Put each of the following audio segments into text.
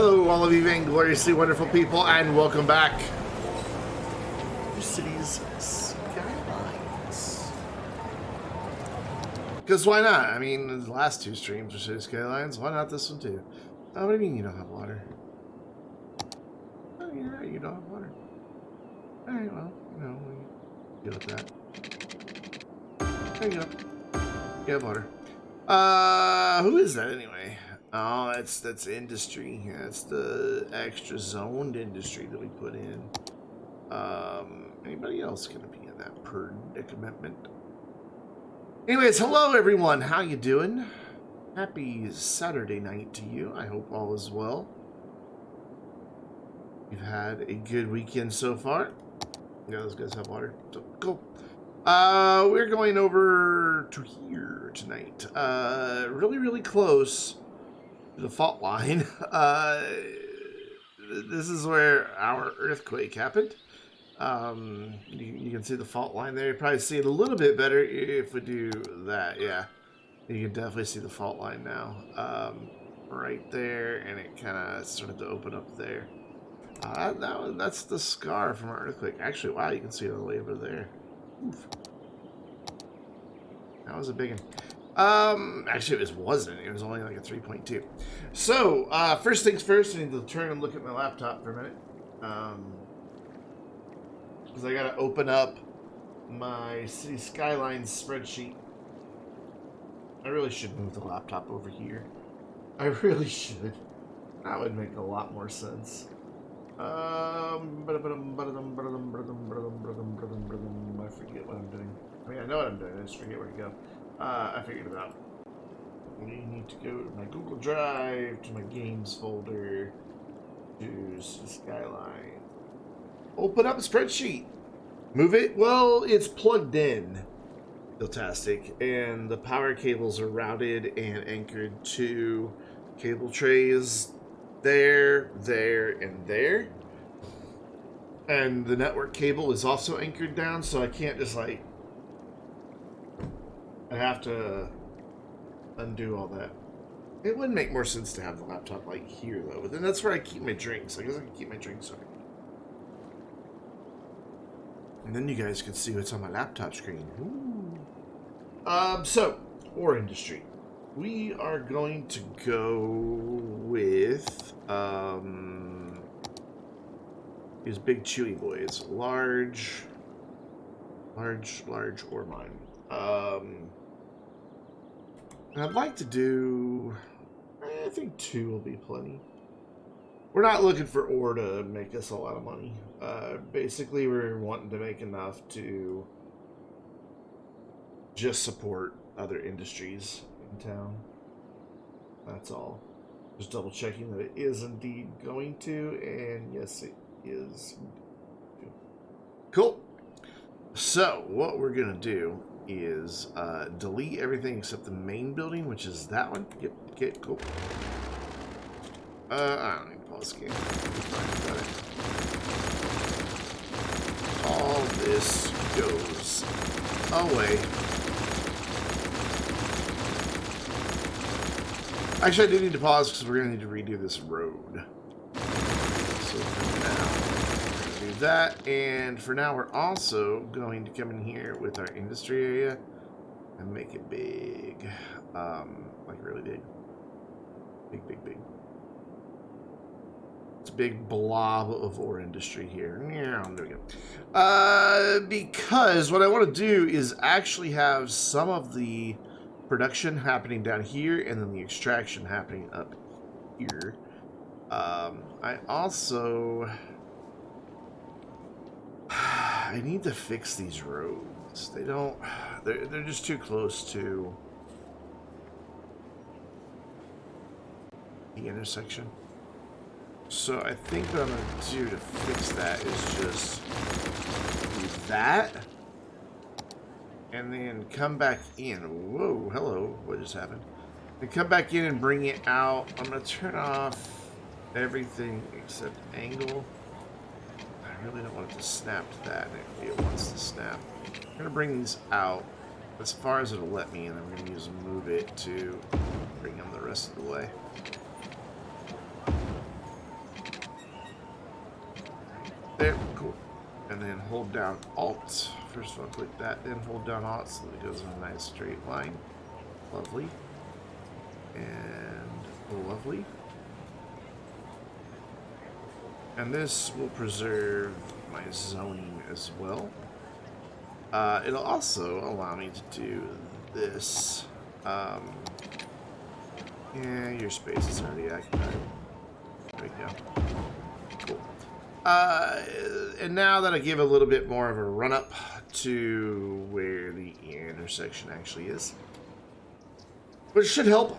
Hello, all of you vaingloriously wonderful people, and welcome back to Cities Skylines. Because why not? I mean, the last two streams were Cities Skylines. Why not this one too? Oh, what do you mean you don't have water? Oh, yeah, you don't have water. Alright, well, you know, we deal with that. There you go. You have water. Who is that anyway? Oh, that's industry. Yeah, that's the extra zoned industry that we put in. Anybody else gonna be in that predicament? Anyways, hello everyone. How you doing? Happy Saturday night to you. I hope all is well. You've had a good weekend so far. Yeah, those guys have water. So, cool. We're going over to here tonight. Really close to the fault line. This is where our earthquake happened. You can see the fault line there. You probably see it a little bit better if we do that. Yeah, you can definitely see the fault line now. Right there, and it kind of started to open up there. That's the scar from our earthquake. Actually, wow, you can see it all the way over there. Oof. That was a big one. Actually, it wasn't. It was only like a 3.2. So, first things first, I need to turn and look at my laptop for a minute. Because I gotta open up my City Skylines spreadsheet. I really should move the laptop over here. I really should. That would make a lot more sense. I forget what I'm doing. I mean, I know what I'm doing. I just forget where to go. I figured it out. We need to go to my Google Drive, to my games folder, to Skyline. Open up a spreadsheet. Move it. Well, it's plugged in. Fantastic. And the power cables are routed and anchored to cable trays there, and there. And the network cable is also anchored down, so I can't just like... I have to undo all that. It would make more sense to have the laptop like here, though. But then that's where I keep my drinks. I guess I can keep my drinks over. And then you guys can see what's on my laptop screen. Ooh. So, ore industry. We are going to go with these big chewy boys. Large ore mine. And I'd like to do, I think 2 will be plenty. We're not looking for ore to make us a lot of money. Basically, we're wanting to make enough to just support other industries in town. That's all. Just double checking that it is indeed going to, and yes, it is. Cool. So, what we're going to do is delete everything except the main building, which is that one. Yep, okay, cool. I don't need to pause the game. All this goes away. Actually, I do need to pause because we're going to need to redo this road. So for now, we're going to do that. And for now, we're also going to come in here with our industry area and make it big. Like really big. Big. It's a big blob of ore industry here. Yeah, there we go. Because what I want to do is actually have some of the production happening down here and then the extraction happening up here. I also... I need to fix these roads. They don't... They're just too close to the intersection. So I think what I'm going to do to fix that is just do that. And then come back in. Whoa, hello. What just happened? And come back in and bring it out. I'm going to turn off everything except angle. I really don't want it to snap to that. It wants to snap. I'm going to bring these out as far as it'll let me, and I'm going to use move it to bring them the rest of the way. There, cool. And then hold down Alt. First of all, click that, then hold down Alt so that it goes in a nice straight line. Lovely. And lovely. And this will preserve my zoning as well. It'll also allow me to do this. Yeah, your space is already occupied. There we go. Cool. And now that I give a little bit more of a run up to where the intersection actually is, which should help,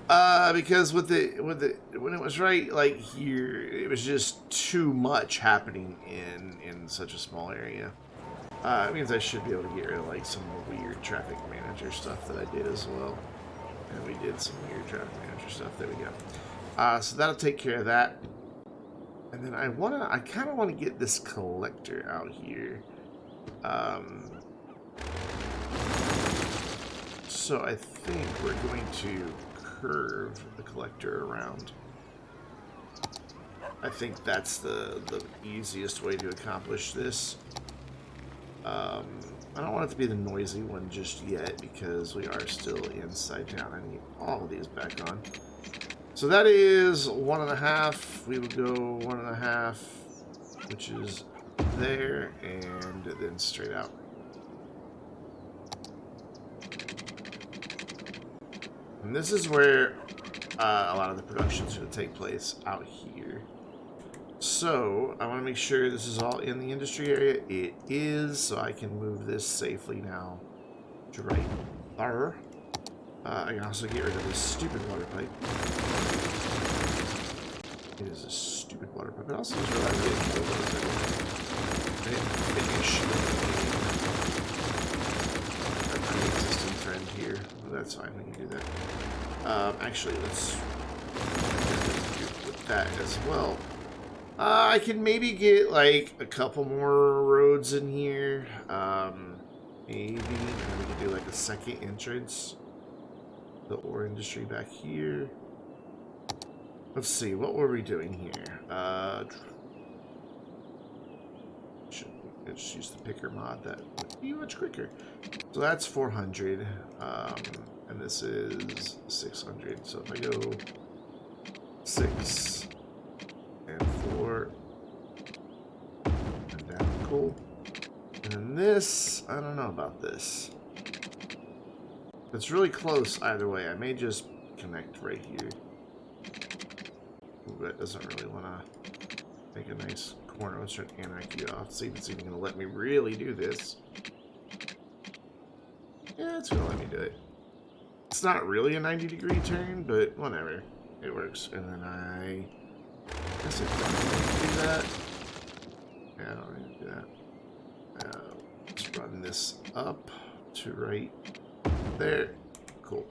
because when it was right like here, it was just too much happening in such a small area. It means I should be able to get rid of like some weird traffic manager stuff that I did as well. And we did some weird traffic manager stuff. There we go. So that'll take care of that. And then I kind of want to get this collector out here. So I think we're going to curve the collector around. I think that's the easiest way to accomplish this. I don't want it to be the noisy one just yet because we are still inside town. I need all of these back on. So that is 1.5. We would go 1.5, which is there, and then straight out. And this is where a lot of the production is going to take place, out here. So I want to make sure this is all in the industry area. It is, so I can move this safely now to right there. I can also get rid of this stupid water pipe. It is a stupid water pipe. It also just realized I didn't finish my existing trend here. Well, that's fine, we can do that. Actually, let's with that as well. I can maybe get like a couple more roads in here. Maybe, and then we can do like a second entrance. The ore industry back here. Let's see, what were we doing here? Let's use the picker mod. That would be much quicker. So that's 400, and this is 600. So if I go 6 and 4 and down, cool. And then this, I don't know about this. It's really close either way. I may just connect right here. Ooh, that doesn't really want to make a nice corner. Let's turn anarchy off. See if it's even going to let me really do this. Yeah, it's going to let me do it. It's not really a 90-degree turn, but whatever. It works. And then I guess I don't need to do that. Yeah, I don't need to do that. Let's run this up to right there. Cool.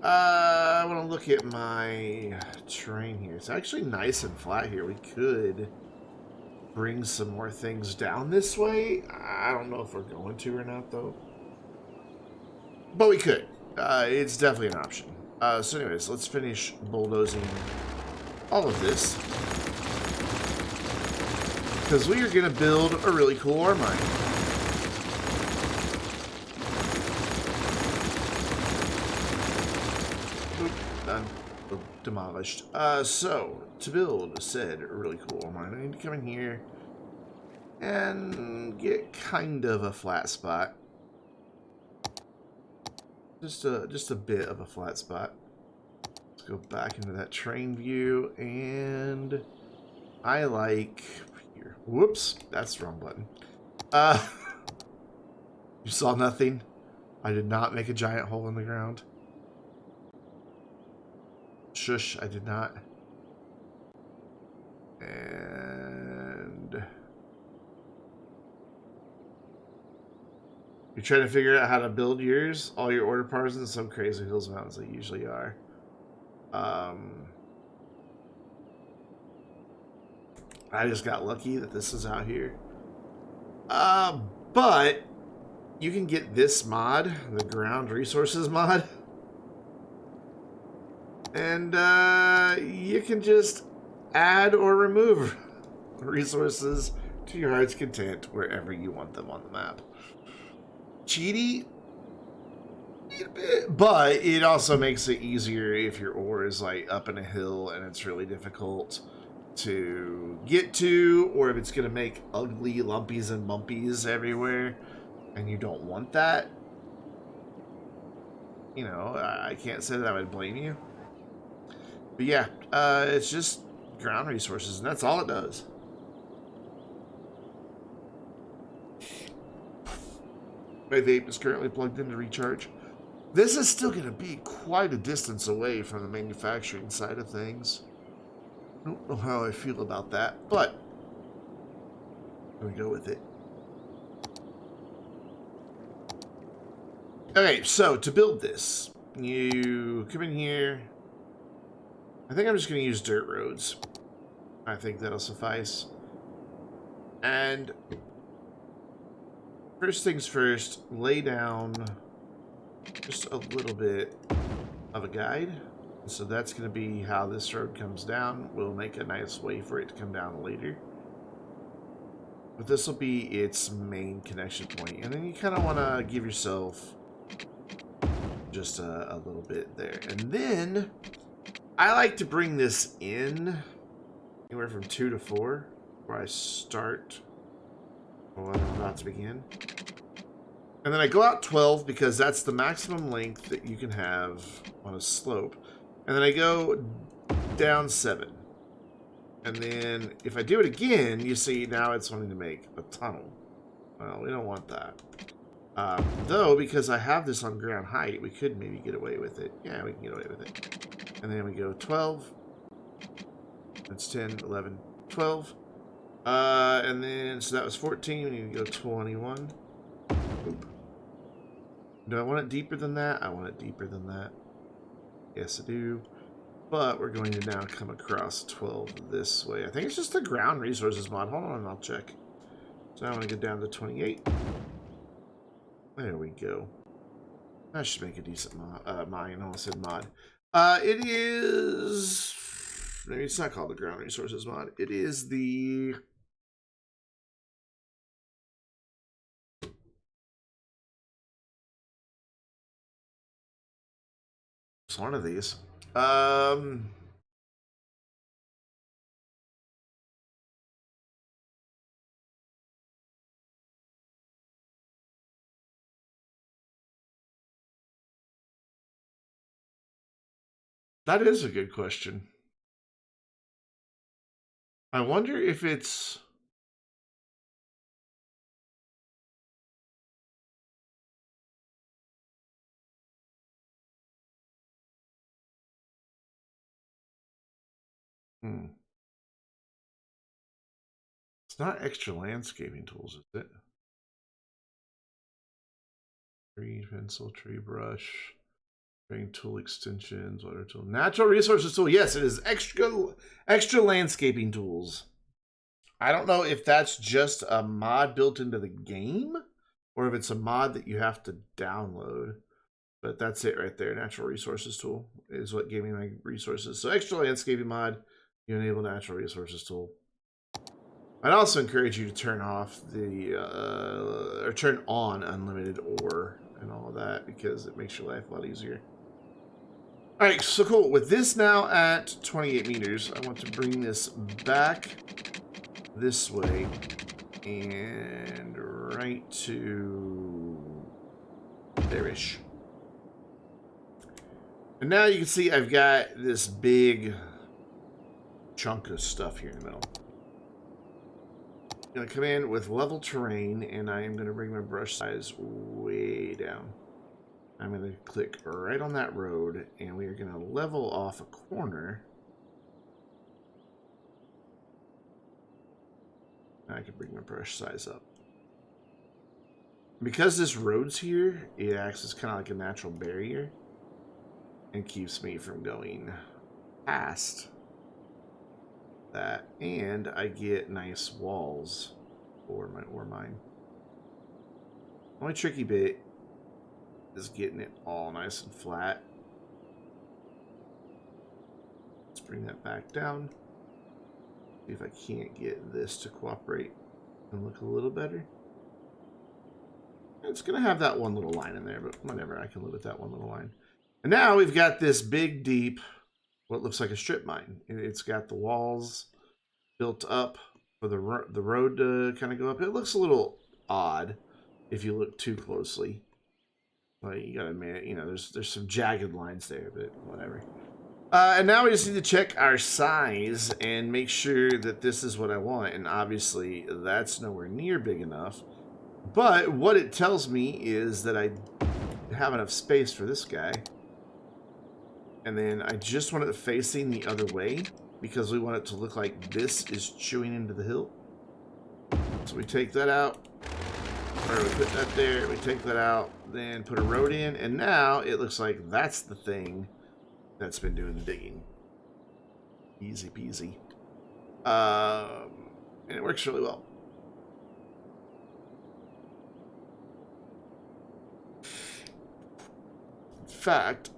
I want to look at my terrain here. It's actually nice and flat here. We could bring some more things down this way. I don't know if we're going to or not, though. But we could. It's definitely an option. So anyways, let's finish bulldozing all of this. Because we are going to build a really cool ore mine. Done. Demolished. So, to build said really cool ore mine, I need to come in here and get kind of a flat spot. Just a bit of a flat spot. Let's go back into that train view, and I like here. Whoops, that's the wrong button. You saw nothing? I did not make a giant hole in the ground. Shush, I did not. And you're trying to figure out how to build yours, all your order parts in some crazy hills and mountains they usually are. I just got lucky that this is out here. But you can get this mod, the ground resources mod. And you can just add or remove resources to your heart's content wherever you want them on the map. Cheaty, but it also makes it easier if your ore is like up in a hill and it's really difficult to get to, or if it's going to make ugly lumpies and bumpies everywhere and you don't want that. You know, I can't say that I would blame you. But yeah, it's just ground resources, and that's all it does. My vape is currently plugged in to recharge. This is still going to be quite a distance away from the manufacturing side of things. I don't know how I feel about that, but I'm going to go with it. Okay, so to build this, you come in here. I think I'm just going to use dirt roads. I think that'll suffice. And first things first, lay down just a little bit of a guide. So that's going to be how this road comes down. We'll make a nice way for it to come down later. But this will be its main connection point. And then you kind of want to give yourself just a little bit there. And then I like to bring this in anywhere from 2 to 4 where I start when I'm about to begin. And then I go out 12 because that's the maximum length that you can have on a slope. And then I go down 7. And then if I do it again, you see now it's wanting to make a tunnel. Well, we don't want that. Though, because I have this on ground height, we could maybe get away with it. Yeah, we can get away with it. And then we go 12. That's 10, 11, 12. And then, so that was 14. We need to go 21. Oop. Do I want it deeper than that? I want it deeper than that. Yes, I do. But we're going to now come across 12 this way. I think it's just the ground resources mod. Hold on, I'll check. So now I'm going to go down to 28. There we go. That should make a decent mod. Mine, I almost said mod. It is... Maybe it's not called the ground resources mod. It is the... It's one of these. That is a good question. I wonder if it's... It's not extra landscaping tools, is it? Tree, pencil, tree brush, tree tool extensions, water tool, natural resources tool. Yes, it is extra landscaping tools. I don't know if that's just a mod built into the game or if it's a mod that you have to download. But that's it right there. Natural resources tool is what gave me my resources. So extra landscaping mod, you enable natural resources tool. I'd also encourage you to turn off the, or turn on unlimited ore and all of that because it makes your life a lot easier. All right, so cool. With this now at 28 meters, I want to bring this back this way and right to there-ish. And now you can see I've got this big chunk of stuff here in the middle. I'm going to come in with level terrain, and I am going to bring my brush size way down. I'm going to click right on that road, and we are going to level off a corner. I can bring my brush size up. Because this road's here, it acts as kind of like a natural barrier and keeps me from going past that, and I get nice walls for my ore mine. Only tricky bit is getting it all nice and flat. Let's bring that back down. See if I can't get this to cooperate. and look a little better. It's going to have that one little line in there, but whatever. I can live with that one little line. And now we've got this big, deep, what looks like a strip mine. It's got the walls built up for the road to kind of go up. It looks a little odd if you look too closely. Like, you gotta admit, you know, there's some jagged lines there, but whatever. And now we just need to check our size and make sure that this is what I want. And obviously, that's nowhere near big enough. But what it tells me is that I have enough space for this guy. And then I just want it facing the other way because we want it to look like this is chewing into the hill. So we take that out. Or we put that there, we take that out, then put a road in, and now it looks like that's the thing that's been doing the digging. Easy peasy. And it works really well. In fact,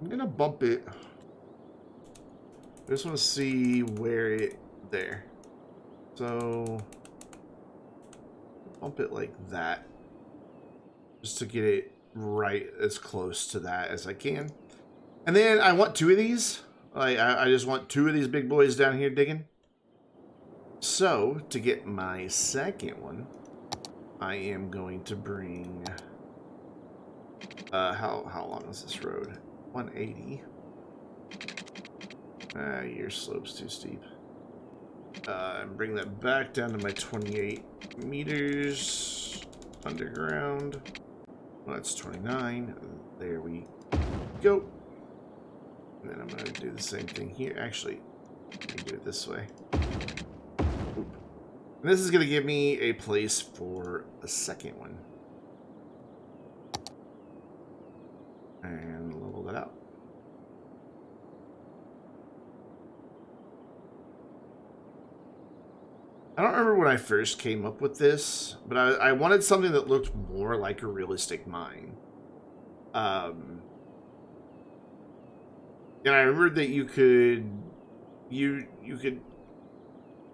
I'm gonna bump it. I just want to see where it there. So bump it like that, just to get it right as close to that as I can. And then I want two of these. I just want two of these big boys down here digging. So to get my second one, I am going to bring. How long is this road? 180. Your slope's too steep. And bring that back down to my 28 meters underground. Well, that's 29. There we go. And then I'm going to do the same thing here. Actually, let me do it this way. Oop. And this is going to give me a place for a second one. And level that out. I don't remember when I first came up with this, but I wanted something that looked more like a realistic mine. And I remembered that you could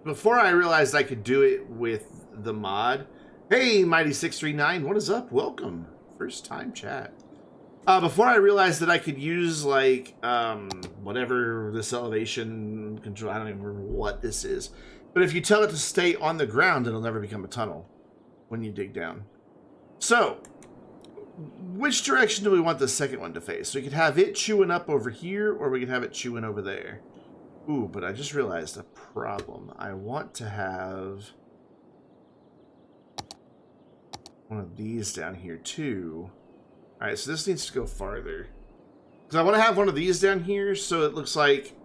before I realized I could do it with the mod. Hey, Mighty639, what is up? Welcome. First time chat. Before I realized that I could use like whatever this elevation control, I don't even remember what this is. But if you tell it to stay on the ground, it'll never become a tunnel when you dig down. So, which direction do we want the second one to face? So we could have it chewing up over here, or we could have it chewing over there. Ooh, but I just realized a problem. I want to have one of these down here too. All right, so this needs to go farther. Because I want to have one of these down here so it looks like,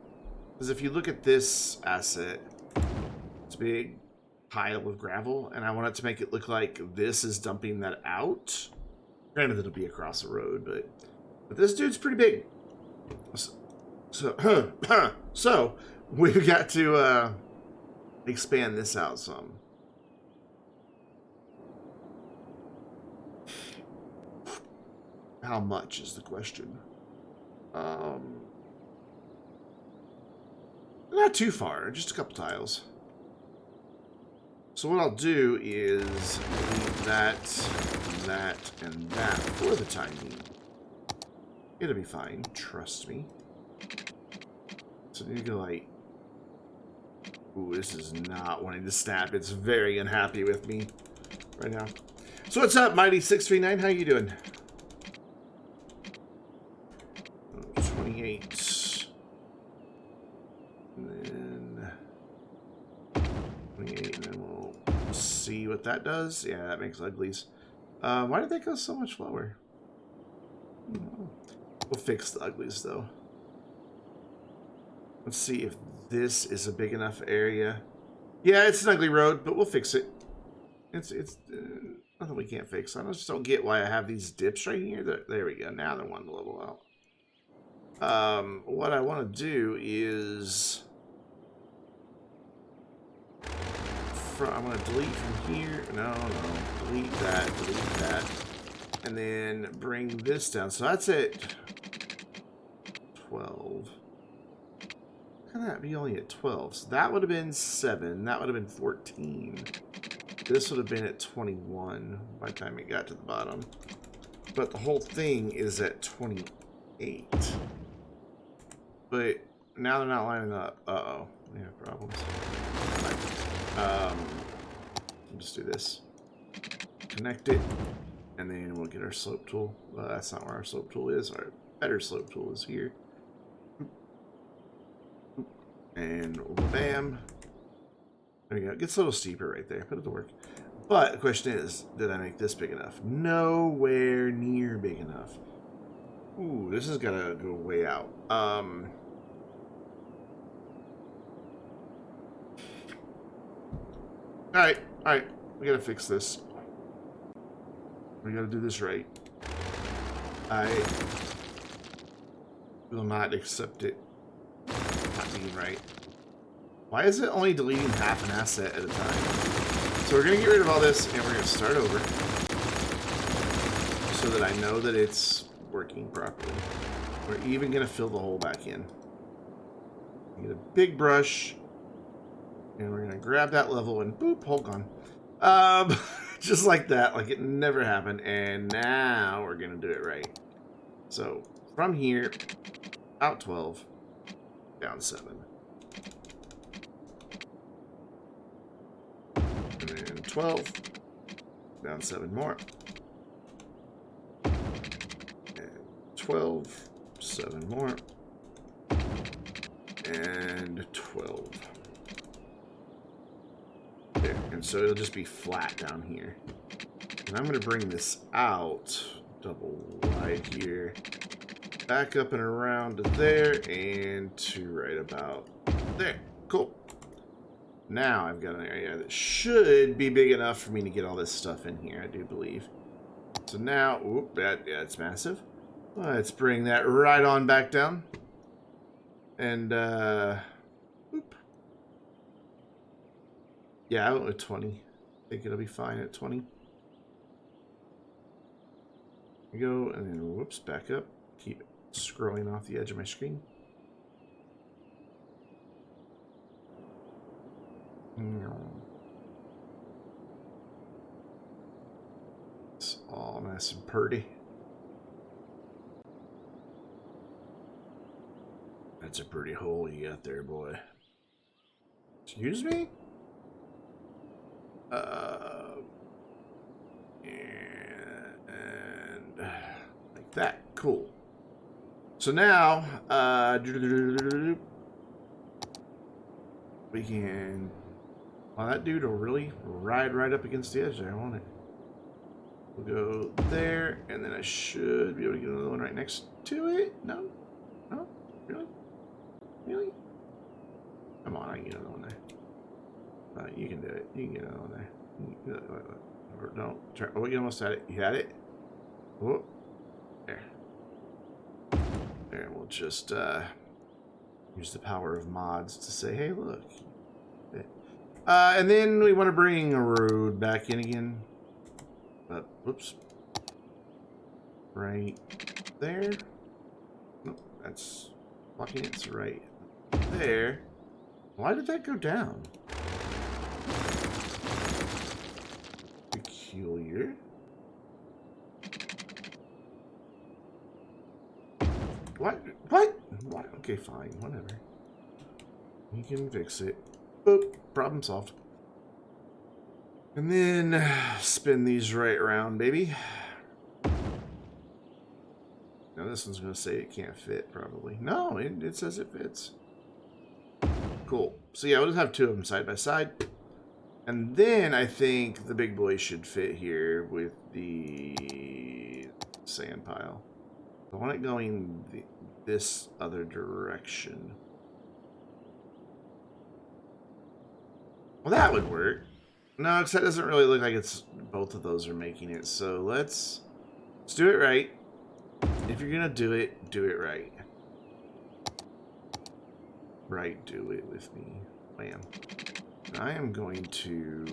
because if you look at this asset, it's a big pile of gravel, and I want it to make it look like this is dumping that out. Granted, it'll be across the road, but this dude's pretty big. So we've got to expand this out some. How much is the question? Not too far, just a couple tiles. So what I'll do is leave that, and that for the time being. It'll be fine, trust me. So I need to go like... Ooh, this is not wanting to snap. It's very unhappy with me right now. So what's up, Mighty639? How you doing? 28. And then 28, and then we'll see what that does. Yeah, that makes uglies. Why did that go so much lower? We'll fix the uglies though. Let's see if this is a big enough area. Yeah, it's an ugly road, but we'll fix it. It's nothing we can't fix. I just don't get why I have these dips right here. There we go. Now they're one to level out. What I want to do is I'm going to delete from here. No, delete that, and then bring this down. So that's it. 12. How can that be only at 12? So that would have been 7. That would have been 14. This would have been at 21 by the time it got to the bottom. But the whole thing is at 28. But now they're not lining up. Uh-oh. We have problems. We'll just do this. Connect it. And then we'll get our slope tool. Well, that's not where our slope tool is. Our better slope tool is here. And bam. There we go. It gets a little steeper right there. Put it to work. But the question is, did I make this big enough? Nowhere near big enough. Ooh, this has got to go way out. Alright. We got to fix this. We got to do this right. I will not accept it not being right. Why is it only deleting half an asset at a time? So we're going to get rid of all this, and we're going to start over. So that I know that it's working properly. We're even going to fill the hole back in. Get a big brush. And we're going to grab that level and boop, hole gone. Just like that, like it never happened. And now we're going to do it right. So from here, out 12, down 7. And then 12, down 7 more. And 12, 7 more. And 12. There. And so it'll just be flat down here. And I'm going to bring this out, double wide here, back up and around to there, and to right about there. Cool. Now I've got an area that should be big enough for me to get all this stuff in here, I do believe. So now, whoop, that's massive. Let's bring that right on back down. And, whoop. Yeah, I went with 20. I think it'll be fine at 20. There we go, and then whoops, back up. Keep scrolling off the edge of my screen. It's all nice and pretty. That's a pretty hole you got there, boy. Excuse me? And like that. Cool. So now, we can. Well, that dude will really ride right up against the edge there, won't it? We'll go there, and then I should be able to get another one right next to it. No? No? Really? Really? Come on, I can get another one there. You can do it. You can get another one there. Or don't try. Oh, you almost had it. You had it? Oh, there. There, we'll just use the power of mods to say, hey, look. And then we want to bring a road back in again. Whoops. Right there. Nope, that's blocking it. It's right there. Why did that go down? Peculiar. What? What? What? Okay, fine. Whatever. You can fix it. Boop. Problem solved. And then spin these right around, baby. Now this one's going to say it can't fit, probably. No, it says it fits. Cool. So yeah, we'll just have two of them side by side. And then I think the big boy should fit here with the sand pile. I want it going this other direction. Well, that would work. No, because that doesn't really look like it's both of those are making it. So let's do it right. If you're gonna do it right. Right, do it with me. Bam. I am going to.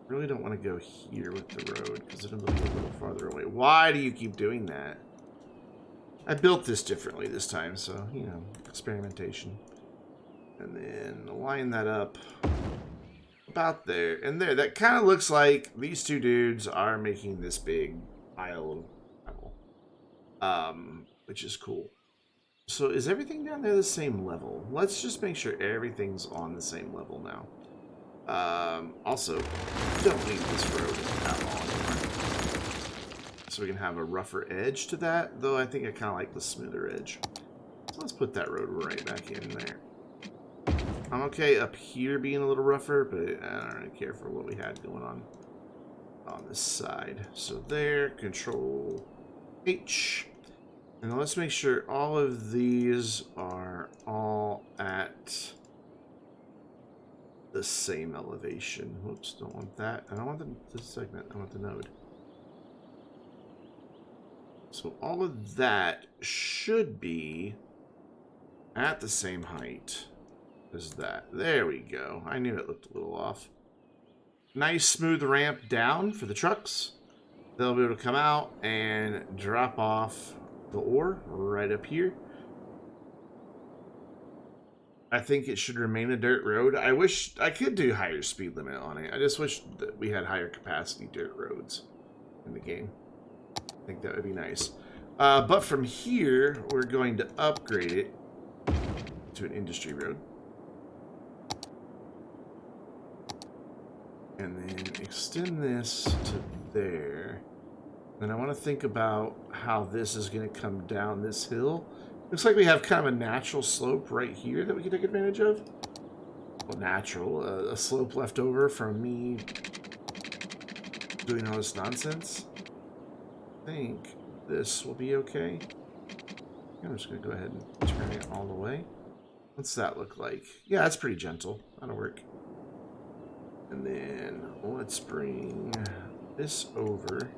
Really don't want to go here with the road because it'll be a little farther away. Why do you keep doing that? I built this differently this time, so you know, experimentation. And then line that up about there. And there, that kind of looks like these two dudes are making this big pile of gravel. Which is cool. So is everything down there the same level? Let's just make sure everything's on the same level now. Also, don't need this road at all anymore. So we can have a rougher edge to that, though I think I kind of like the smoother edge. So let's put that road right back in there. I'm okay up here being a little rougher, but I don't really care for what we had going on this side. So there, Control H. And then let's make sure all of these are all at the same elevation. Whoops, don't want that. I don't want the segment, I want the node. So all of that should be at the same height as that. There we go. I knew it looked a little off. Nice smooth ramp down for the trucks. They'll be able to come out and drop off the ore right up here. I think it should remain a dirt road. I wish I could do higher speed limit on it. I just wish that we had higher capacity dirt roads in the game. I think that would be nice. But from here, we're going to upgrade it to an industry road. And then extend this to there. And I want to think about how this is going to come down this hill. Looks like we have kind of a natural slope right here that we can take advantage of. Well, natural. A slope left over from me doing all this nonsense. I think this will be okay. I'm just going to go ahead and turn it all the way. What's that look like? Yeah, that's pretty gentle. That'll work. And then let's bring this over.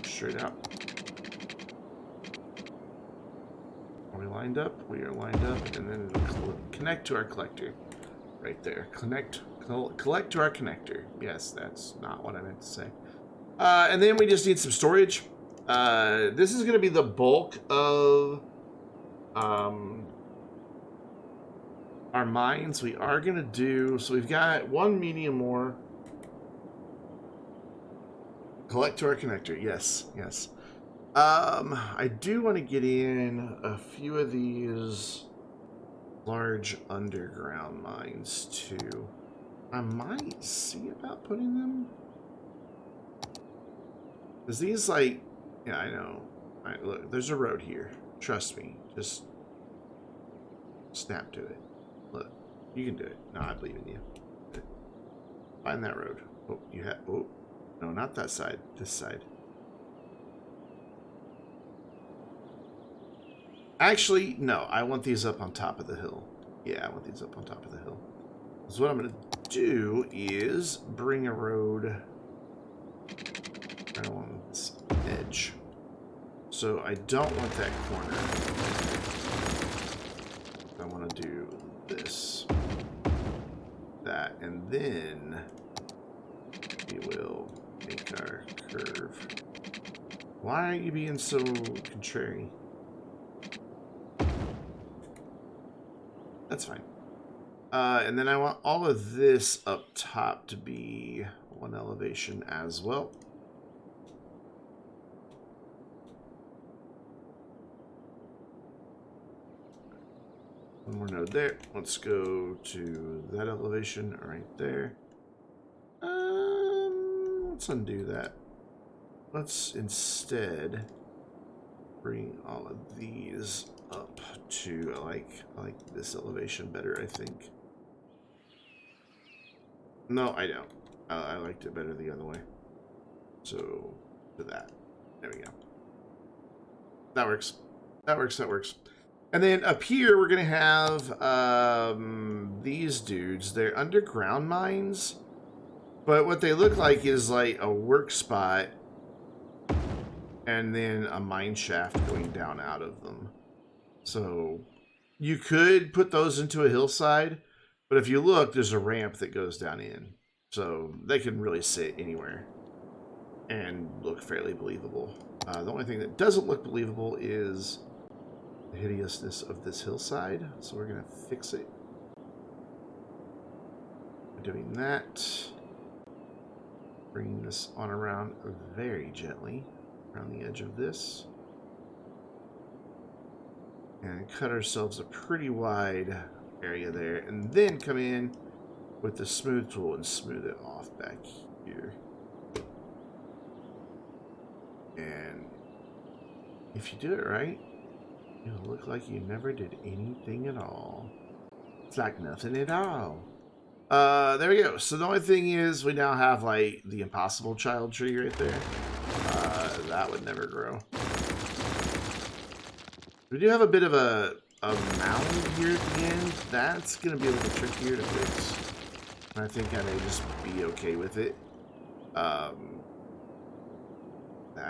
Straight out. Are we lined up? We are lined up, and then it'll connect to our collector. Right there. Collect to our connector. Yes, that's not what I meant to say. And then we just need some storage. This is going to be the bulk of our mines. We are going to do... So we've got one medium ore. Collect to our connector. Yes, yes. I do want to get in a few of these large underground mines too. I might see about putting them. Because these, like, yeah, I know. Alright, look, there's a road here. Trust me. Just snap to it. Look, you can do it. No, I believe in you. Find that road. Oh, you have. Oh, no, not that side. This side. Actually, no. I want these up on top of the hill. Yeah, I want these up on top of the hill. So what I'm going to do is bring a road right along this edge. So I don't want that corner. I want to do this, that, and then we will make our curve. Why are you being so contrary? That's fine. And then I want all of this up top to be one elevation as well. One more node there. Let's go to that elevation right there. Let's undo that. Let's instead bring all of these up to, I like this elevation better, I think. No, I don't. I liked it better the other way. So, to that. There we go. That works. That works, that works. And then up here, we're going to have these dudes. They're underground mines. But what they look like is like a work spot and then a mine shaft going down out of them. So you could put those into a hillside, but if you look, there's a ramp that goes down in. So they can really sit anywhere and look fairly believable. The only thing that doesn't look believable is the hideousness of this hillside. So we're going to fix it. Doing that. Bringing this on around very gently around the edge of this. And cut ourselves a pretty wide area there. And then come in with the smooth tool and smooth it off back here. And if you do it right, it'll look like you never did anything at all. It's like nothing at all. There we go. So the only thing is we now have like the impossible child tree right there. That would never grow. We do have a bit of a mound here at the end. That's going to be a little trickier to fix. I think I may just be okay with it. I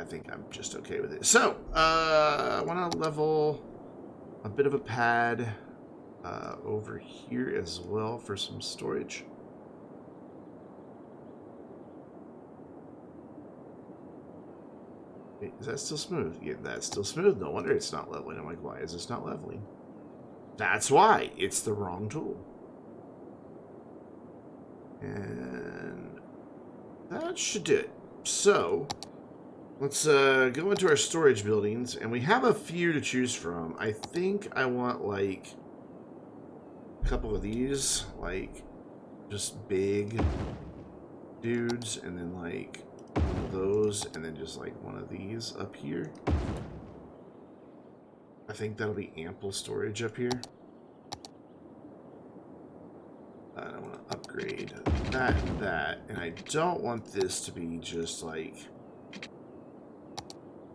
think I'm just okay with it. So, I want to level a bit of a pad over here as well for some storage. Wait, is that still smooth? Yeah, that's still smooth. No wonder it's not leveling. I'm like, why is this not leveling? That's why. It's the wrong tool. And that should do it. So, let's go into our storage buildings. And we have a few to choose from. I think I want, like, a couple of these. Like, just big dudes. And then, like, one of those. And then just, like, one of these up here. I think that'll be ample storage up here. I want to upgrade that and that. And I don't want this to be just like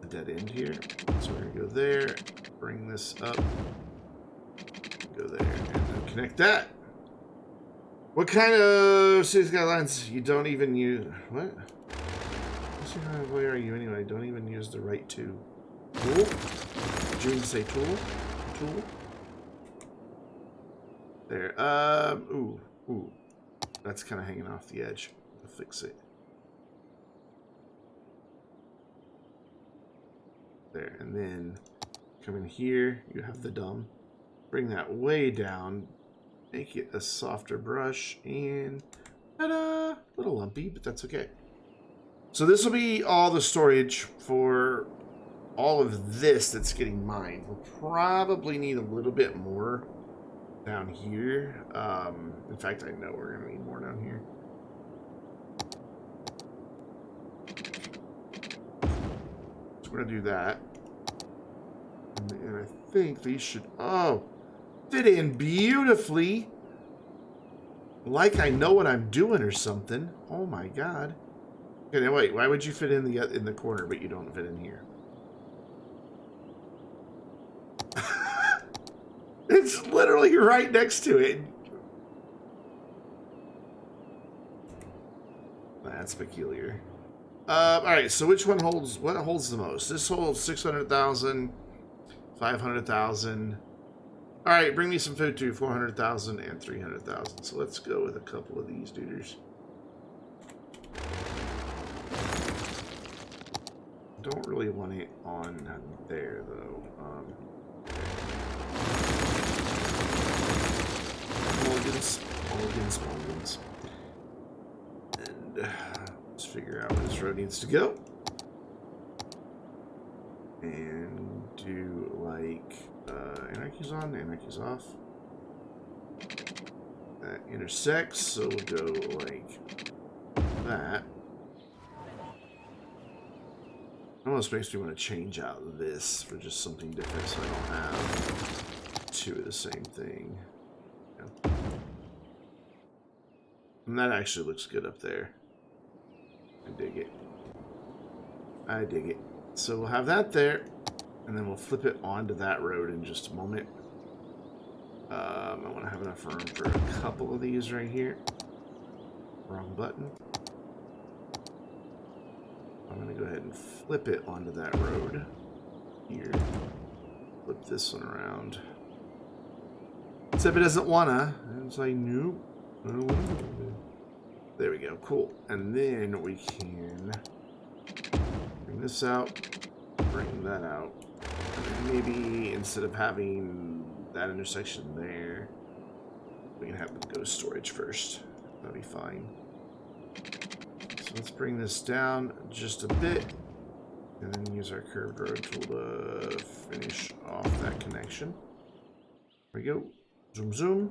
a dead end here. So we're going to go there, bring this up, go there, and then connect that. What kind of city skylines you don't even use? What? What kind of way are you anyway? Don't even use the right to. Tool? Did you even say tool? Tool? There. Ooh. That's kind of hanging off the edge. I'll fix it. There. And then come in here. You have the dumb. Bring that way down. Make it a softer brush. And ta-da! A little lumpy, but that's okay. So this will be all the storage for all of this that's getting mined. We'll probably need a little bit more down here. In fact, I know we're gonna need more down here. So we're gonna do that. And I think these should, fit in beautifully. Like I know what I'm doing or something. Oh my god. Okay, now wait, why would you fit in the corner but you don't fit in here? It's literally right next to it. That's peculiar. Alright, so which one holds, what holds the most? This holds 600,000, 500,000. Alright, bring me some food too, 400,000 and 300,000. So let's go with a couple of these duders. Don't really want it on there though. Mulligans. And let's figure out where this road needs to go. And do like anarchy's on, anarchy's off. That intersects, so we'll go like that. Almost makes me want to change out this for just something different so I don't have two of the same thing. Yeah. And that actually looks good up there. I dig it. I dig it. So we'll have that there, and then we'll flip it onto that road in just a moment. I want to have enough room for a couple of these right here. Wrong button. I'm going to go ahead and flip it onto that road here. Flip this one around. Except it doesn't wanna. It's like, nope. I don't want to. There we go. Cool. And then we can bring this out, bring that out. And then maybe instead of having that intersection there, we can have the ghost storage first. That'll be fine. So let's bring this down just a bit, and then use our curved road tool to finish off that connection. There we go. Zoom, zoom.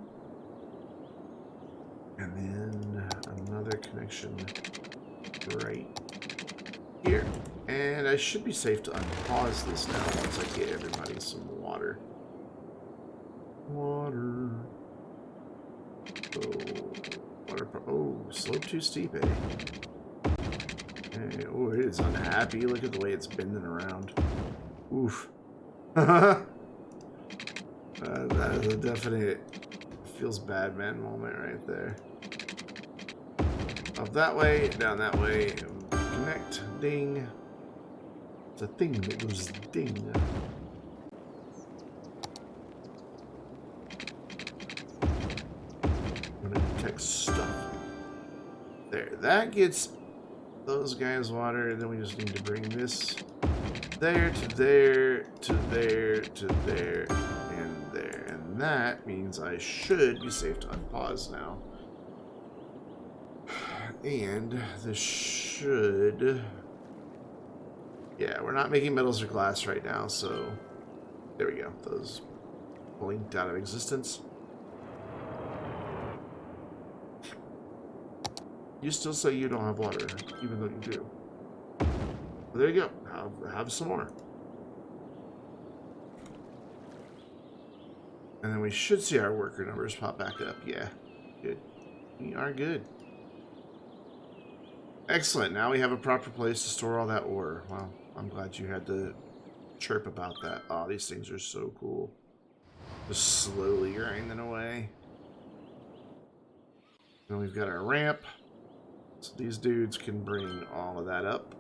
And then another connection right here. And I should be safe to unpause this now once I get everybody some water. Water. Oh, water. Oh, slope too steep, eh? Hey, oh, it is unhappy. Look at the way it's bending around. Oof. That is a definite feels bad man moment right there. Up that way, down that way. Connect. Ding. It's a thing that goes ding. I'm gonna detect stuff. There. That gets those guys water, and then we just need to bring this there to there to there to there and there. And that means I should be safe to unpause now. And this should... Yeah, we're not making metals or glass right now, so... There we go. Those blinked out of existence. You still say you don't have water, even though you do. Well, there you go. Have some more. And then we should see our worker numbers pop back up. Yeah, good. We are good. Excellent. Now we have a proper place to store all that ore. Wow, I'm glad you had to chirp about that. Oh, these things are so cool. Just slowly grinding away. Then we've got our ramp. So these dudes can bring all of that up.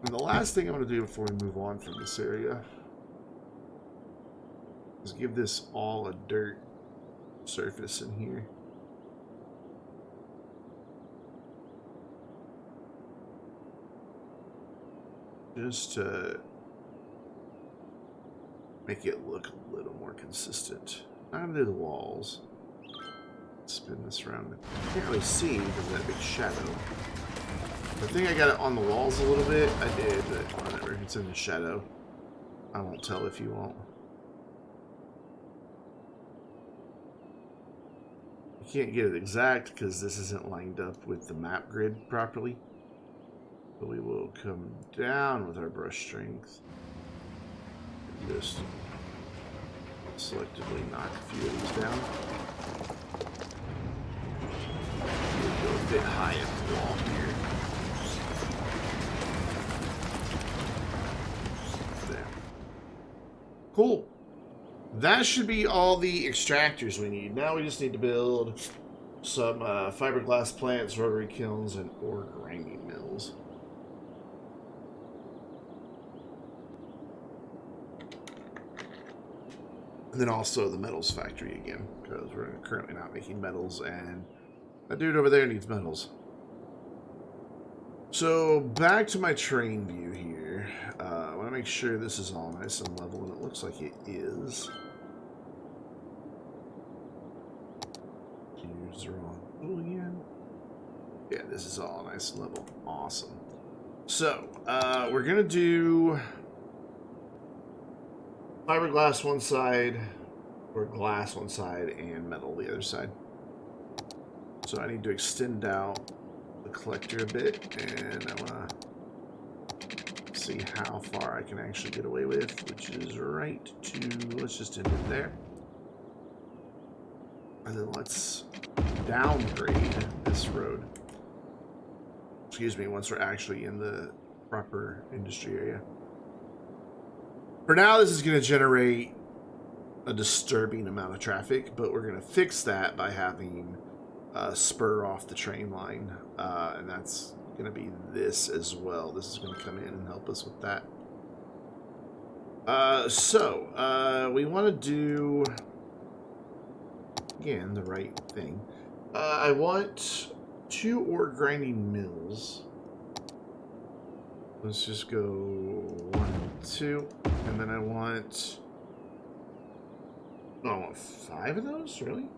And the last thing I'm going to do before we move on from this area is give this all a dirt surface in here. Just to make it look a little more consistent. I'm going to do the walls. Spin this around. I can't really see because of that big shadow. I think I got it on the walls a little bit. I did, but whatever. It's in the shadow. I won't tell if you won't. You can't get it exact because this isn't lined up with the map grid properly. But we will come down with our brush strength. And just selectively knock a few of these down. We'll go a bit high up the wall here. Cool. That should be all the extractors we need. Now we just need to build some fiberglass plants, rotary kilns, and ore grinding mills. And then also the metals factory again, because we're currently not making metals, and that dude over there needs metals. So back to my terrain view here. I want to make sure this is all nice and level, and it looks like it is. Use the wrong tool again. Yeah, this is all nice and level. Awesome. So we're gonna do fiberglass one side, or glass one side, and metal the other side. So I need to extend out the collector a bit, and I want to see how far I can actually get away with, which is right to, let's just end it there. And then let's downgrade this road. Excuse me, once we're actually in the proper industry area. For now, this is going to generate a disturbing amount of traffic, but we're going to fix that by having spur off the train line, and that's going to be this as well. This is going to come in and help us with that. So we want to do, again, the right thing. I want 2 ore grinding mills Let's just go 1, 2, and then I want 5 of those, really?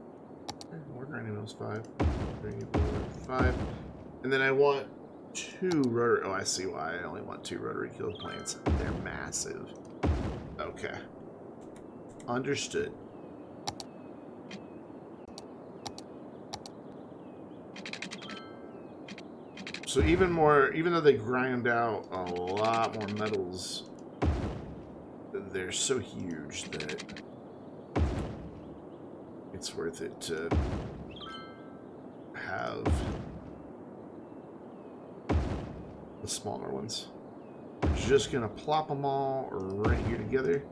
More than any of those 5. 3, 4, 5. And then I want 2 rotary. Oh, I see why I only want 2 rotary kill plants. They're massive. Okay. Understood. So even though they grind out a lot more metals, they're so huge that it's worth it to have the smaller ones. We're just gonna plop them all right here together.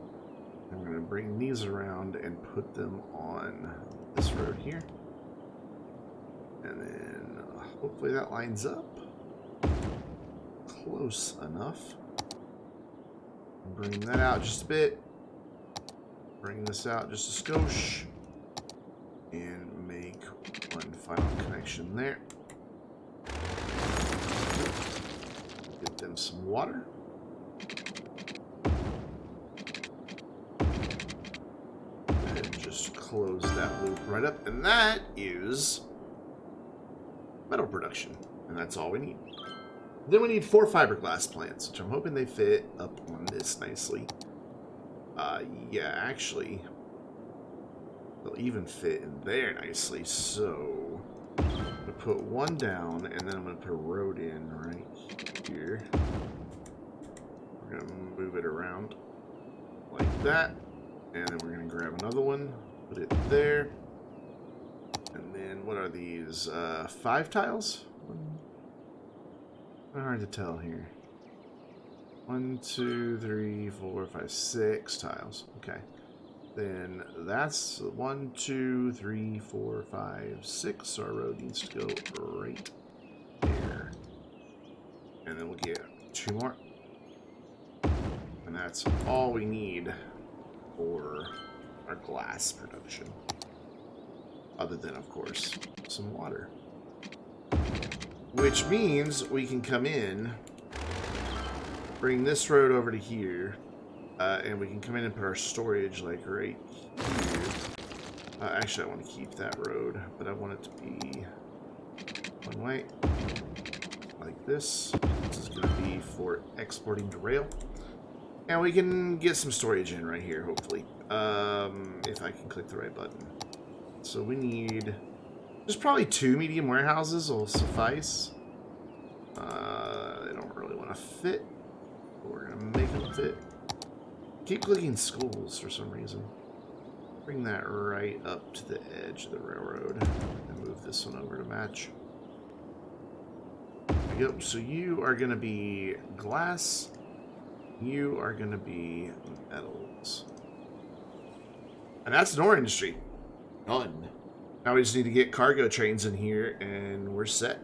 And we're gonna bring these around and put them on this road here. And then hopefully that lines up. Close enough. Bring that out just a bit. Bring this out just a skosh. And make one final connection there. Get them some water. And just close that loop right up. And that is metal production. And that's all we need. Then we need 4 fiberglass plants, which I'm hoping they fit up on this nicely. Yeah, actually, they'll even fit in there nicely. So I'm going to put one down, and then I'm going to put a road in right here. We're going to move it around like that. And then we're going to grab another one, put it there. And then what are these? 5 tiles? Hard to tell here. 1, 2, 3, 4, 5, 6 tiles. Okay. Then that's 1, 2, 3, 4, 5, 6. So our road needs to go right there. And then we'll get 2 more. And that's all we need for our glass production. Other than, of course, some water. Which means we can come in, bring this road over to here, and we can come in and put our storage like right here. Actually, I want to keep that road, but I want it to be one way, like this. This is going to be for exporting to rail. And we can get some storage in right here, hopefully, if I can click the right button. So we need... There's probably 2 medium warehouses will suffice. They don't really want to fit, but we're going to make them fit. Keep clicking schools for some reason. Bring that right up to the edge of the railroad and move this one over to match. There we go. So you are going to be glass. You are going to be metals. And that's an ore industry. Done. Now we just need to get cargo trains in here, and we're set.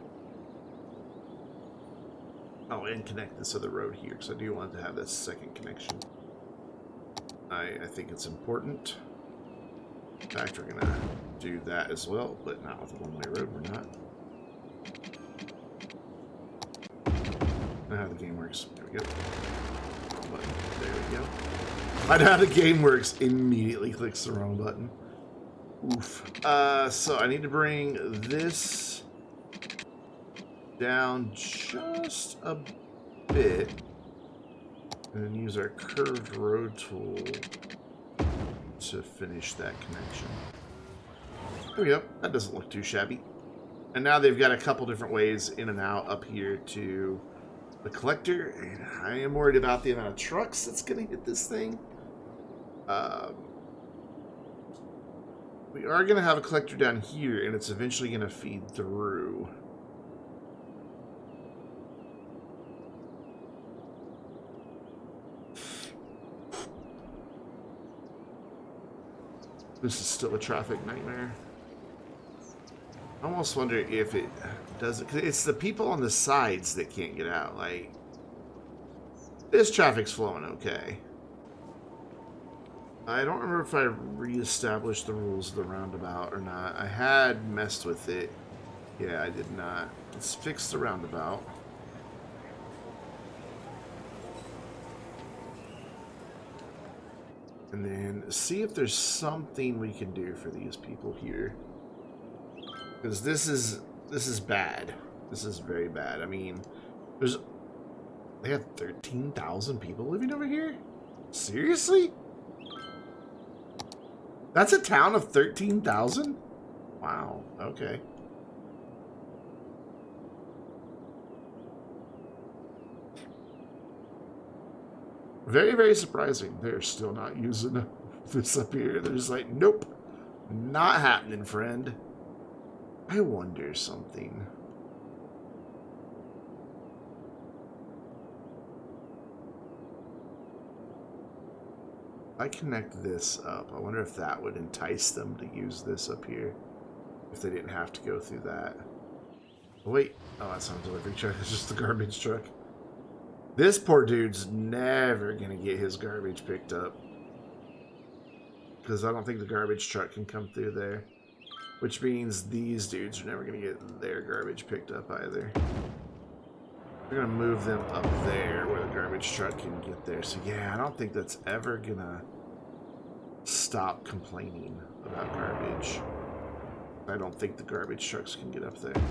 Oh, and connect this other road here, because I do want to have this second connection. I think it's important. In fact, we're going to do that as well, but not with a one-way road, we're not. I know how the game works. There we go. Wrong button. There we go. I know how the game works. Immediately clicks the wrong button. Oof. So I need to bring this down just a bit and then use our curved road tool to finish that connection. There we go. That doesn't look too shabby. And now they've got a couple different ways in and out up here to the collector, and I am worried about the amount of trucks that's going to hit this thing. We are going to have a collector down here, and it's eventually going to feed through. This is still a traffic nightmare. I almost wonder if it does it. 'Cause it's the people on the sides that can't get out. Like, this traffic's flowing okay. I don't remember if I reestablished the rules of the roundabout or not. I had messed with it. Yeah, I did not. Let's fix the roundabout. And then see if there's something we can do for these people here. Because this is bad. This is very bad. I mean, they have 13,000 people living over here? Seriously? That's a town of 13,000? Wow, okay. Very, very surprising. They're still not using this up here. They're just like, nope, not happening, friend. I wonder something. I connect this up. I wonder if that would entice them to use this up here. If they didn't have to go through that. Oh, wait. Oh, that's not a delivery truck. It's just the garbage truck. This poor dude's never going to get his garbage picked up. Because I don't think the garbage truck can come through there. Which means these dudes are never going to get their garbage picked up either. We're going to move them up there where the garbage truck can get there. So yeah, I don't think that's ever going to stop complaining about garbage. I don't think the garbage trucks can get up there.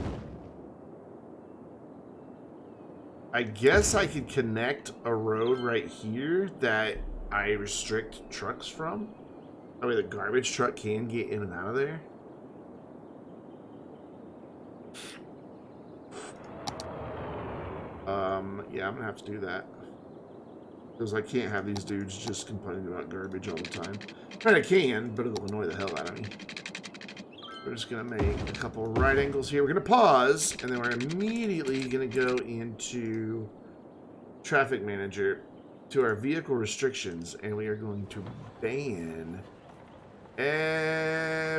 I guess I could connect a road right here that I restrict trucks from. That way the garbage truck can get in and out of there. Yeah, I'm gonna have to do that. Because I can't have these dudes just complaining about garbage all the time. I mean, I can, but it'll annoy the hell out of me. We're just gonna make a couple right angles here. We're gonna pause, and then we're immediately gonna go into Traffic Manager to our vehicle restrictions, and we are going to ban everything.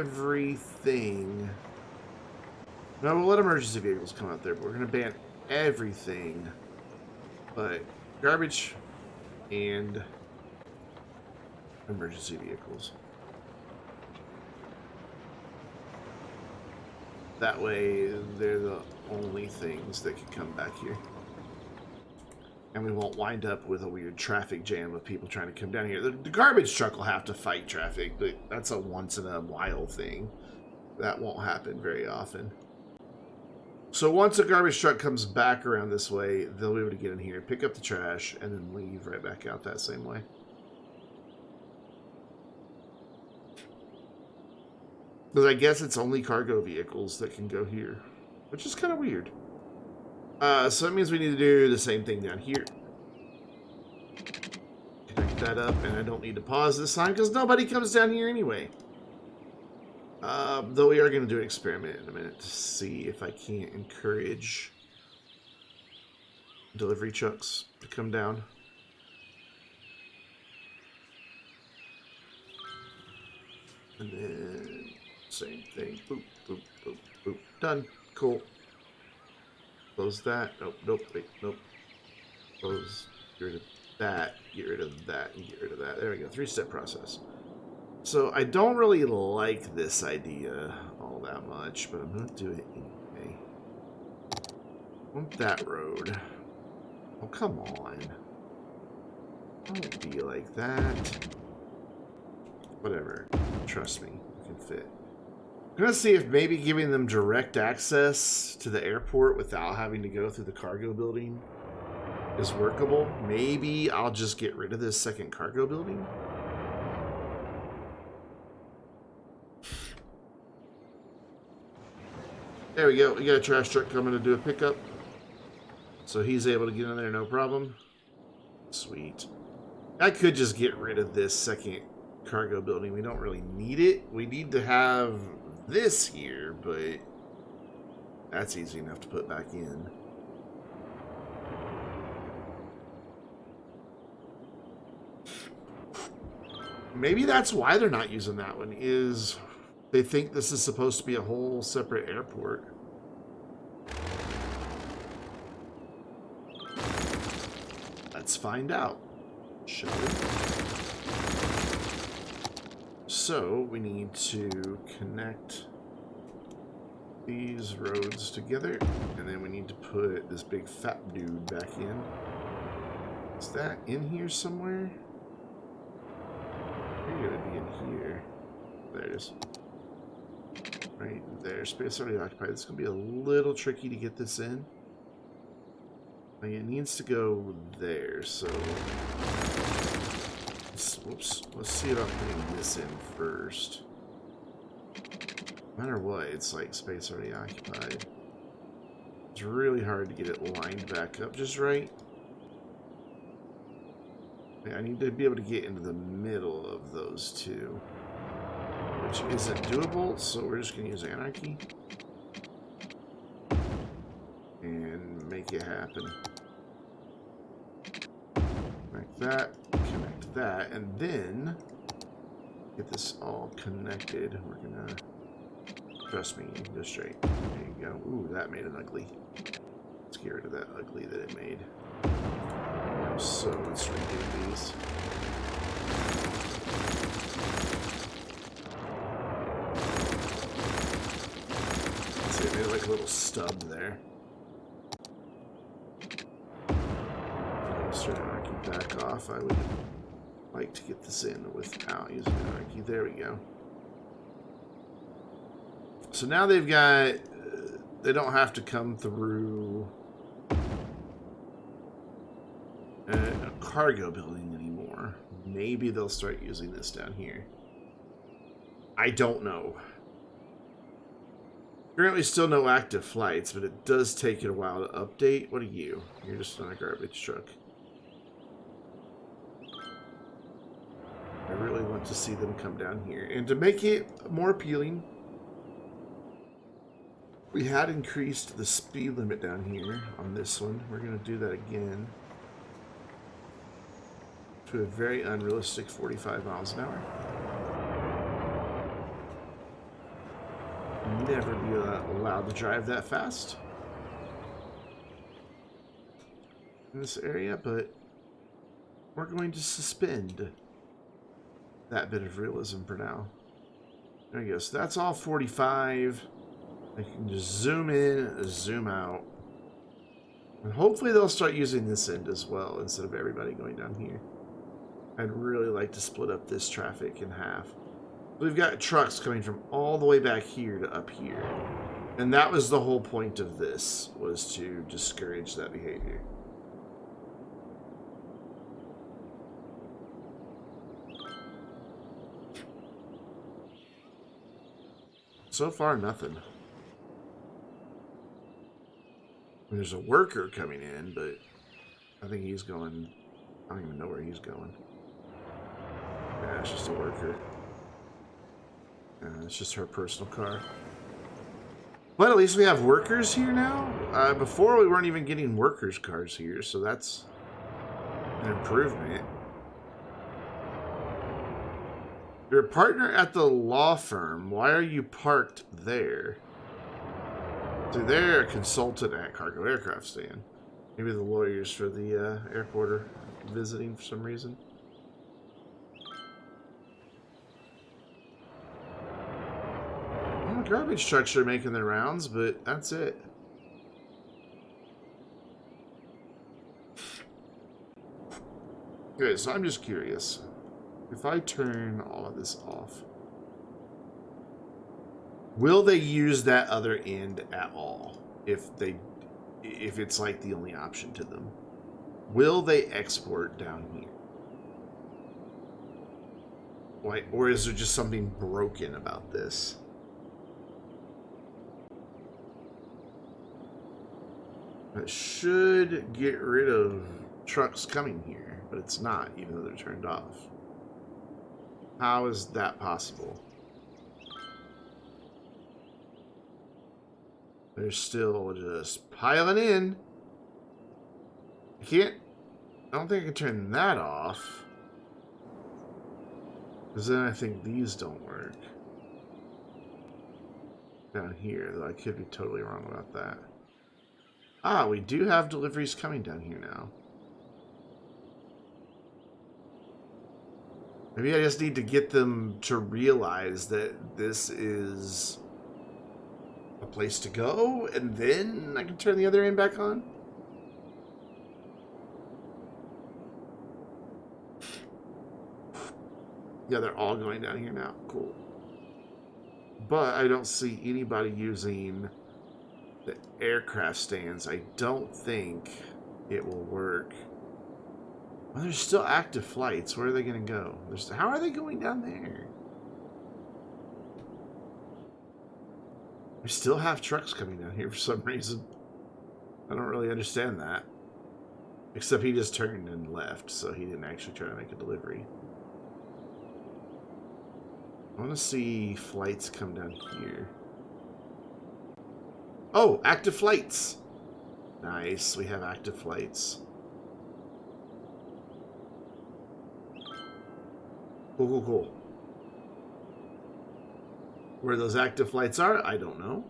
No, we'll let emergency vehicles come out there, but we're gonna ban everything but garbage and emergency vehicles. That way, they're the only things that can come back here. And we won't wind up with a weird traffic jam of people trying to come down here. The garbage truck will have to fight traffic, but that's a once-in-a-while thing. That won't happen very often. So once a garbage truck comes back around this way, they'll be able to get in here, pick up the trash, and then leave right back out that same way. Because I guess it's only cargo vehicles that can go here, which is kind of weird. So that means we need to do the same thing down here. Connect that up, and I don't need to pause this time because nobody comes down here anyway. Though we are going to do an experiment in a minute to see if I can't encourage delivery trucks to come down. And then same thing. Boop, boop, boop, boop. Done. Cool. Close that. Nope, nope, wait, nope. Close. Get rid of that. Get rid of that. And get rid of that. There we go. 3-step process. So I don't really like this idea all that much, but I'm going to do it anyway. I want that road. Oh, come on. Don't be like that. Whatever. Trust me. It can fit. I'm going to see if maybe giving them direct access to the airport without having to go through the cargo building is workable. Maybe I'll just get rid of this second cargo building. There we go. We got a trash truck coming to do a pickup. So he's able to get in there no problem. Sweet. I could just get rid of this second cargo building. We don't really need it. We need to have this here, but that's easy enough to put back in. Maybe that's why they're not using that one, is they think this is supposed to be a whole separate airport. Let's find out, shall we? So we need to connect these roads together, and then we need to put this big fat dude back in. Is that in here somewhere? You're gonna be in here. There it is. Right there. Space already occupied. It's gonna be a little tricky to get this in. Like, it needs to go there, so whoops. Let's see about putting this in first. No matter what, it's like space already occupied. It's really hard to get it lined back up just right. I need to be able to get into the middle of those two, which isn't doable, so we're just going to use Anarchy and make it happen. Connect that, and then get this all connected. We're going to, trust me, go straight. There you go. Ooh, that made it ugly. Let's get rid of that ugly that it made. So let's redo these. Let's see, I made like a little stub there. Start Anarchy back off. I would like to get this in without using Anarchy. There we go. So now they've got, they don't have to come through a cargo building anymore. Maybe they'll start using this down here. I don't know. Currently still no active flights, but it does take it a while to update. What are you? You're just on a garbage truck. I really want to see them come down here. And to make it more appealing, we had increased the speed limit down here on this one. We're going to do that again to a very unrealistic 45 miles an hour. Never be allowed to drive that fast in this area, but we're going to suspend that bit of realism for now. There we go. So that's all 45. I can just zoom in, zoom out. And hopefully they'll start using this end as well instead of everybody going down here. I'd really like to split up this traffic in half. We've got trucks coming from all the way back here to up here. And that was the whole point of this, was to discourage that behavior. So far, nothing. There's a worker coming in, but I think he's going... I don't even know where he's going. Yeah, it's just a worker. It's just her personal car. But at least we have workers here now. Before, we weren't even getting workers' cars here, so that's an improvement. You're a partner at the law firm. Why are you parked there? So they're a consultant at Cargo Aircraft Stand. Maybe the lawyers for the airport are visiting for some reason. Well, garbage trucks are making their rounds, but that's it. Okay, so I'm just curious. If I turn all of this off, will they use that other end at all? If it's like the only option to them, will they export down here? Like, or is there just something broken about this? It should get rid of trucks coming here, but it's not, even though they're turned off. How is that possible? They're still just piling in. I don't think I can turn that off. Because then I think these don't work. Down here, though I could be totally wrong about that. Ah, we do have deliveries coming down here now. Maybe I just need to get them to realize that this is a place to go, and then I can turn the other end back on. Yeah, they're all going down here now. Cool. But I don't see anybody using the aircraft stands. I don't think it will work. Well, there's still active flights. Where are they going to go? How are they going down there? We still have trucks coming down here for some reason. I don't really understand that. Except he just turned and left, so he didn't actually try to make a delivery. I want to see flights come down here. Oh, active flights! Nice, we have active flights. Cool, cool, cool. Where those active flights are, I don't know.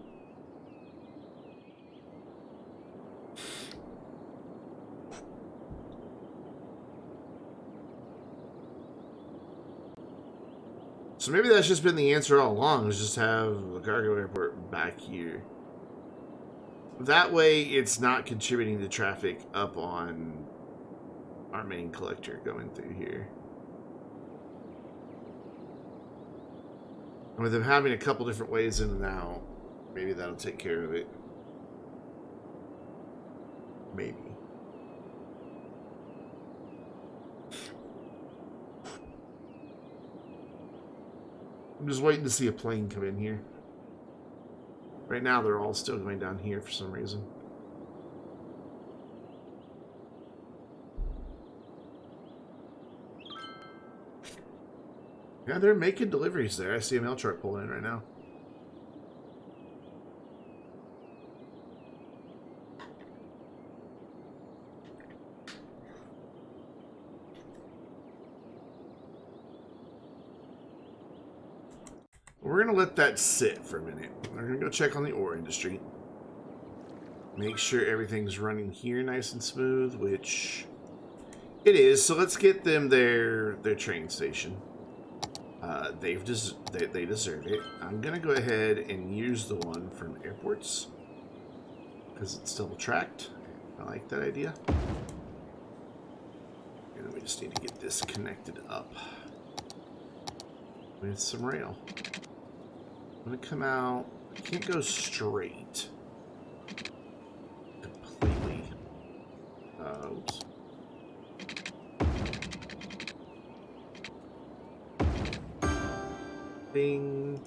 So maybe that's just been the answer all along, is just have the cargo airport back here. That way it's not contributing to traffic up on our main collector going through here. And with them having a couple different ways in and out, maybe that'll take care of it. Maybe. I'm just waiting to see a plane come in here. Right now, they're all still going down here for some reason. Yeah, they're making deliveries there. I see a mail truck pulling in right now. We're going to let that sit for a minute. We're going to go check on the ore industry. Make sure everything's running here nice and smooth, which it is. So let's get them their train station. They deserve it. I'm going to go ahead and use the one from airports because it's double tracked. I like that idea. And then we just need to get this connected up with some rail. I'm going to come out. I can't go straight completely. Oops. Bing.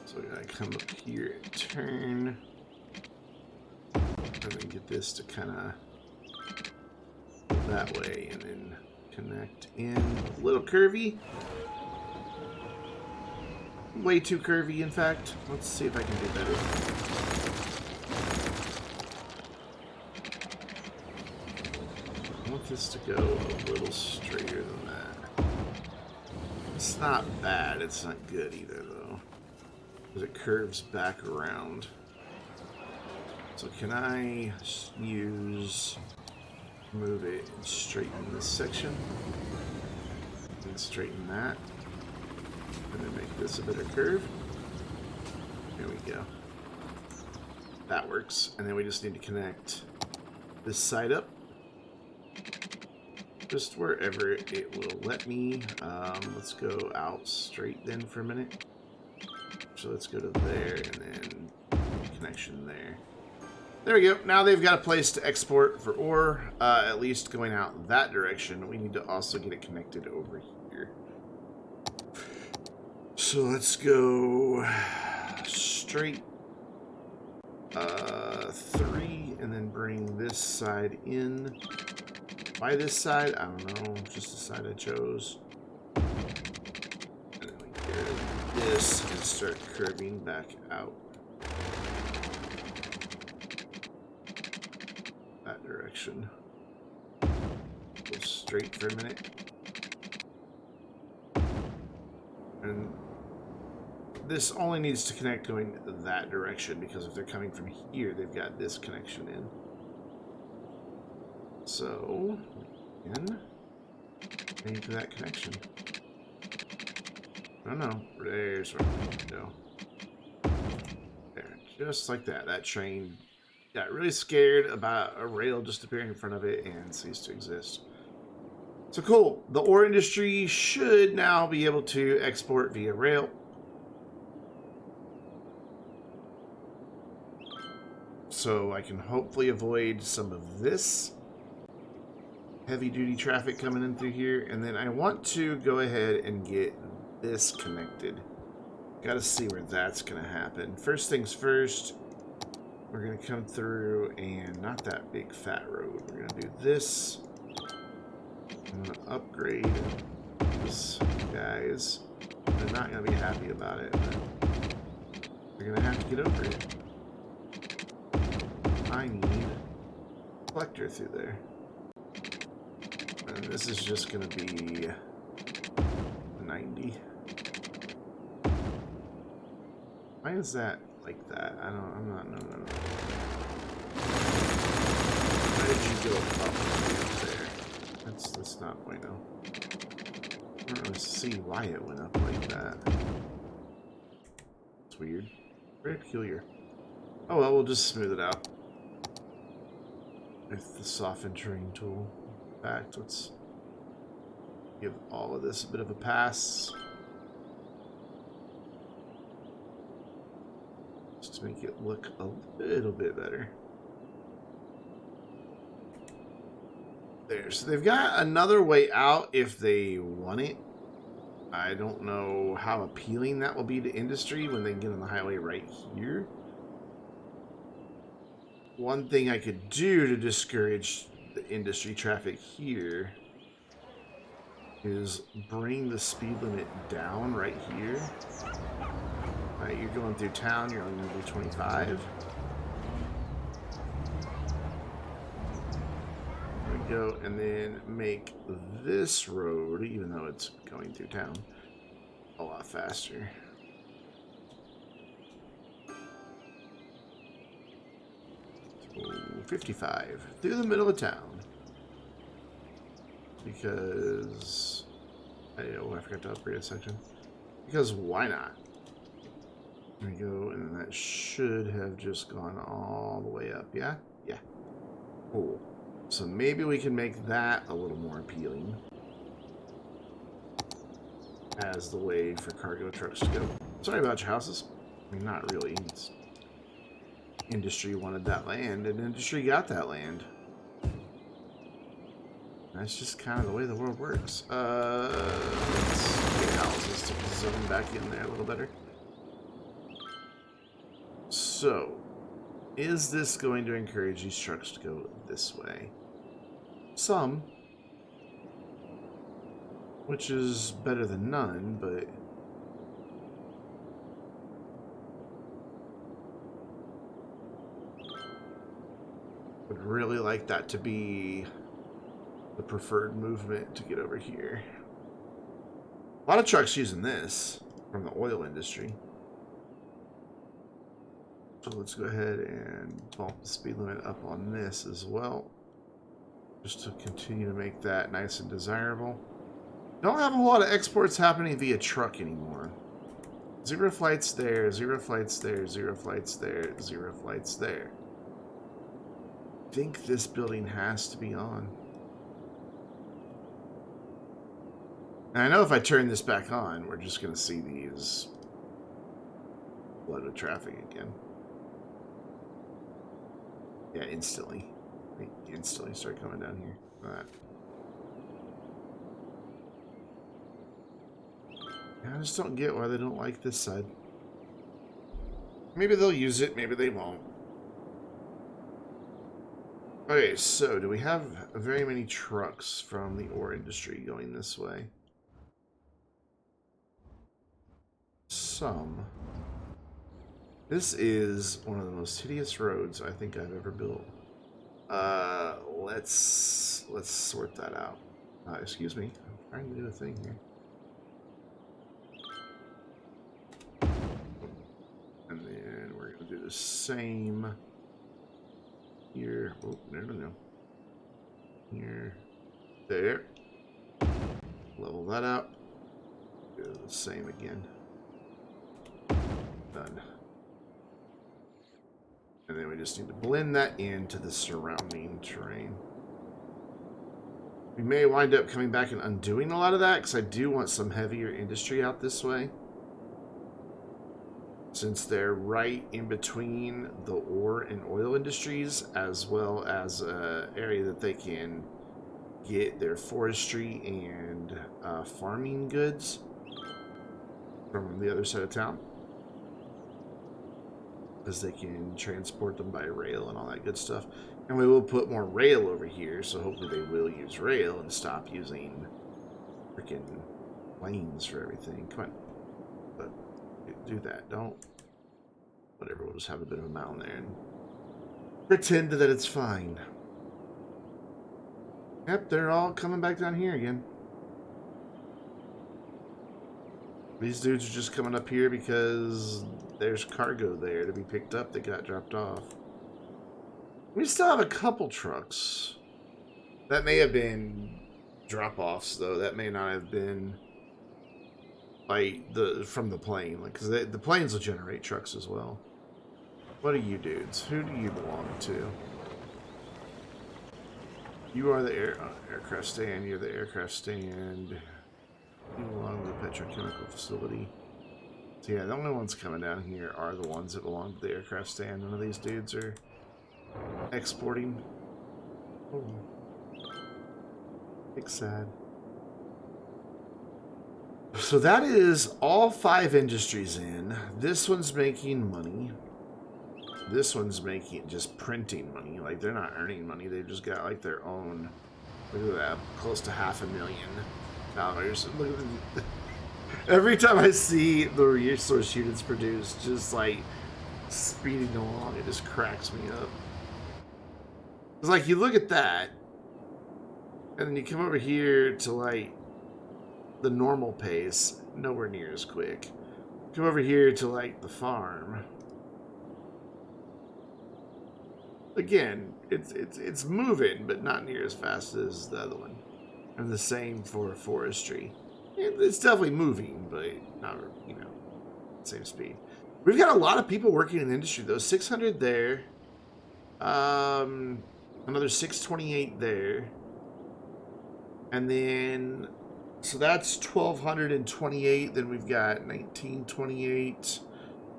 So we gotta come up here and turn. And then get this to kind of that way and then connect in. A little curvy. Way too curvy, in fact. Let's see if I can do better. I want this to go a little straighter than that. It's not bad. It's not good either, though. Because it curves back around. So can I move it and straighten this section? And straighten that. And then make this a better curve. There we go. That works. And then we just need to connect this side up. Just wherever it will let me. Let's go out straight then for a minute. So let's go to there and then connection there. There we go. Now they've got a place to export for ore, at least going out that direction. We need to also get it connected over here. So let's go straight 3 and then bring this side in. Why this side? I don't know. Just the side I chose. And then we get rid of this and start curving back out. That direction. Go straight for a minute. And this only needs to connect going that direction because if they're coming from here, they've got this connection in. So, again, make that connection. Oh no, there's where we need to go. There, just like that. That train got really scared about a rail just appearing in front of it and ceased to exist. So cool. The ore industry should now be able to export via rail. So I can hopefully avoid some of this heavy-duty traffic coming in through here. And then I want to go ahead and get this connected. Got to see where that's going to happen. First things first, we're going to come through and not that big fat road. We're going to do this. I'm going to upgrade these guys. They're not going to be happy about it, but they're going to have to get over it. I need a collector through there. And this is just going to be 90. Why is that like that? I'm not, no. Why did you go up there? That's not bueno. I don't really see why it went up like that. It's weird. Very peculiar. Oh well, we'll just smooth it out with the soften terrain tool. In fact, let's give all of this a bit of a pass. Just to make it look a little bit better. There, so they've got another way out if they want it. I don't know how appealing that will be to industry when they get on the highway right here. One thing I could do to discourage the industry traffic here is bring the speed limit down right here. Right, you're going through town, you're only going to do 25. There we go, and then make this road, even though it's going through town, a lot faster. So 55 through the middle of town. Because I forgot to upgrade a section. Because why not? There we go, and then that should have just gone all the way up, yeah? Yeah. Cool. So maybe we can make that a little more appealing as the way for cargo trucks to go. Sorry about your houses. I mean, not really. It's industry wanted that land, and industry got that land. That's just kind of the way the world works. Let's get houses to zone back in there a little better. So, is this going to encourage these trucks to go this way? Some. Which is better than none, but... would really like that to be the preferred movement to get over here. A lot of trucks using this from the oil industry. So let's go ahead and bump the speed limit up on this as well, just to continue to make that nice and desirable. Don't have a whole lot of exports happening via truck anymore. 0 flights there, 0 flights there, 0 flights there, 0 flights there. I think this building has to be on. And I know if I turn this back on, we're just going to see these flood of traffic again. Yeah, instantly. They instantly start coming down here. That. Yeah, I just don't get why they don't like this side. Maybe they'll use it, maybe they won't. Okay, so do we have very many trucks from the ore industry going this way? Some. This is one of the most hideous roads I think I've ever built. Let's sort that out. Excuse me, I'm trying to do a thing here. And then we're gonna do the same here. Oh, no. Here, there. Level that out. Do the same again. Done. And then we just need to blend that into the surrounding terrain. We may wind up coming back and undoing a lot of that, because I do want some heavier industry out this way. Since they're right in between the ore and oil industries, as well as an area that they can get their forestry and farming goods from the other side of town. Because they can transport them by rail and all that good stuff. And we will put more rail over here, so hopefully they will use rail and stop using freaking planes for everything. Come on. But do that. Don't. Whatever, we'll just have a bit of a mountain there and pretend that it's fine. Yep, they're all coming back down here again. These dudes are just coming up here because there's cargo there to be picked up that got dropped off. We still have a couple trucks. That may have been drop-offs, though. That may not have been like from the plane, like, because the planes will generate trucks as well. What are you dudes? Who do you belong to? You are the aircraft stand. You're the aircraft stand. You belong to the petrochemical facility. So yeah, the only ones coming down here are the ones that belong to the aircraft stand. None of these dudes are exporting. Oh. Big sad. So that is all 5 industries in. This one's making money. This one's making just printing money. Like, they're not earning money. They've just got like their own. Look at that, close to $500,000. Look at the, every time I see the resource units produced, just like speeding along, it just cracks me up. It's like you look at that, and then you come over here to like the normal pace, nowhere near as quick. Come over here to like the farm. Again, it's moving, but not near as fast as the other one. And the same for forestry. It's definitely moving, but not, you know, same speed. We've got a lot of people working in the industry, though. 600 there. Another 628 there. And then, so that's 1,228. Then we've got 1928,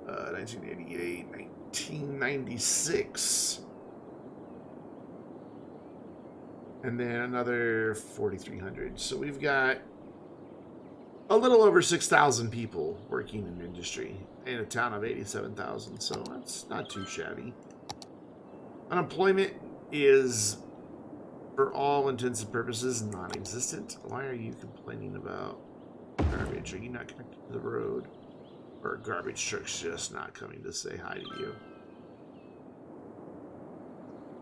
1988, 1996. And then another 4,300. So we've got a little over 6,000 people working in industry in a town of 87,000. So that's not too shabby. Unemployment is, for all intents and purposes, non-existent. Why are you complaining about garbage? Are you not connected to the road? Or a garbage truck's just not coming to say hi to you?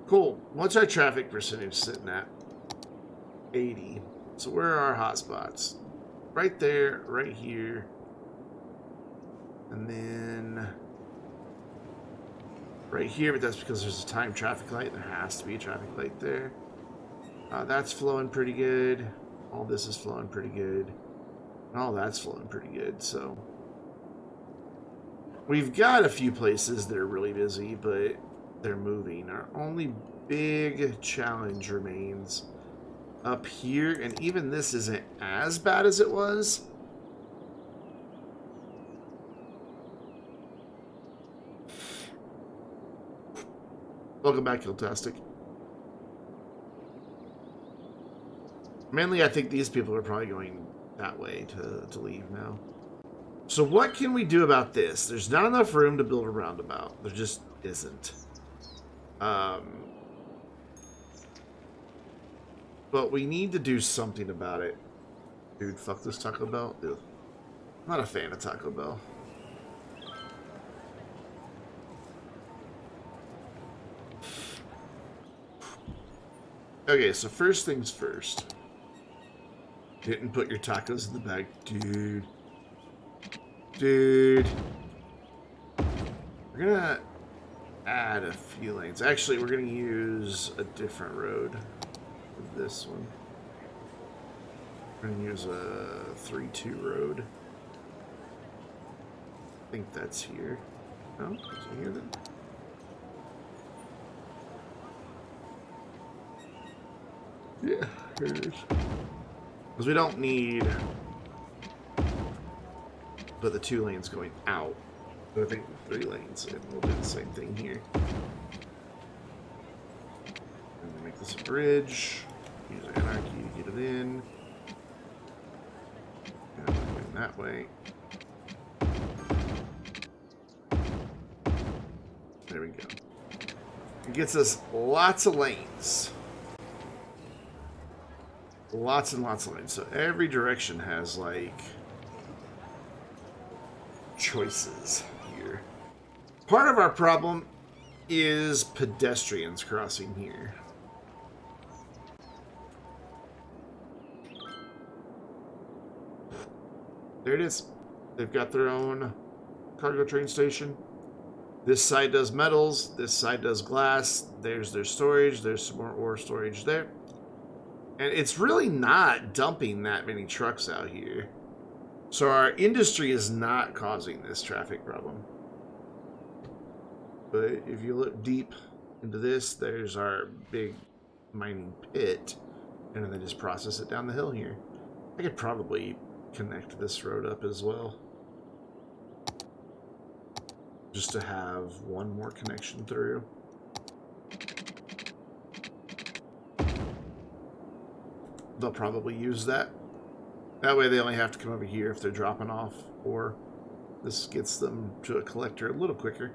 Cool. What's our traffic percentage sitting at? 80. So where are our hotspots? Right there, right here. And then right here, but that's because there's a timed traffic light. There has to be a traffic light there. That's flowing pretty good. All this is flowing pretty good. And all that's flowing pretty good. So we've got a few places that are really busy, but they're moving. Our only big challenge remains up here, and even this isn't as bad as it was. Welcome back, Kiltastic. Mainly, I think these people are probably going that way to leave now. So what can we do about this? There's not enough room to build a roundabout. There just isn't. But we need to do something about it. Dude, fuck this Taco Bell. Ew. I'm not a fan of Taco Bell. Okay, so first things first. Didn't put your tacos in the bag. Dude. Dude. We're gonna add a few lanes. Actually, we're gonna use a different road. This one. We're going to use a 3-2 road. I think that's here. No? Is it here then? Yeah, here it is. Because we don't need but the 2 lanes going out. But I think 3 lanes, and we'll do the same thing here. And we'll make this a bridge. Use anarchy to get it in. And we're going that way. There we go. It gets us lots of lanes. Lots and lots of lanes. So every direction has, like, choices here. Part of our problem is pedestrians crossing here. There it is. They've got their own cargo train station. This side does metals. This side does glass. There's their storage. There's some more ore storage there. And it's really not dumping that many trucks out here. So our industry is not causing this traffic problem. But if you look deep into this, there's our big mining pit. And then they just process it down the hill here. I could probably connect this road up as well. Just to have one more connection through. They'll probably use that. That way they only have to come over here if they're dropping off, or this gets them to a collector a little quicker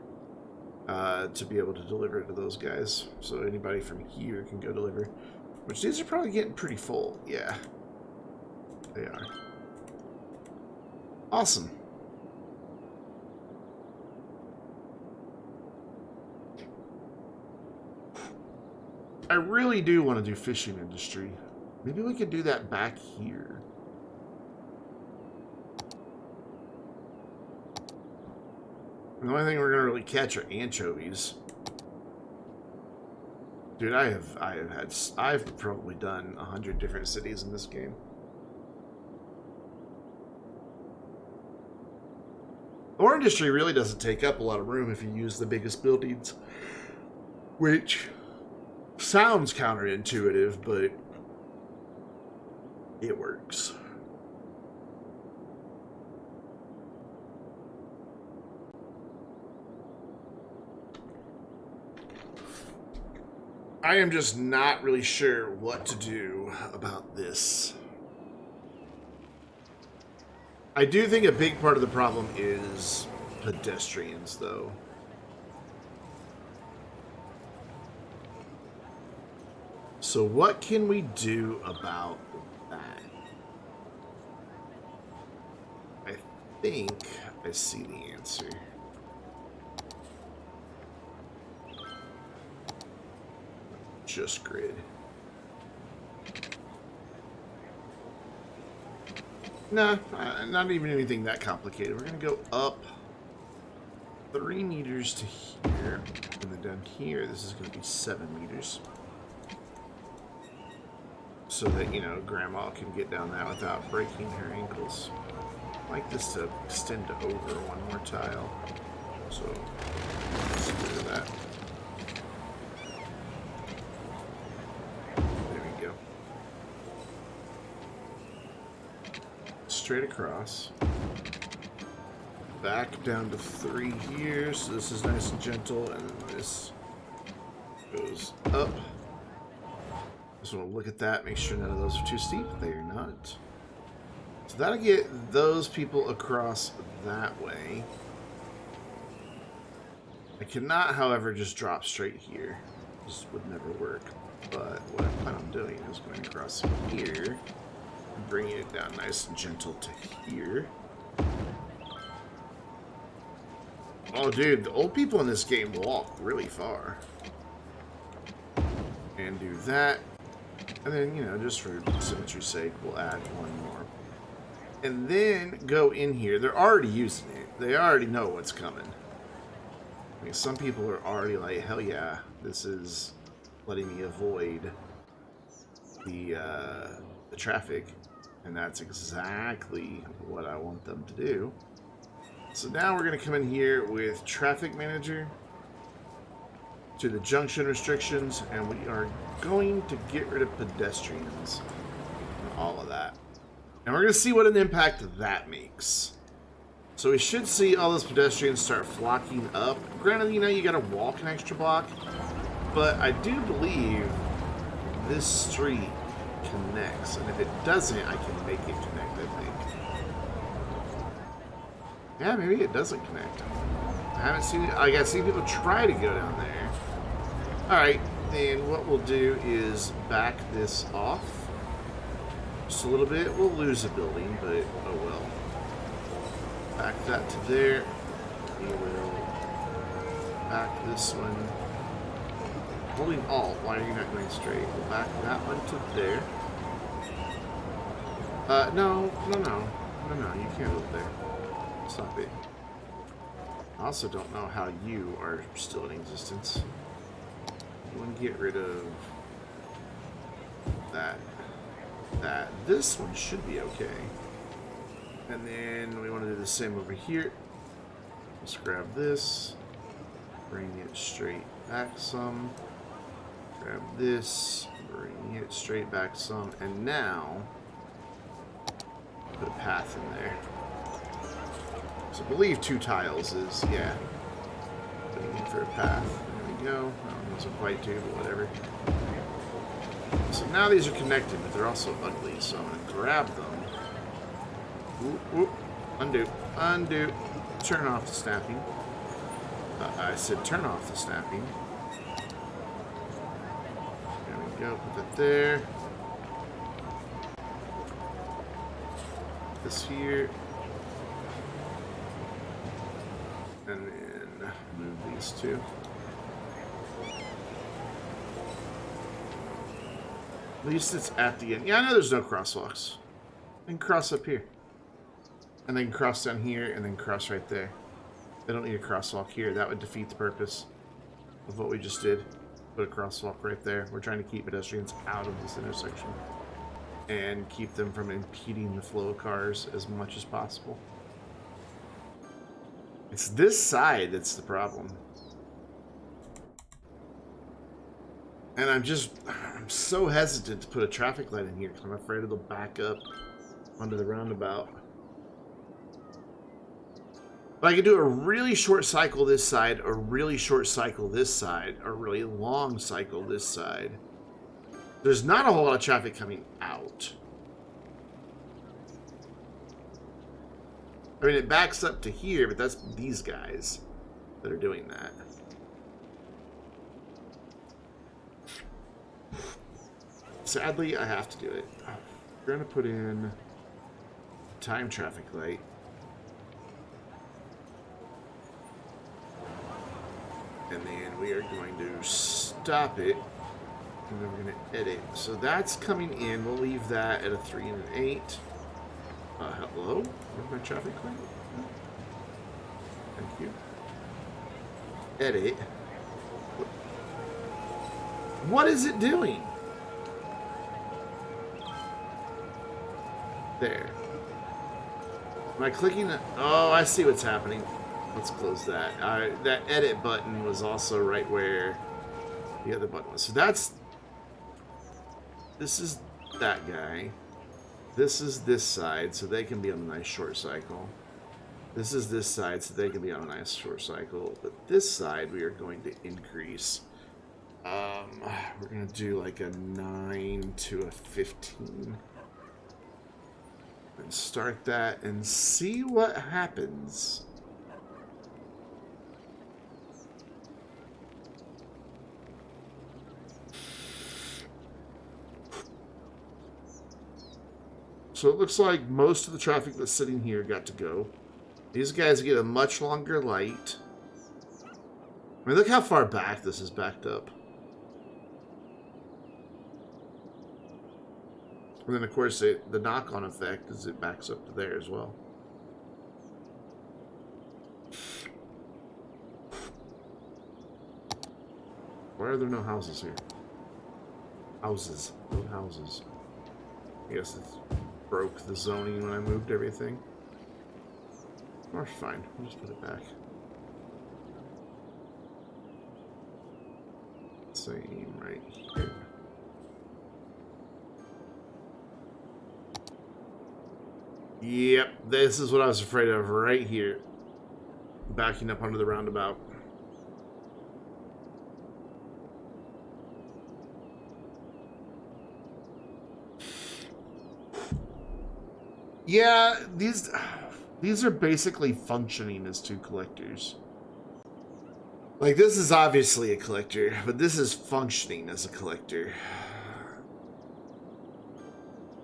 to be able to deliver to those guys. So anybody from here can go deliver. Which these are probably getting pretty full. Yeah, they are. Awesome. I really do want to do fishing industry. Maybe we could do that back here. The only thing we're gonna really catch are anchovies. Dude, I've probably done 100 different cities in this game. Ore industry really doesn't take up a lot of room if you use the biggest buildings, which sounds counterintuitive, but it works. I am just not really sure what to do about this. I do think a big part of the problem is pedestrians, though. So what can we do about that? I think I see the answer. Just grid. Nah, not even anything that complicated. We're gonna go up 3 meters to here, and then down here, this is gonna be 7 meters. So that, you know, Grandma can get down that without breaking her ankles. I like this to extend to over 1 more tile. So, let's do that. There we go. Straight across. Back down to 3 here, so this is nice and gentle, and then this goes up. Just want to look at that, make sure none of those are too steep. They are not. So that'll get those people across that way. I cannot, however, just drop straight here. This would never work. But what I plan on doing is going across here and bringing it down nice and gentle to here. Oh, dude, the old people in this game walk really far. And do that. And then, you know, just for symmetry's sake, we'll add 1 more. And then go in here. They're already using it. They already know what's coming. I mean, some people are already like, hell yeah, this is letting me avoid the traffic. And that's exactly what I want them to do. So now we're going to come in here with Traffic Manager. to the junction restrictions, and we are going to get rid of pedestrians and all of that. And we're going to see what an impact that makes. So we should see all those pedestrians start flocking up. Granted, you know, you got to walk an extra block, but I do believe this street connects, and if it doesn't, I can make it connect, I think. Yeah, maybe it doesn't connect. I haven't seen it. Like, I've seen people try to go down there. Alright, and what we'll do is back this off just a little bit. We'll lose a building, but oh well. Back that to there. We will back this one. Holding Alt, why are you not going straight? We'll back that one to there. No, you can't go there. Stop it. I also don't know how you are still in existence. You want to get rid of that. This one should be okay. And then we want to do the same over here. Let's grab this. Bring it straight back some. Grab this. Bring it straight back some. And now, put a path in there. So I believe 2 tiles is, yeah. Putting in for a path. There we go. That wasn't quite 2, but whatever. So now these are connected, but they're also ugly. So I'm going to grab them. Whoop, whoop. Undo. Undo. Turn off the snapping. I said turn off the snapping. There we go. Put that there. This here. And then move these 2. At least it's at the end. Yeah, I know there's no crosswalks. I can cross up here. And then cross down here, and then cross right there. They don't need a crosswalk here. That would defeat the purpose of what we just did. Put a crosswalk right there. We're trying to keep pedestrians out of this intersection. And keep them from impeding the flow of cars as much as possible. It's this side that's the problem. And I'm so hesitant to put a traffic light in here because I'm afraid it'll back up onto the roundabout. But I could do a really short cycle this side, a really short cycle this side, a really long cycle this side. There's not a whole lot of traffic coming out. I mean, it backs up to here, but that's these guys that are doing that. Sadly, I have to do it. We're going to put in time traffic light. And then we are going to stop it. And then we're going to edit. So that's coming in. We'll leave that at a 3 and an 8. Hello? Where's my traffic light? Thank you. Edit. What is it doing? There. Am I clicking it? Oh, I see what's happening. Let's close that. That edit button was also right where the other button was. So that's... This is that guy. This is this side, so they can be on a nice short cycle. This is this side, so they can be on a nice short cycle. But this side, we are going to increase. We're going to do like a 9 to a 15. And start that and see what happens. So it looks like most of the traffic that's sitting here got to go. These guys get a much longer light. I mean, look how far back this is backed up. And then, of course, the knock-on effect is it backs up to there as well. Why are there no houses here? Houses. No houses. I guess it's broke the zoning when I moved everything. Or fine. We'll just put it back. Same right here. Yep, this is what I was afraid of right here. Backing up under the roundabout. Yeah, these are basically functioning as two collectors. Like, this is obviously a collector, but this is functioning as a collector.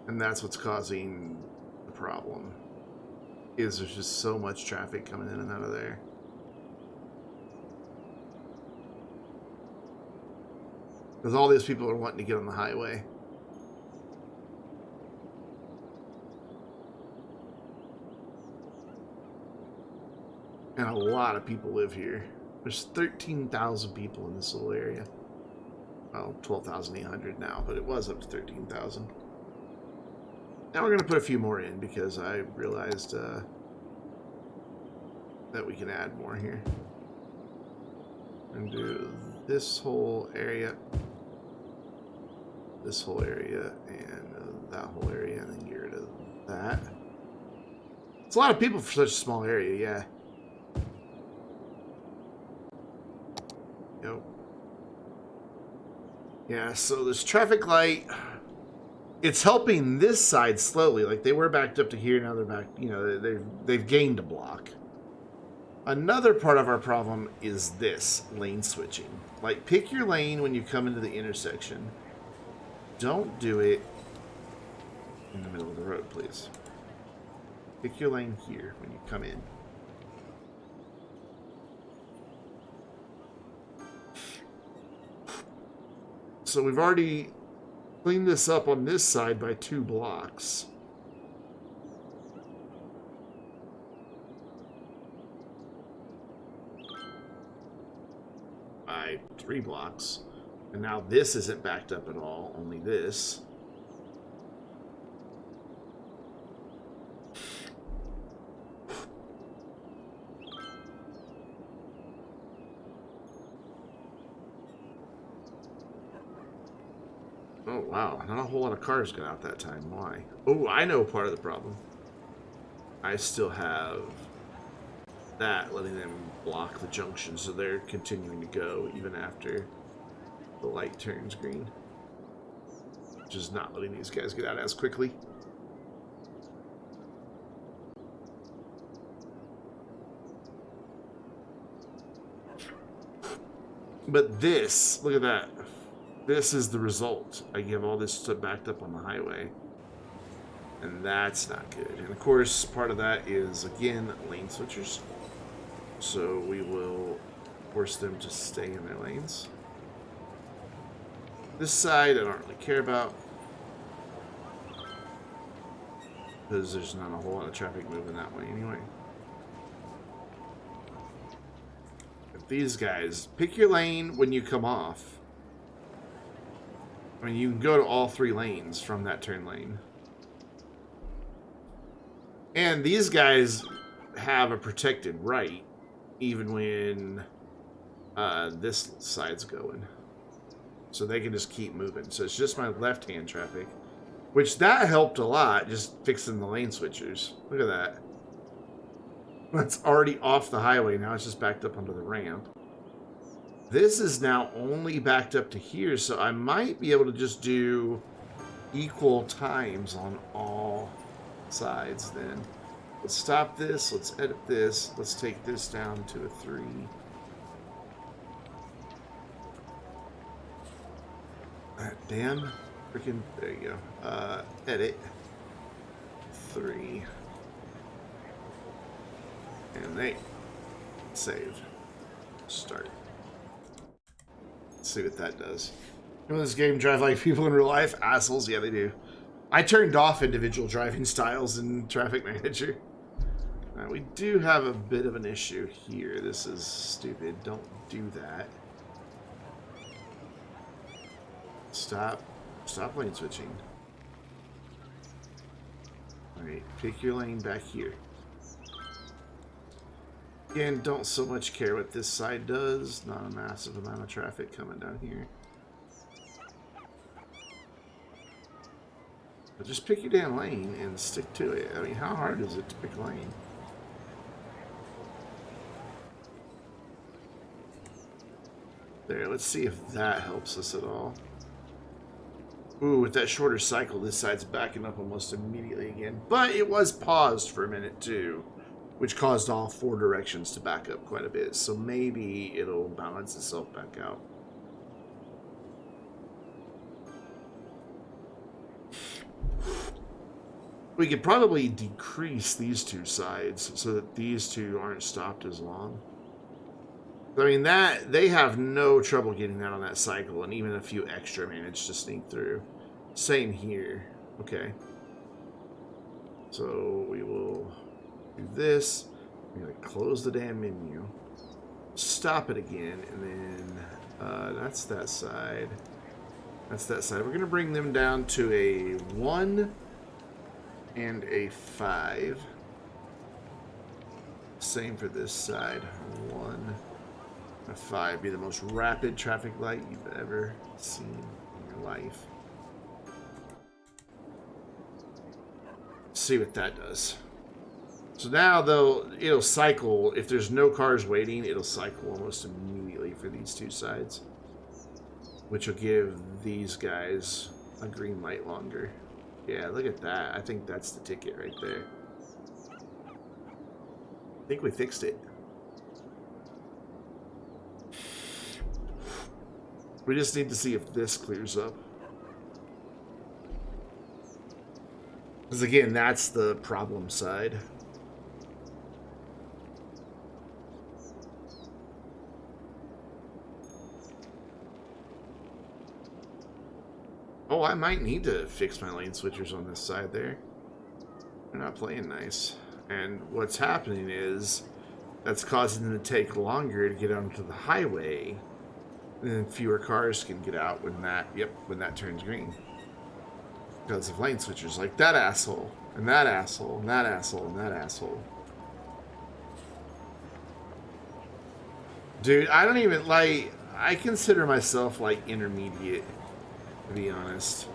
And that's what's causing the problem. Is there's just so much traffic coming in and out of there. Because all these people are wanting to get on the highway. And a lot of people live here. There's 13,000 people in this little area. Well, 12,800 now, but it was up to 13,000. Now we're going to put a few more in because I realized that we can add more here. And do this whole area, and that whole area, and then get rid of that. It's a lot of people for such a small area, yeah. Yep. Yeah, so this traffic light, it's helping this side slowly. Like, they were backed up to here, now they're back, you know, they've gained a block. Another part of our problem is this, lane switching. Like, pick your lane when you come into the intersection. Don't do it in the middle of the road, please. Pick your lane here when you come in. So we've already cleaned this up on this side by 2 blocks. By 3 blocks. And now this isn't backed up at all, only this. Oh, wow. Not a whole lot of cars got out that time. Why? Oh, I know part of the problem. I still have that letting them block the junction, so they're continuing to go even after the light turns green. Which is not letting these guys get out as quickly. But this, look at that. This is the result. I give all this stuff backed up on the highway. And that's not good. And of course, part of that is, again, lane switchers. So we will force them to stay in their lanes. This side I don't really care about, because there's not a whole lot of traffic moving that way anyway. But these guys, pick your lane when you come off. I mean, you can go to all 3 lanes from that turn lane. And these guys have a protected right, even when this side's going. So they can just keep moving. So it's just my left-hand traffic, which that helped a lot, just fixing the lane switchers. Look at that. That's already off the highway. Now it's just backed up onto the ramp. This is now only backed up to here, so I might be able to just do equal times on all sides then. Let's stop this. Let's edit this. Let's take this down to a 3. Damn. Freaking. There you go. Edit. 3. And 8. Save. Start. Let's see what that does. You know, this game drive like people in real life? Assholes? Yeah, they do. I turned off individual driving styles in Traffic Manager. We do have a bit of an issue here. This is stupid. Don't do that. Stop lane switching. Alright, pick your lane back here. Again, don't so much care what this side does. Not a massive amount of traffic coming down here. But just pick your damn lane and stick to it. I mean, how hard is it to pick a lane? There, let's see if that helps us at all. Ooh, with that shorter cycle, this side's backing up almost immediately again. But it was paused for a minute, too, which caused all four directions to back up quite a bit. So maybe it'll balance itself back out. We could probably decrease these two sides so that these two aren't stopped as long. I mean, that they have no trouble getting that on that cycle, and even a few extra managed to sneak through. Same here. Okay. So we will do this. We're going to close the damn menu. Stop it again, and then that's that side. That's that side. We're going to bring them down to a 1 and a 5. Same for this side. 1 and a 5. Be the most rapid traffic light you've ever seen in your life. See what that does. So now, though, it'll cycle. If there's no cars waiting, it'll cycle almost immediately for these two sides, which will give these guys a green light longer. Yeah, look at that. I think that's the ticket right there. I think we fixed it. We just need to see if this clears up. Because again, that's the problem side. Oh, I might need to fix my lane switchers on this side there. They're not playing nice. And what's happening is that's causing them to take longer to get onto the highway. And then fewer cars can get out when that turns green. Because of lane switchers like that asshole, and that asshole, and that asshole, and that asshole. Dude, I don't even, like, I consider myself, like, intermediate, to be honest.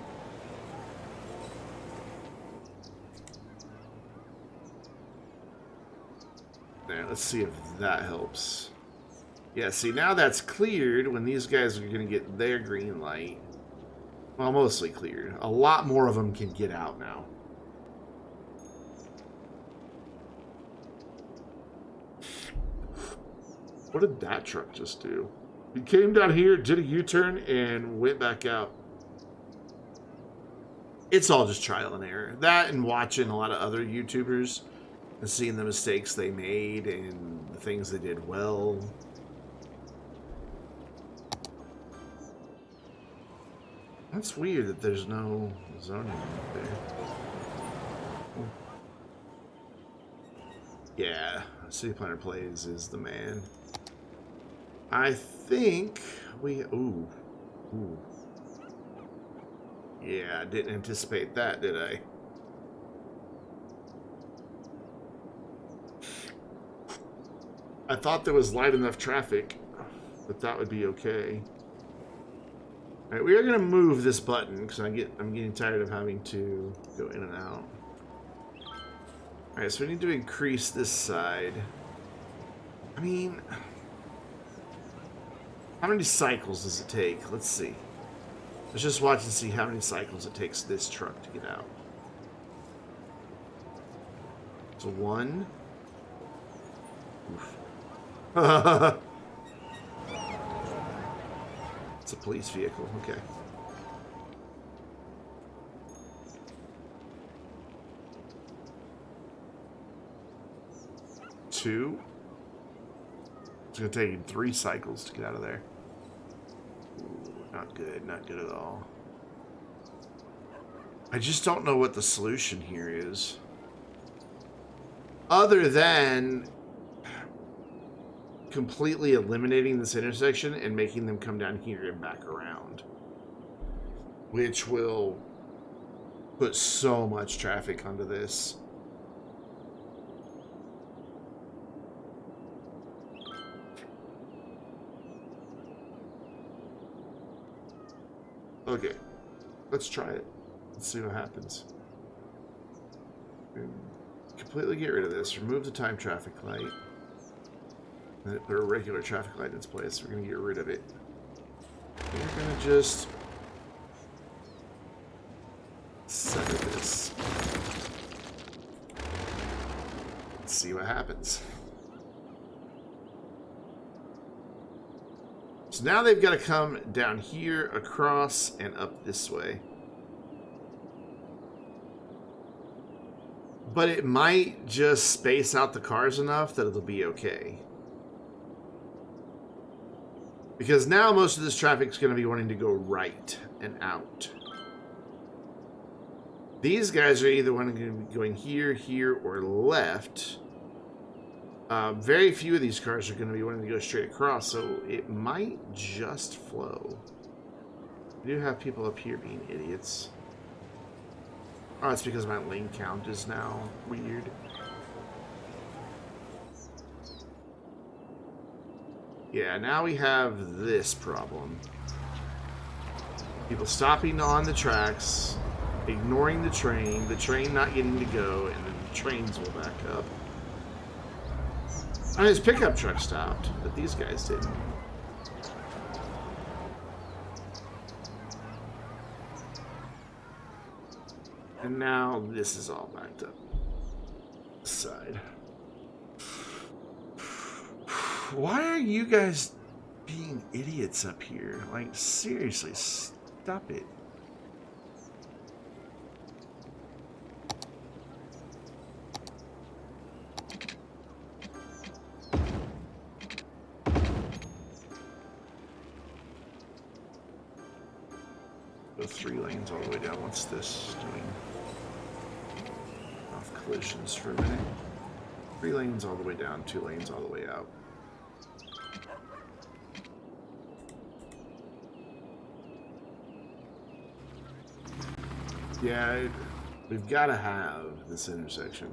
There, let's see if that helps. Yeah, see, now that's cleared when these guys are going to get their green light. Well, mostly cleared. A lot more of them can get out now. What did that truck just do? He came down here, did a U-turn, and went back out. It's all just trial and error. That and watching a lot of other YouTubers and seeing the mistakes they made and the things they did well. That's weird that there's no zoning up there. Yeah, City Planner Plays is the man. I think we... Ooh. Yeah, I didn't anticipate that, did I? I thought there was light enough traffic that that would be okay. All right, we are going to move this button because I'm getting tired of having to go in and out. All right, so we need to increase this side. I mean, how many cycles does it take? Let's see. Let's just watch and see how many cycles it takes this truck to get out. So 1. Oof. It's a police vehicle, okay. 2. It's going to take him 3 cycles to get out of there. Ooh, not good, not good at all. I just don't know what the solution here is. Other than completely eliminating this intersection and making them come down here and back around. Which will put so much traffic onto this. Okay, let's try it. Let's see what happens. Completely get rid of this. Remove the time traffic light. And then put a regular traffic light in its place. We're going to get rid of it. We're going to just center this. Let's see what happens. So now they've got to come down here, across, and up this way. But it might just space out the cars enough that it'll be okay. Because now most of this traffic is going to be wanting to go right and out. These guys are either wanting to be going here, here, or left. Very few of these cars are going to be wanting to go straight across, so it might just flow. We do have people up here being idiots. Oh, it's because my lane count is now weird. Yeah, now we have this problem. People stopping on the tracks, ignoring the train not getting to go, and then the trains will back up. I mean, his pickup truck stopped, but these guys didn't. And now this is all backed up. This side. Why are you guys being idiots up here? Like, seriously, stop it. Go 3 lanes all the way down. What's this doing? Off collisions for a minute. 3 lanes all the way down, 2 lanes all the way out. Yeah, we've got to have this intersection.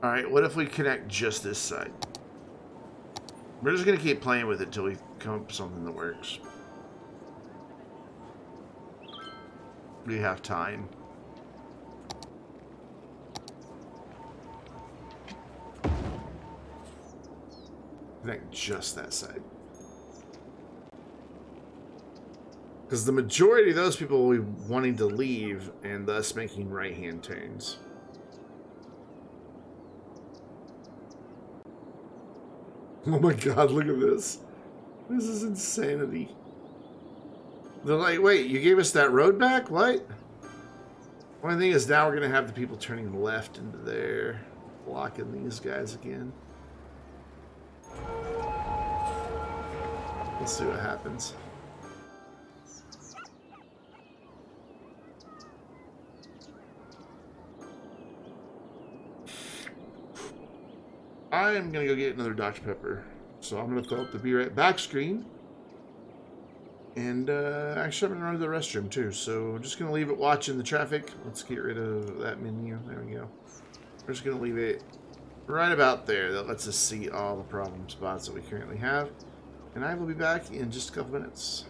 Alright, what if we connect just this side? We're just going to keep playing with it until we come up with something that works. We have time. Connect just that side. Because the majority of those people will be wanting to leave and thus making right-hand turns. Oh my god, look at this. This is insanity. They're like, wait, you gave us that road back? What? Only thing is now we're going to have the people turning left into there, blocking these guys again. Let's see what happens. I am going to go get another Dr. Pepper. So I'm going to throw up the Be Right Back screen. And actually, I'm going to run to the restroom too. So I'm just going to leave it watching the traffic. Let's get rid of that menu. There we go. We're just going to leave it right about there. That lets us see all the problem spots that we currently have. And I will be back in just a couple minutes.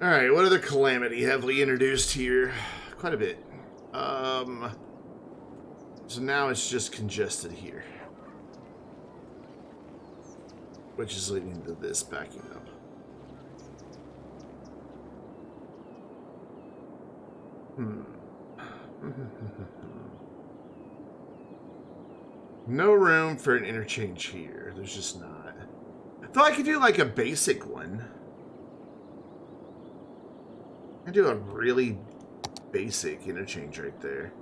Alright, what other calamity have we introduced here? Quite a bit. So now it's just congested here. Which is leading to this backing up. No room for an interchange here. There's just not. Though I could do like a basic one. I do a really basic interchange right there.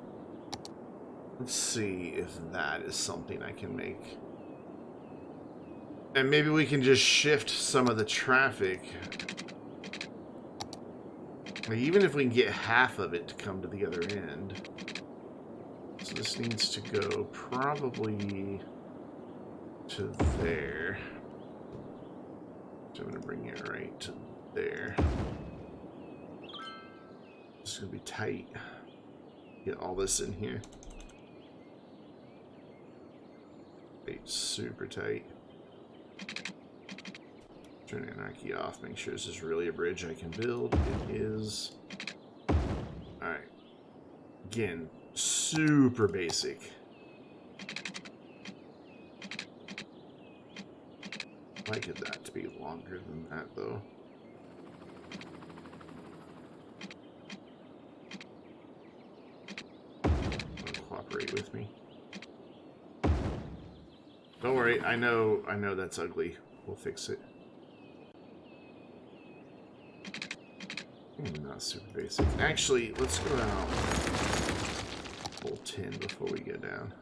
Let's see if that is something I can make. And maybe we can just shift some of the traffic. Even if we can get half of it to come to the other end. So this needs to go probably to there. So I'm going to bring it right to there. It's going to be tight. Get all this in here. It's super tight. Turn anarchy off. Make sure this is really a bridge I can build. It is. Alright. Again, super basic. I'd like that to be longer than that, though. Cooperate with me. Don't worry, I know that's ugly. We'll fix it. Not super basic. Actually, let's go out full 10 before we go down.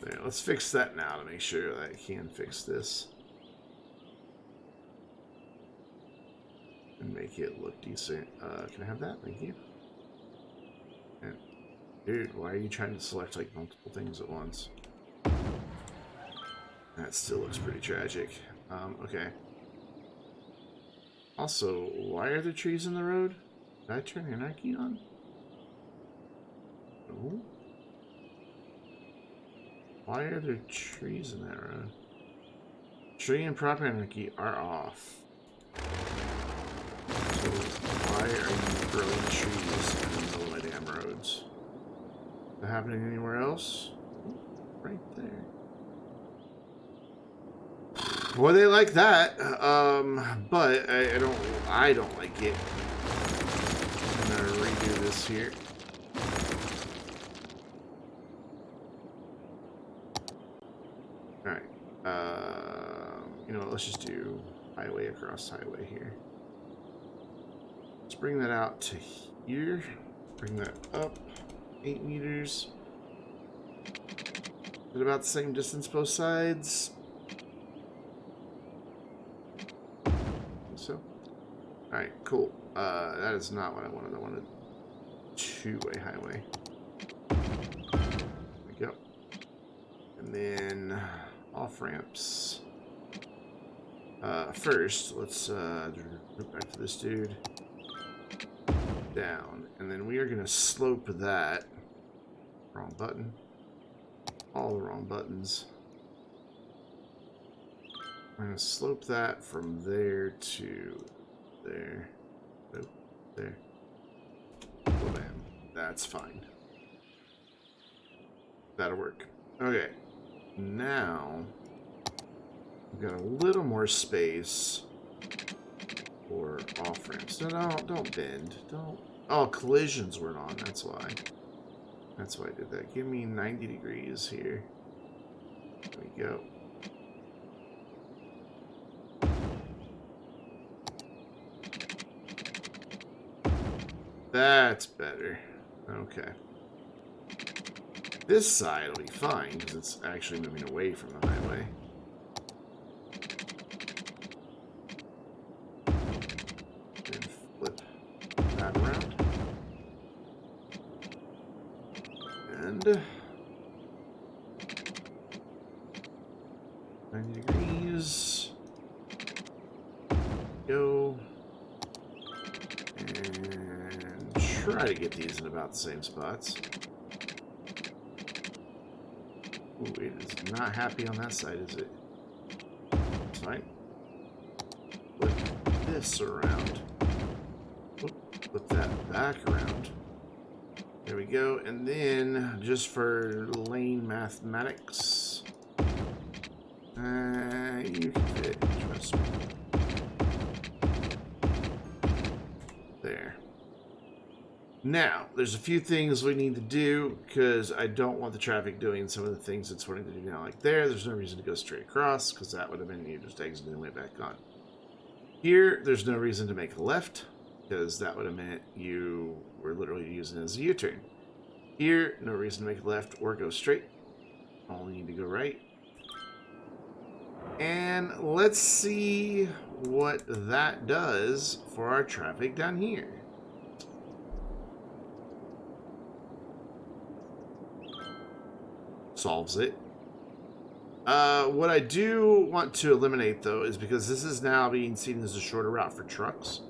There, let's fix that now to make sure that I can fix this. And make it look decent. Can I have that? Thank you. And, dude, why are you trying to select like multiple things at once? That still looks pretty tragic. Okay. Also, why are there trees in the road? Did I turn anarchy on? No. Why are there trees in that road? Tree and prop anarchy are off. So why are you growing trees in the middle of my damn roads? Is that happening anywhere else? Right there. Well, they like that, but I don't like it. I'm gonna redo this here. All right. You know what? Let's just do highway across highway here. Let's bring that out to here. Bring that up 8 meters. Is it about the same distance both sides? So, alright, cool. That is not what I wanted. I wanted two-way highway. There we go. And then off ramps. First, let's go back to this dude. Down. And then we are going to slope that. Wrong button. All the wrong buttons. I'm going to slope that from there to there. Oh, there. Oh, bam. That's fine. That'll work. Okay. Now, we've got a little more space for off-ramps. No, don't bend. Don't. Oh, collisions weren't on. That's why. That's why I did that. Give me 90 degrees here. There we go. That's better. Okay. This side will be fine because it's actually moving away from the highway. And flip that around. And 90 degrees. Go. And try to get these in about the same spots. Ooh, it is not happy on that side, is it? this around. Put that back around. There we go. And then, just for lane mathematics, you can fit, trust me. There. Now, there's a few things we need to do, because I don't want the traffic doing some of the things it's wanting to do now. Like there, there's no reason to go straight across, because that would have been you just exiting and went back on. Here, there's no reason to make a left, because that would have meant you were literally using it as a U-turn. Here, no reason to make a left or go straight. Only need to go right. And let's see what that does for our traffic down here. Solves it. What I do want to eliminate, though, is because this is now being seen as a shorter route for trucks.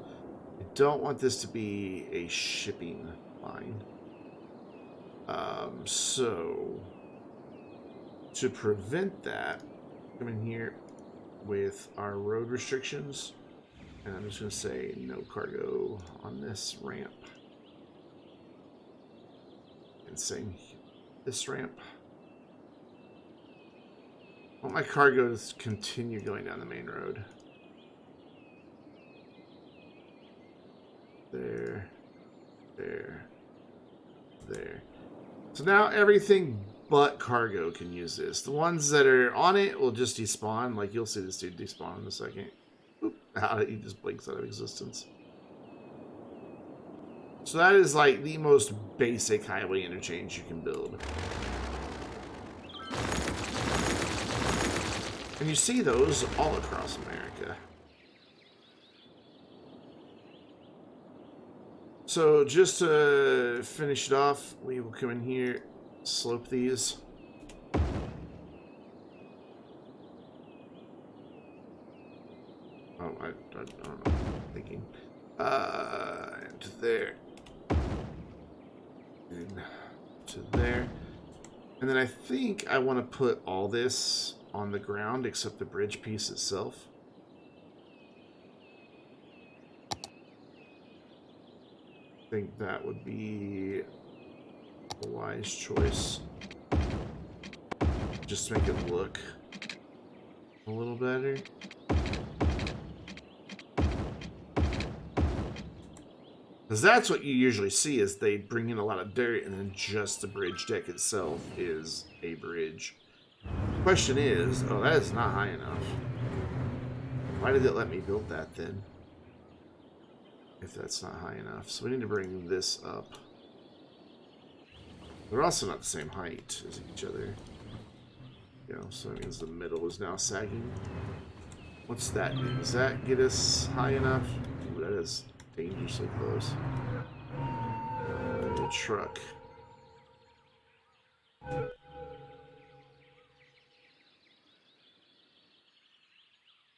I don't want this to be a shipping line. So, to prevent that, come in here with our road restrictions, and I'm just going to say no cargo on this ramp. And same this ramp. I want my cargo to continue going down the main road. There. There. There. So now everything but cargo can use this. The ones that are on it will just despawn. Like you'll see this dude despawn in a second. Oop, he just blinks out of existence. So that is like the most basic highway interchange you can build. And you see those all across America. So just to finish it off, we will come in here, slope these. Oh, I don't know what I'm thinking. To there. And to there. And then I think I want to put all this on the ground except the bridge piece itself. I think that would be a wise choice. Just to make it look a little better. Because that's what you usually see, is they bring in a lot of dirt and then just the bridge deck itself is a bridge. The question is, oh, that is not high enough. Why did it let me build that then? If that's not high enough. So we need to bring this up. They're also not the same height as each other. You know, so that means the middle is now sagging. What's that do? Does that get us high enough? Ooh, that is dangerously close. Truck.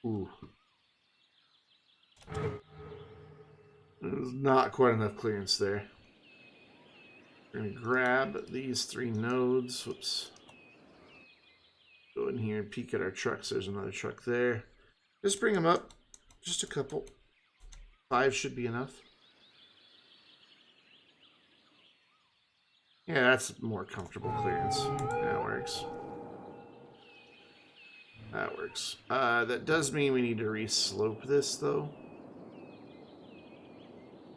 Ooh. There's not quite enough clearance there. We're going to grab these 3 nodes. Whoops. Go in here and peek at our trucks. There's another truck there. Just bring them up. Just a couple. 5 should be enough. Yeah, that's more comfortable clearance. That works. That works. That does mean we need to re-slope this, though.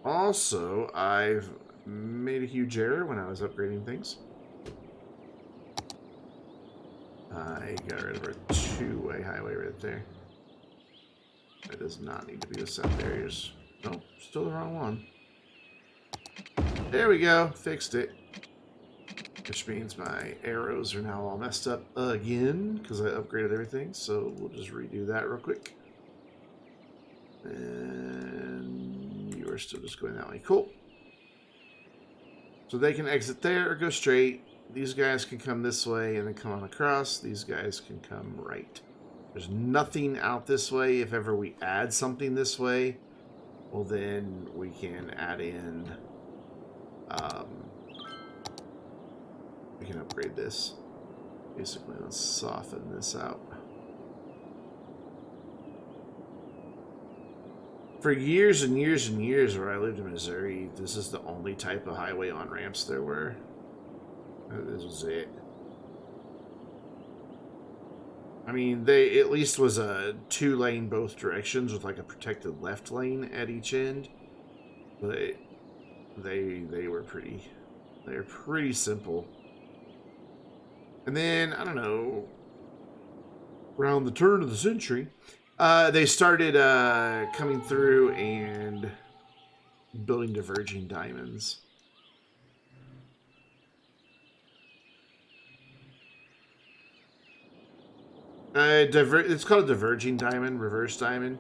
Also, I've made a huge error when I was upgrading things. I got rid of our 2-way highway right there. That does not need to be the sound barriers. Nope, still the wrong one. There we go, fixed it. Which means my arrows are now all messed up again, because I upgraded everything, so we'll just redo that real quick. And you are still just going that way. Cool. So they can exit there or go straight. These guys can come this way and then come on across. These guys can come right. There's nothing out this way. If ever we add something this way, well, then we can add in... we can upgrade this. Basically, let's soften this out. For years and years and years where I lived in Missouri, this is the only type of highway on-ramps there were. This was it. I mean, they at least was a 2-lane both directions with like a protected left lane at each end. But they were pretty simple. And then, I don't know, around the turn of the century, they started coming through and building diverging diamonds. It's called a diverging diamond, reverse diamond.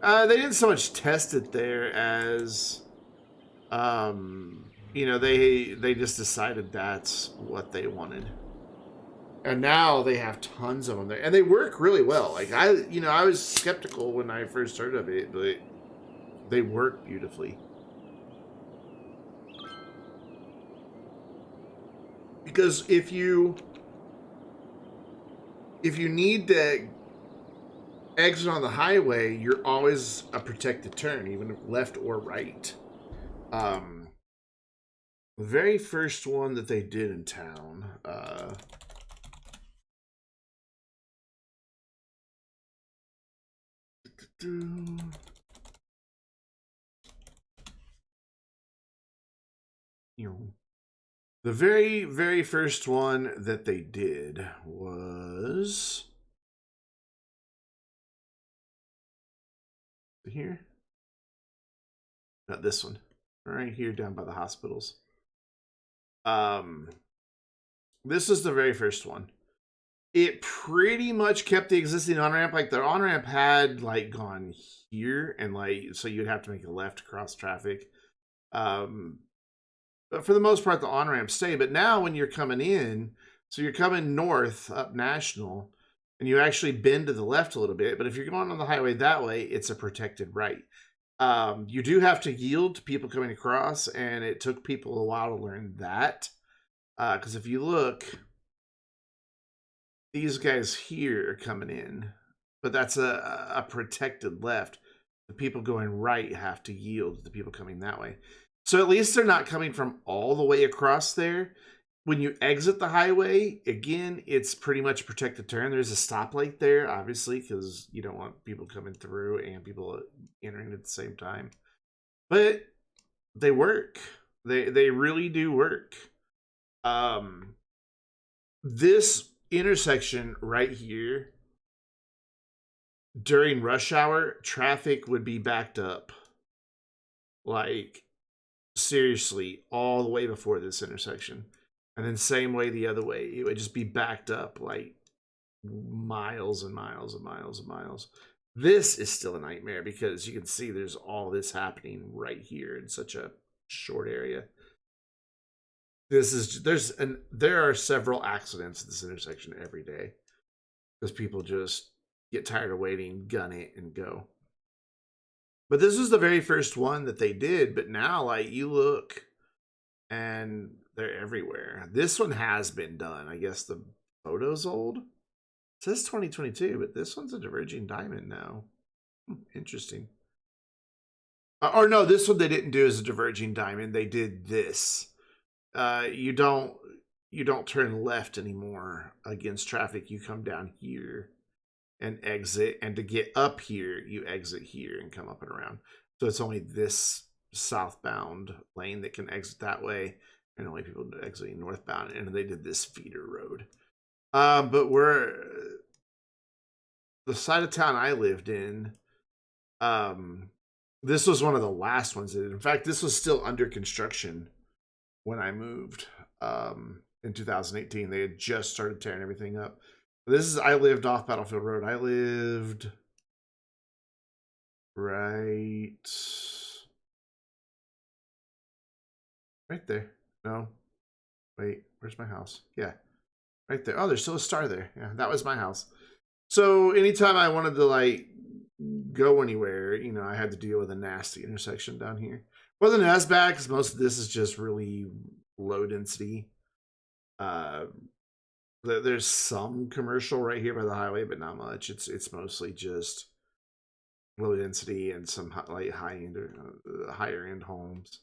They didn't so much test it there as, they just decided that's what they wanted. And now they have tons of them there, and they work really well. Like I was skeptical when I first heard of it, but they work beautifully. Because if you need to exit on the highway, you're always a protected turn, even left or right. The very first one that they did in town, the very, very first one that they did was here. Not this one. Right here down by the hospitals. This is the very first one. It pretty much kept the existing on-ramp. Like the on-ramp had like gone here, and like so you'd have to make a left across traffic. But for the most part, the on-ramp stayed. But now when you're coming in, so you're coming north up National, and you actually bend to the left a little bit. But if you're going on the highway that way, it's a protected right. You do have to yield to people coming across, and it took people a while to learn that. Because if you look, these guys here are coming in, but that's a protected left. The people going right have to yield to the people coming that way. So at least they're not coming from all the way across there. When you exit the highway, again, it's pretty much a protected turn. There's a stoplight there, obviously, because you don't want people coming through and people entering at the same time. But they work. They really do work. This intersection right here, during rush hour, traffic would be backed up. Like, seriously, all the way before this intersection. And then same way the other way. It would just be backed up like miles and miles and miles and miles. This is still a nightmare because you can see there's all this happening right here in such a short area. There are several accidents at this intersection every day because people just get tired of waiting, gun it, and go. But this was the very first one that they did. But now, like, you look and they're everywhere. This one has been done. I guess the photo's old. It says 2022, but this one's a diverging diamond now. Interesting. Or no, this one they didn't do as a diverging diamond. They did this. You don't turn left anymore against traffic. You come down here and exit, and to get up here, you exit here and come up and around. So it's only this southbound lane that can exit that way, and only people exiting northbound. And they did this feeder road. But the side of town I lived in, this was one of the last ones. In fact, this was still under construction when I moved in 2018. They had just started tearing everything up. I lived off Battlefield Road. I lived right there. No, wait, where's my house? Yeah, right there. Oh, there's still a star there. Yeah, that was my house. So anytime I wanted to like go anywhere, I had to deal with a nasty intersection down here. Wasn't as bad because most of this is just really low density. There's some commercial right here by the highway, but not much. It's mostly just low density and some like high end, higher end homes.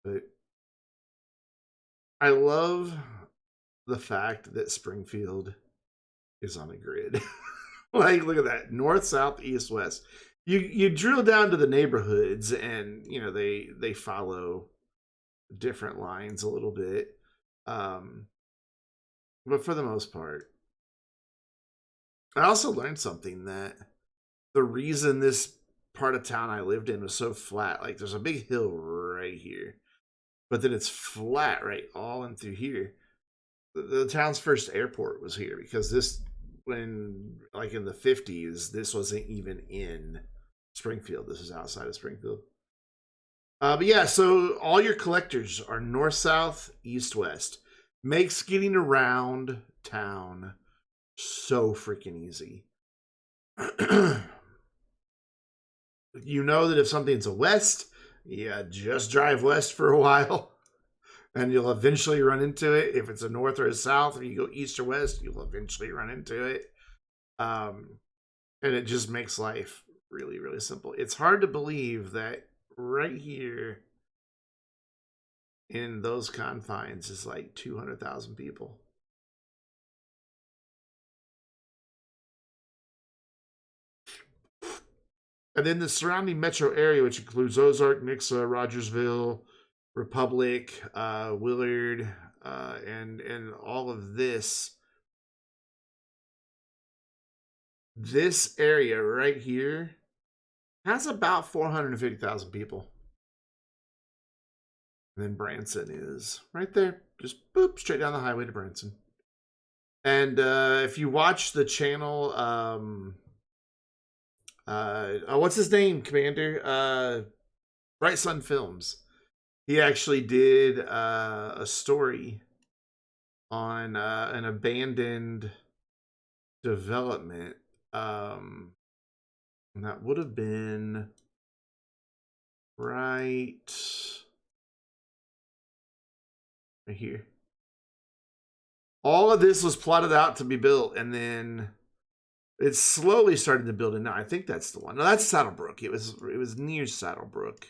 But I love the fact that Springfield is on a grid. Like, look at that, north, south, east, west. You drill down to the neighborhoods, and you know they follow different lines a little bit, but for the most part, I also learned something that the reason this part of town I lived in was so flat, like there's a big hill right here, but then it's flat right all in through here. The town's first airport was here because this, when like in the 50s, this wasn't even in Springfield. This is outside of Springfield. But yeah, so all your collectors are north, south, east, west. Makes getting around town so freaking easy. You know that if something's a west, yeah, just drive west for a while, and you'll eventually run into it. If it's a north or a south, if you go east or west, you'll eventually run into it. And it just makes life really, really simple. It's hard to believe that right here in those confines is like 200,000 people. And then the surrounding metro area, which includes Ozark, Nixa, Rogersville, Republic, Willard, and all of this. This area right here has about 450,000 people. And then Branson is right there. Just boop, straight down the highway to Branson. And if you watch the channel, what's his name, Commander? Bright Sun Films. He actually did a story on an abandoned development. And that would have been right here. All of this was plotted out to be built, and then it's slowly starting to build. And now I think that's the one. No, that's Saddlebrook. It was near Saddlebrook.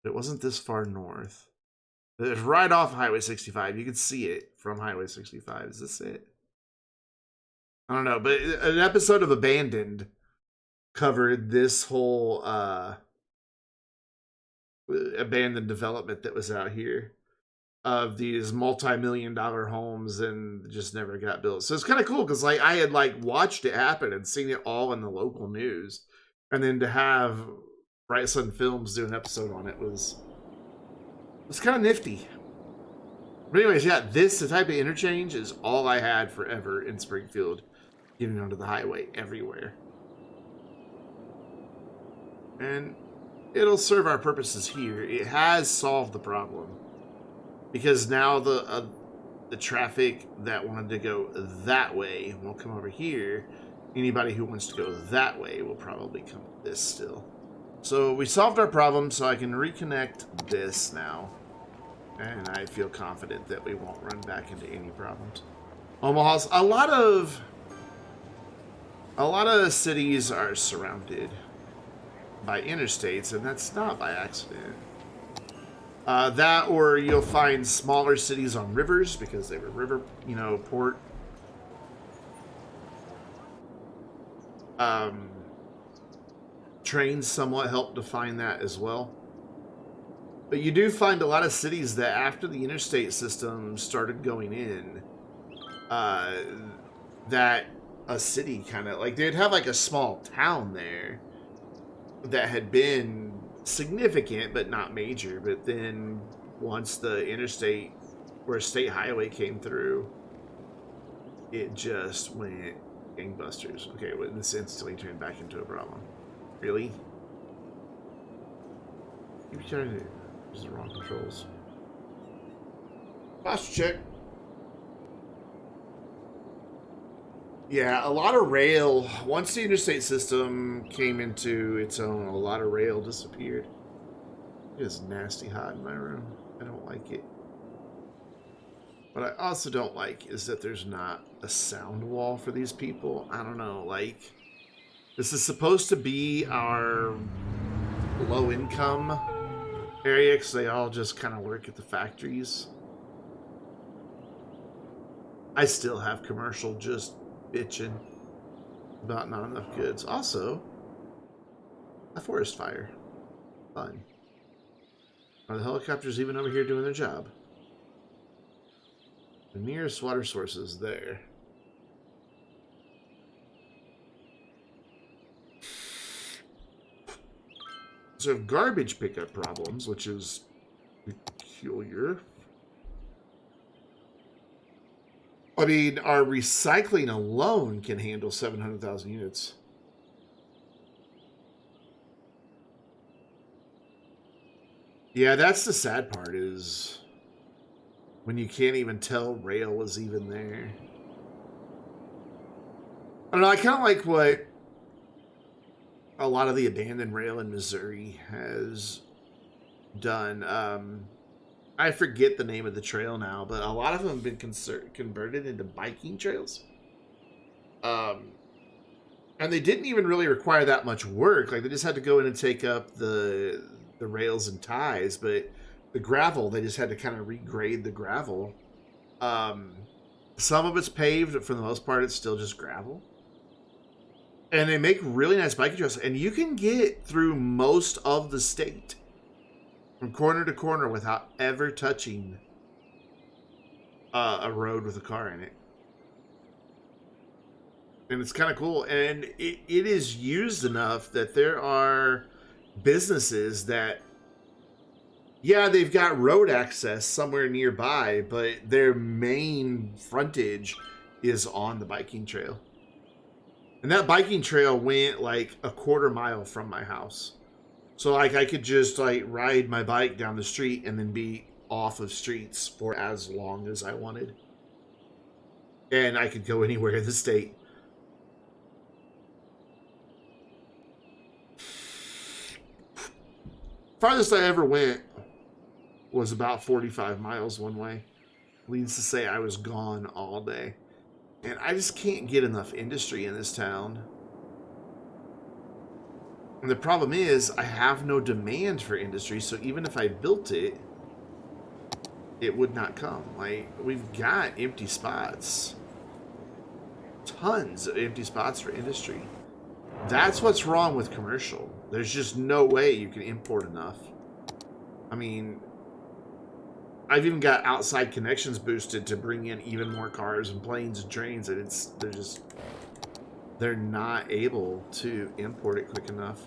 But it wasn't this far north. It's right off Highway 65. You can see it from Highway 65. Is this it? I don't know, but an episode of Abandoned covered this whole abandoned development that was out here of these multi-million-dollar homes and just never got built. So it's kind of cool because like I had like watched it happen and seen it all in the local news, and then to have Bright Sun Films do an episode on it was kind of nifty. But anyways, yeah, the type of interchange is all I had forever in Springfield, getting onto the highway everywhere. And it'll serve our purposes here. It has solved the problem. Because now the traffic that wanted to go that way will come over here. Anybody who wants to go that way will probably come this still. So we solved our problem, so I can reconnect this now. And I feel confident that we won't run back into any problems. Omaha's a lot of cities are surrounded by interstates, and that's not by accident. That, or you'll find smaller cities on rivers because they were river, port. Trains somewhat help define that as well. But you do find a lot of cities that after the interstate system started going in, that a city kind of, like, they'd have like a small town there that had been significant but not major, but then once the interstate or a state highway came through, it just went gangbusters. Okay, well, this instantly turned back into a problem. Really? Keep trying to use the wrong controls. Posture check. Yeah, a lot of rail. Once the interstate system came into its own, a lot of rail disappeared. It is nasty hot in my room. I don't like it. What I also don't like is that there's not a sound wall for these people. I don't know, like, This is supposed to be our low-income area because they all just kind of work at the factories. I still have commercial just bitching about not enough goods. Also, a forest fire. Fun. Are the helicopters even over here doing their job? The nearest water source is there. So garbage pickup problems, which is peculiar. I mean, our recycling alone can handle 700,000 units. Yeah, that's the sad part, is when you can't even tell rail is even there. I don't know, I kind of like what a lot of the abandoned rail in Missouri has done. I forget the name of the trail now, but a lot of them have been converted into biking trails. And they didn't even really require that much work. Like, they just had to go in and take up the rails and ties, but the gravel, they just had to kind of regrade the gravel. Some of it's paved, but for the most part, it's still just gravel. And they make really nice biking trails, and you can get through most of the state from corner to corner without ever touching a road with a car in it. And it's kind of cool. And it is used enough that there are businesses that, yeah, they've got road access somewhere nearby, but their main frontage is on the biking trail. And that biking trail went like a quarter mile from my house. So like I could just like ride my bike down the street and then be off of streets for as long as I wanted. And I could go anywhere in the state. Farthest I ever went was about 45 miles one way. Needless to say, I was gone all day. And I just can't get enough industry in this town. And the problem is, I have no demand for industry, so even if I built it, it would not come. Like, we've got empty spots. Tons of empty spots for industry. That's what's wrong with commercial. There's just no way you can import enough. I mean, I've even got outside connections boosted to bring in even more cars and planes and trains, and they're not able to import it quick enough.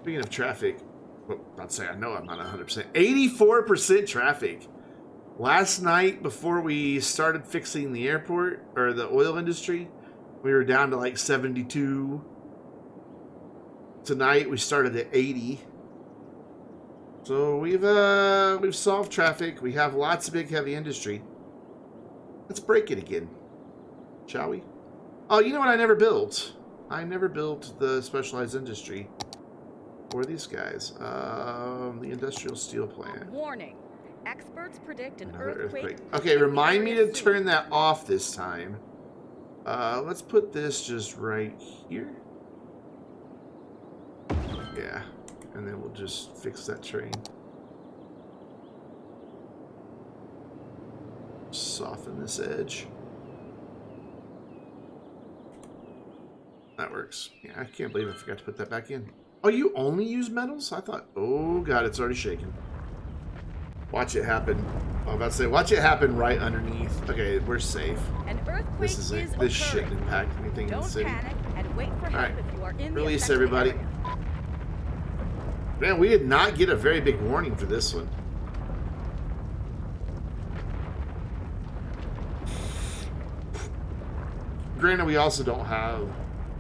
Speaking of traffic, well, I'd say I know I'm not 100%. 84% traffic. Last night, before we started fixing the airport, or the oil industry, we were down to like 72. Tonight, we started at 80. So we've solved traffic. We have lots of big, heavy industry. Let's break it again, shall we? Oh, you know what I never built? I never built the specialized industry for these guys. The industrial steel plant. Warning. Experts predict an earthquake. Okay, remind me to turn that off this time. Let's put this just right here. Yeah. And then we'll just fix that train. Soften this edge. That works. Yeah, I can't believe I forgot to put that back in. Oh, you only use metals? I thought, oh god, it's already shaking. Watch it happen. I was about to say, watch it happen right underneath. Okay, we're safe. An earthquake this is it. This shouldn't impact anything in the city. Don't panic and wait for help if you are in release the everybody. area. Man, we did not get a very big warning for this one. Granted, we also don't have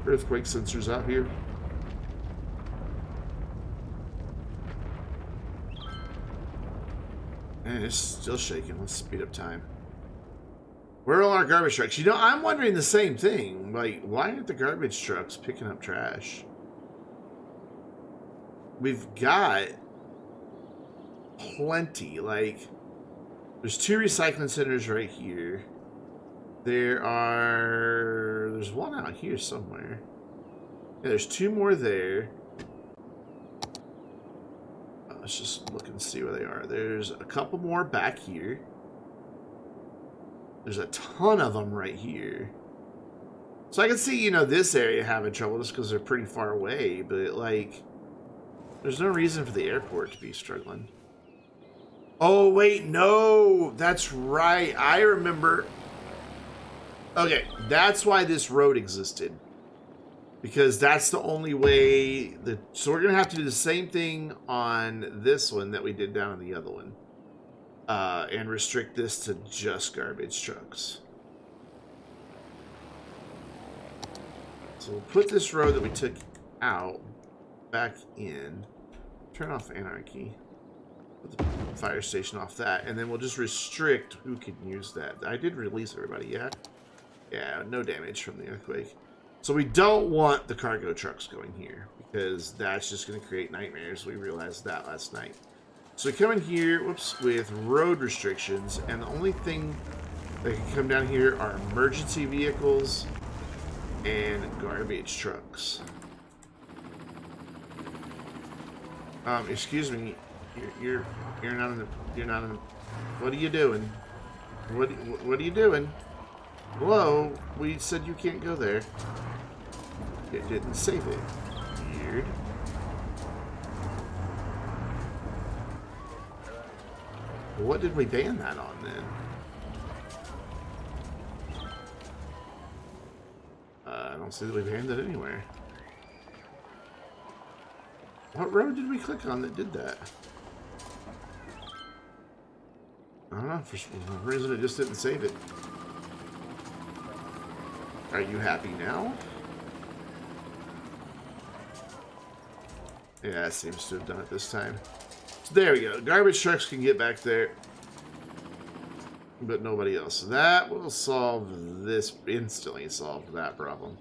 earthquake sensors out here. And it's still shaking. Let's speed up time. Where are all our garbage trucks? You know, I'm wondering the same thing. Like, why aren't the garbage trucks picking up trash? We've got plenty. Like, there's 2 recycling centers right here. There's one out here somewhere. Yeah, there's 2 more there. Let's just look and see where they are. There's a couple more back here. There's a ton of them right here. So I can see, you know, this area having trouble just because they're pretty far away. But, like, there's no reason for the airport to be struggling. Oh, wait, no. That's right. I remember. Okay, that's why this road existed. Because that's the only way. So we're going to have to do the same thing on this one that we did down on the other one. And restrict this to just garbage trucks. So we'll put this road that we took out back in. Turn off anarchy. Put the fire station off that. And then we'll just restrict who can use that. I did release everybody, yeah? Yeah, no damage from the earthquake. So we don't want the cargo trucks going here. Because that's just going to create nightmares. We realized that last night. So we come in here, whoops, with road restrictions. And the only thing that can come down here are emergency vehicles and garbage trucks. Excuse me, you're not in the. What are you doing? What are you doing? Hello, we said you can't go there. It didn't save it. Weird. What did we ban that on then? I don't see that we banned it anywhere. What road did we click on that did that? I don't know. For some reason, it just didn't save it. Are you happy now? Yeah, it seems to have done it this time. So there we go. Garbage trucks can get back there. But nobody else. That will solve this, instantly solve that problem.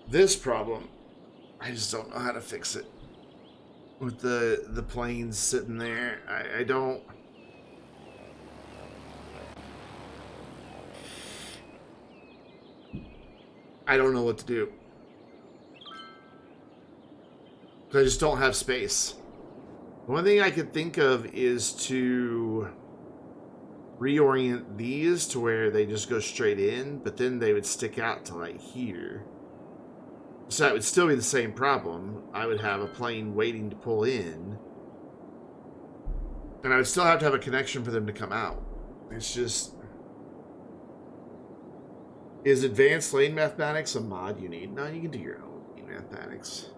This problem, I just don't know how to fix it. With the planes sitting there, I don't. I don't know what to do. I just don't have space. The one thing I could think of is to reorient these to where they just go straight in, but then they would stick out to like here. So that would still be the same problem. I would have a plane waiting to pull in, and I would still have to have a connection for them to come out. It's just... Is advanced lane mathematics a mod you need? No, you can do your own lane mathematics.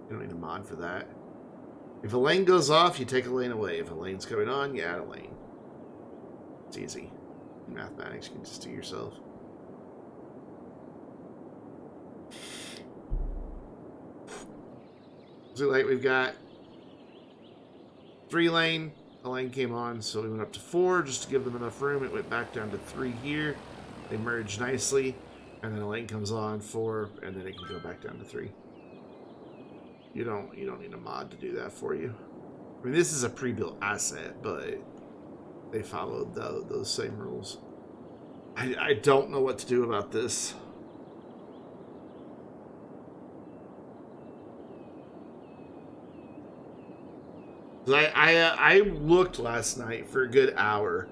You don't need a mod for that. If a lane goes off, you take a lane away. If a lane's coming on, you add a lane. It's easy. In mathematics, you can just do it yourself. So like we've got 3 lane. A lane came on, so we went up to 4 just to give them enough room. It went back down to 3 here. They merge nicely, and then a lane comes on 4, and then it can go back down to 3. You don't need a mod to do that for you. I mean, this is a pre-built asset, but they followed those same rules. I don't know what to do about this. I looked last night for a good hour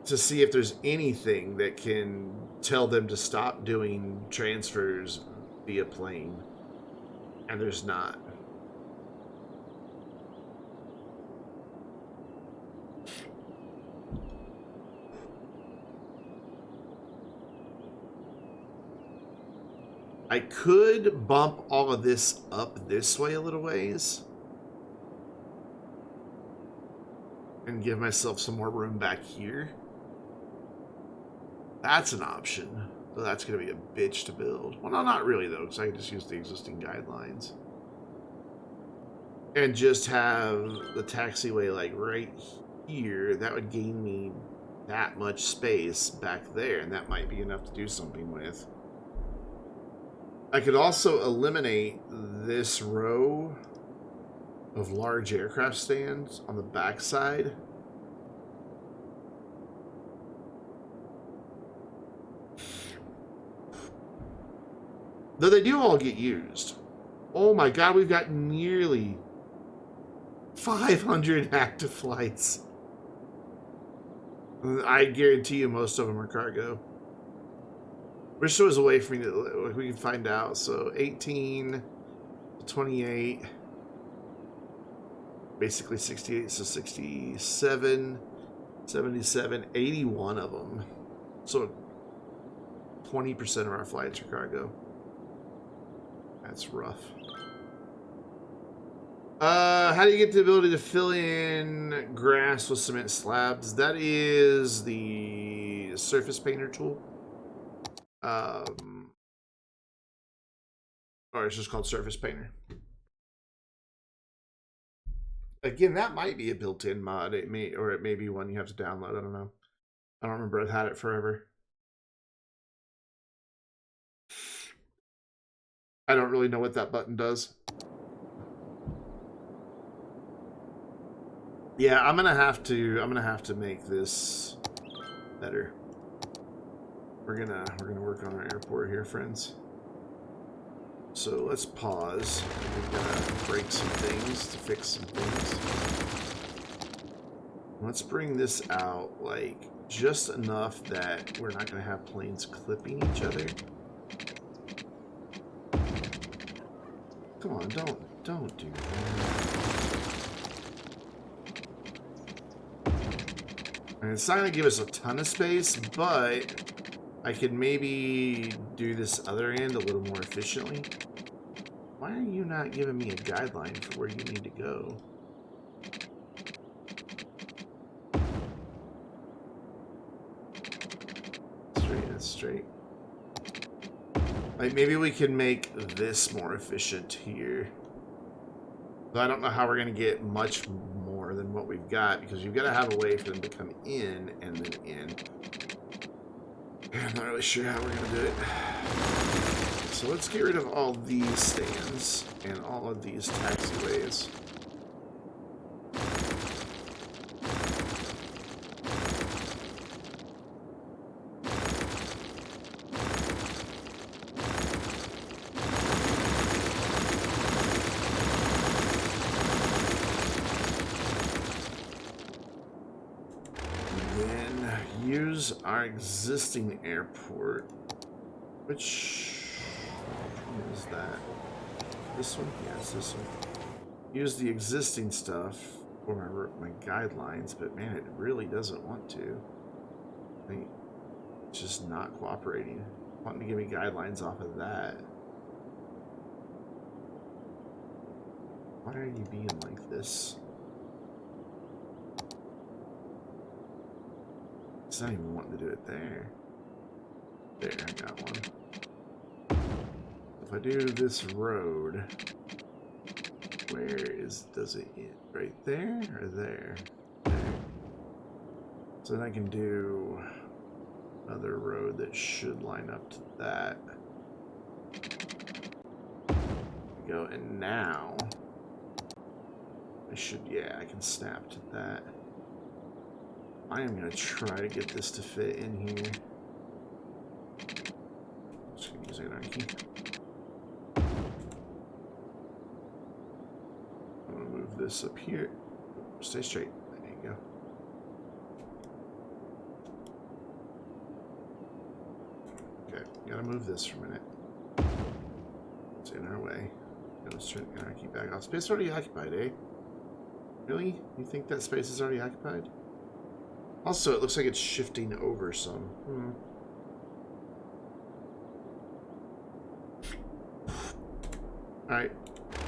to see if there's anything that can tell them to stop doing transfers via plane. And there's not. I could bump all of this up this way a little ways. And give myself some more room back here. That's an option. So that's going to be a bitch to build. Well, no, not really, though, because I can just use the existing guidelines. And just have the taxiway, like, right here. That would gain me that much space back there, and that might be enough to do something with. I could also eliminate this row of large aircraft stands on the backside. Though they do all get used. Oh my god, we've got nearly 500 active flights. I guarantee you most of them are cargo. Wish there was a way for me to, we can find out. So 18 to 28, basically 68, so 67, 77, 81 of them. So 20% of our flights are cargo. That's rough. How do you get the ability to fill in grass with cement slabs? That is the surface painter tool. Or it's just called surface painter. Again, that might be a built-in mod. It may, or it may be one you have to download. I don't know. I don't remember. I've had it forever. I don't really know what that button does. Yeah, I'm gonna have to make this better. We're gonna work on our airport here, friends. So let's pause. We're gonna break some things to fix some things. Let's bring this out like just enough that we're not gonna have planes clipping each other. Come on, don't do that. And it's not going to give us a ton of space, but I could maybe do this other end a little more efficiently. Why are you not giving me a guideline for where you need to go? Straight, that's straight. Like maybe we can make this more efficient here. But I don't know how we're going to get much more than what we've got, because you've got to have a way for them to come in and then in. I'm not really sure how we're going to do it. So let's get rid of all these stands and all of these taxiways. Our existing airport, which is that? This one? Yeah, it's this one. Use the existing stuff for my guidelines, but man, it really doesn't want to. I think it's just not cooperating. Wanting to give me guidelines off of that. Why are you being like this? It's not even wanting to do it there. There, I got one. If I do this road, where does it end? Right there or there? There. So then I can do another road that should line up to that. Go, and now I should, yeah, I can snap to that. I am going to try to get this to fit in here. Just going to use anarchy. I'm going to move this up here. Stay straight. There you go. Okay, gotta move this for a minute. It's in our way. Let's turn anarchy back off. Space already occupied, eh? Really? You think that space is already occupied? Also, it looks like it's shifting over some. Alright,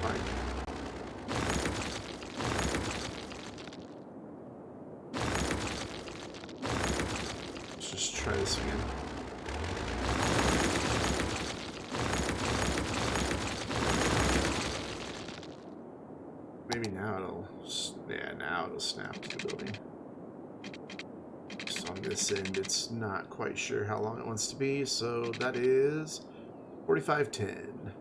fine. Let's just try this again. Maybe now it'll... Yeah, now it'll snap to the building. On this end, it's not quite sure how long it wants to be, so that is 4510.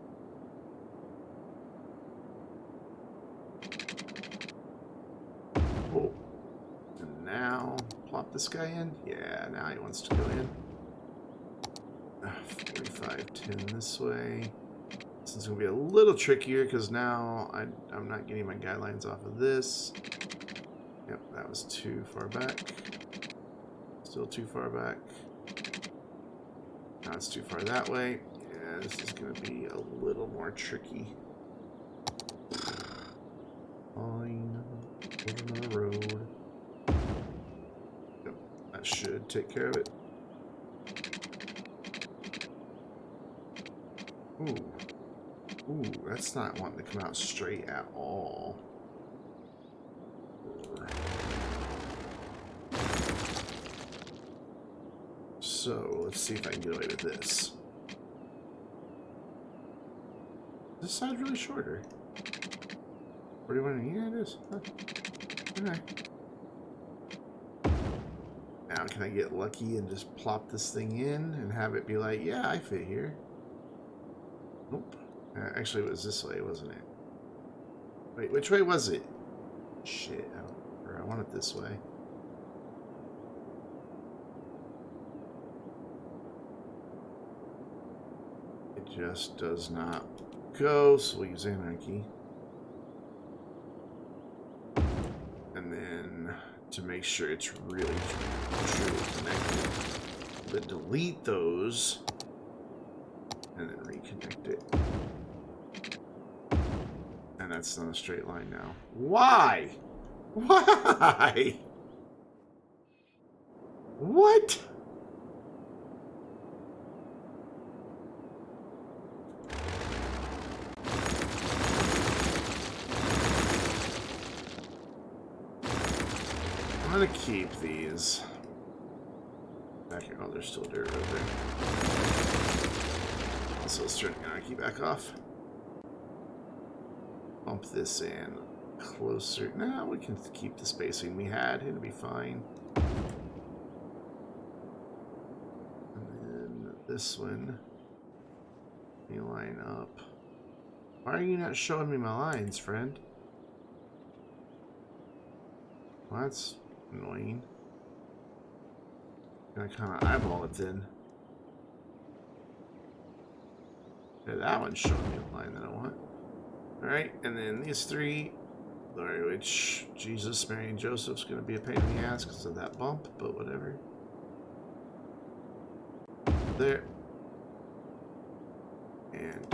Oh, and now plop this guy in. Yeah, now he wants to go in. 4510 this way. This is going to be a little trickier because now I'm not getting my guidelines off of this. Yep, that was too far back. Still too far back. Now it's too far that way. Yeah, this is going to be a little more tricky. Fine. Put another road. Yep, that should take care of it. Ooh. Ooh, that's not wanting to come out straight at all. So, let's see if I can get away with this. This side's really shorter. 41, yeah, it is. Huh. Okay. Now, can I get lucky and just plop this thing in and have it be like, yeah, I fit here? Nope. Actually, it was this way, wasn't it? Wait, which way was it? Shit, I want it this way. It just does not go, so we'll use anarchy. And then, to make sure it's really truly connected, then delete those, and then reconnect it. And that's not a straight line now. Why? Why? What? I'm gonna keep these. Back here. Oh, there's still dirt right there. Also, let's turn anarchy back off. Bump this in closer. Now we can keep the spacing we had. It'll be fine. And then this one. You line up. Why are you not showing me my lines, friend? Well, that's annoying. I kind of eyeball it then. Yeah, that one's showing me the line that I want. Alright, and then these three, which Jesus, Mary, and Joseph's going to be a pain in the ass because of that bump, but whatever. There. And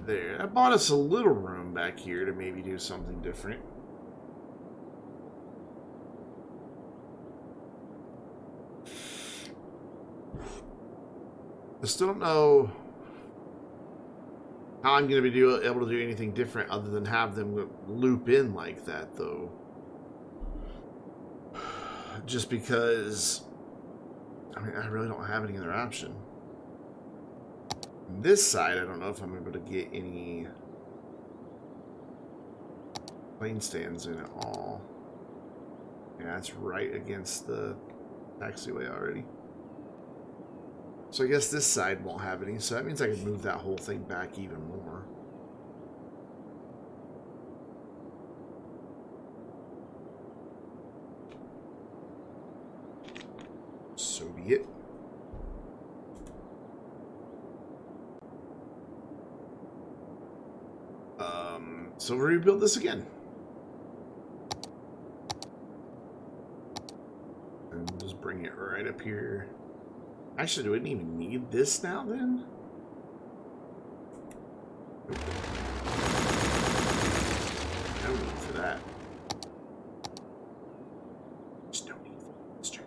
there. That bought us a little room back here to maybe do something different. I still don't know how I'm going to be able to do anything different other than have them loop in like that, though. Just because, I mean, I really don't have any other option. This side, I don't know if I'm able to get any plane stands in at all. Yeah, it's right against the taxiway already. So I guess this side won't have any, so that means I can move that whole thing back even more. So be it. So we'll rebuild this again. And just bring it right up here. Actually, do we even need this now, then? No need for that. There's no need for this turn.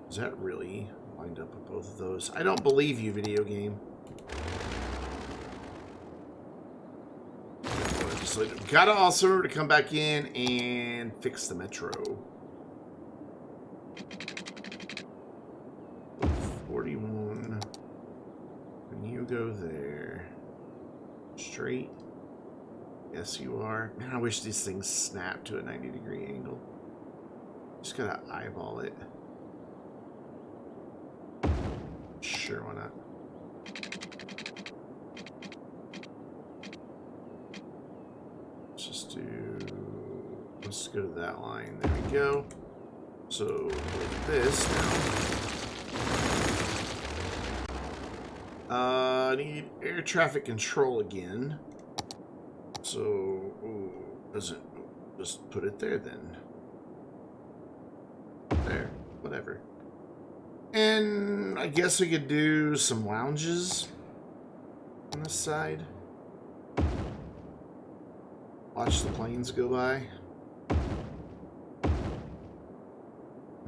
Is that really lined up with both of those? I don't believe you, video game. Gotta also remember to come back in and fix the metro. 41. And you go there. Straight. Yes, you are. Man, I wish these things snap to a 90-degree angle. Just gotta eyeball it. Sure, why not? Let's go to that line. There we go. So with this now. need air traffic control again. So, doesn't just put it there then. There, whatever. And I guess we could do some lounges on this side. Watch the planes go by.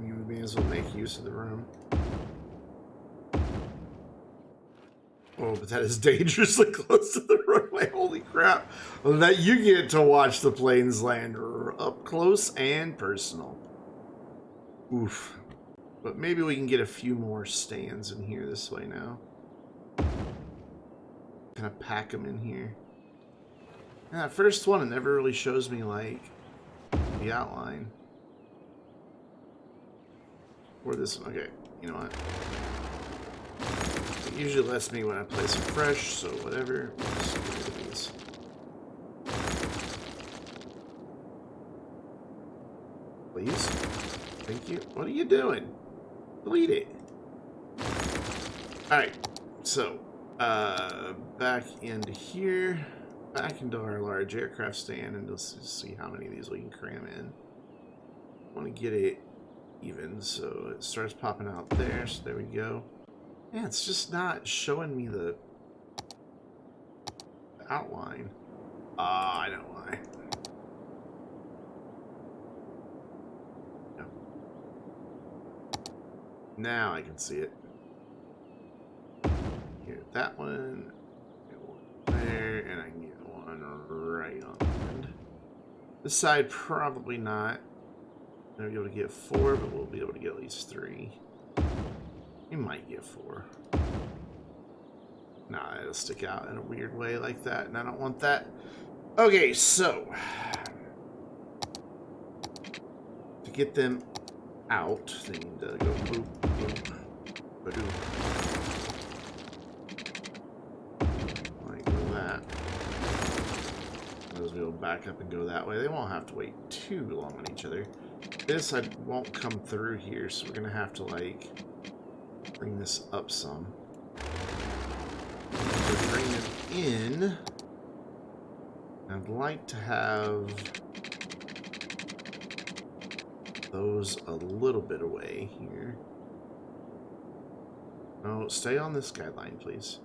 You may as well make use of the room. Oh, but that is dangerously close to the runway. Holy crap. That you get to watch the planes land up close and personal. Oof. But maybe we can get a few more stands in here this way now. Kind of pack them in here. And that first one, it never really shows me, like, the outline. Or this one. Okay, you know what? It usually lets me when I place them fresh, so whatever. We'll just get rid of these. Please? Thank you. What are you doing? Delete it. Alright, so, back into here. Back into our large aircraft stand, and let's see how many of these we can cram in. I want to get it even, so it starts popping out there, so there we go. Yeah, it's just not showing me the outline. Ah, I know why. No. Now I can see it. Here, that one. Get one there, and I can get one right on the end. This side, probably not. We'll be able to get 4, but we'll be able to get at least 3. We might get 4. Nah, it'll stick out in a weird way like that, and I don't want that. Okay, so to get them out, they need to go boop, boop, ba-doop. Like that. Those will back up and go that way. They won't have to wait too long on each other. This I won't come through here, so we're gonna have to like bring this up some. So bring it in. I'd like to have those a little bit away here. No, stay on this guideline, please.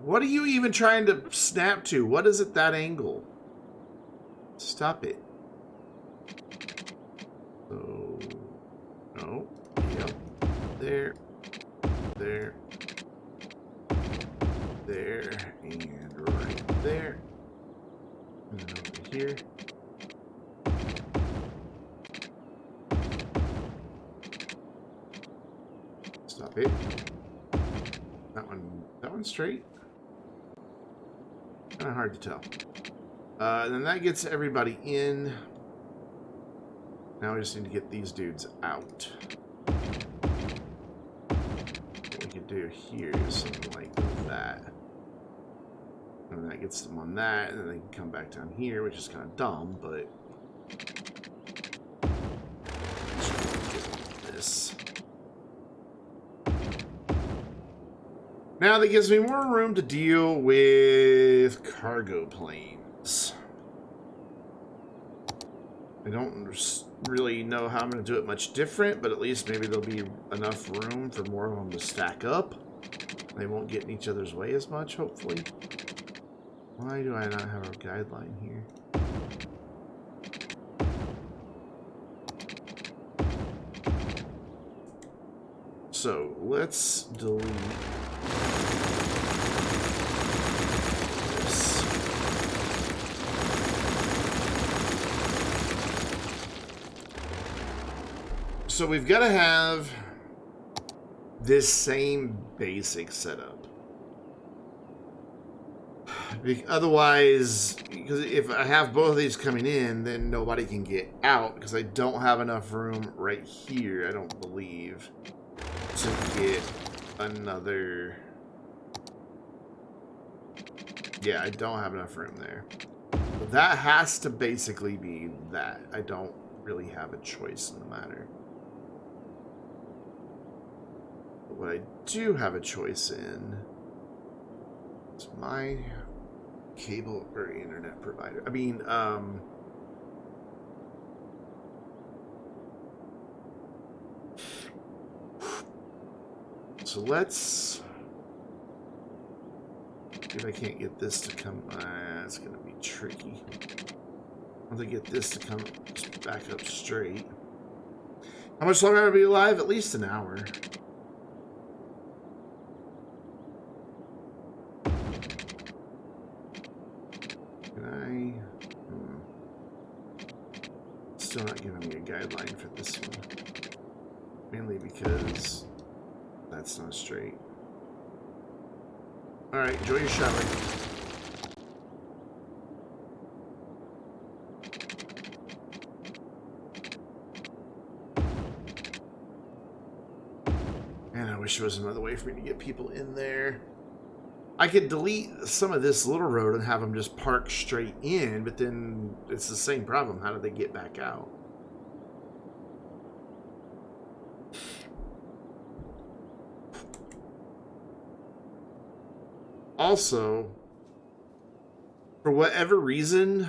What are you even trying to snap to? What is at that angle? Stop it. So, no. Yep. There. There. There. And right there. And then over here. Stop it. That one's straight. Kind of hard to tell. Then that gets everybody in. Now we just need to get these dudes out. What we could do here is something like that. And that gets them on that, and then they can come back down here, which is kind of dumb, but this. Now that gives me more room to deal with cargo planes. I don't really know how I'm going to do it much different, but at least maybe there'll be enough room for more of them to stack up. They won't get in each other's way as much, hopefully. Why do I not have a guideline here? So, let's delete this. So we've got to have this same basic setup. Otherwise, because if I have both of these coming in, then nobody can get out because I don't have enough room right here, I don't believe, to get another. Yeah, I don't have enough room there. That has to basically be that. I don't really have a choice in the matter. But what I do have a choice in It's my cable or internet provider. I mean, so let's. If I can't get this to come, it's gonna be tricky. Once I get this to come back up straight. How much longer will I be alive? At least an hour. Can I? Still not giving me a guideline for this one. Mainly because that's not straight. Alright, enjoy your shower. Man, I wish there was another way for me to get people in there. I could delete some of this little road and have them just park straight in, but then it's the same problem. How do they get back out? Also, for whatever reason,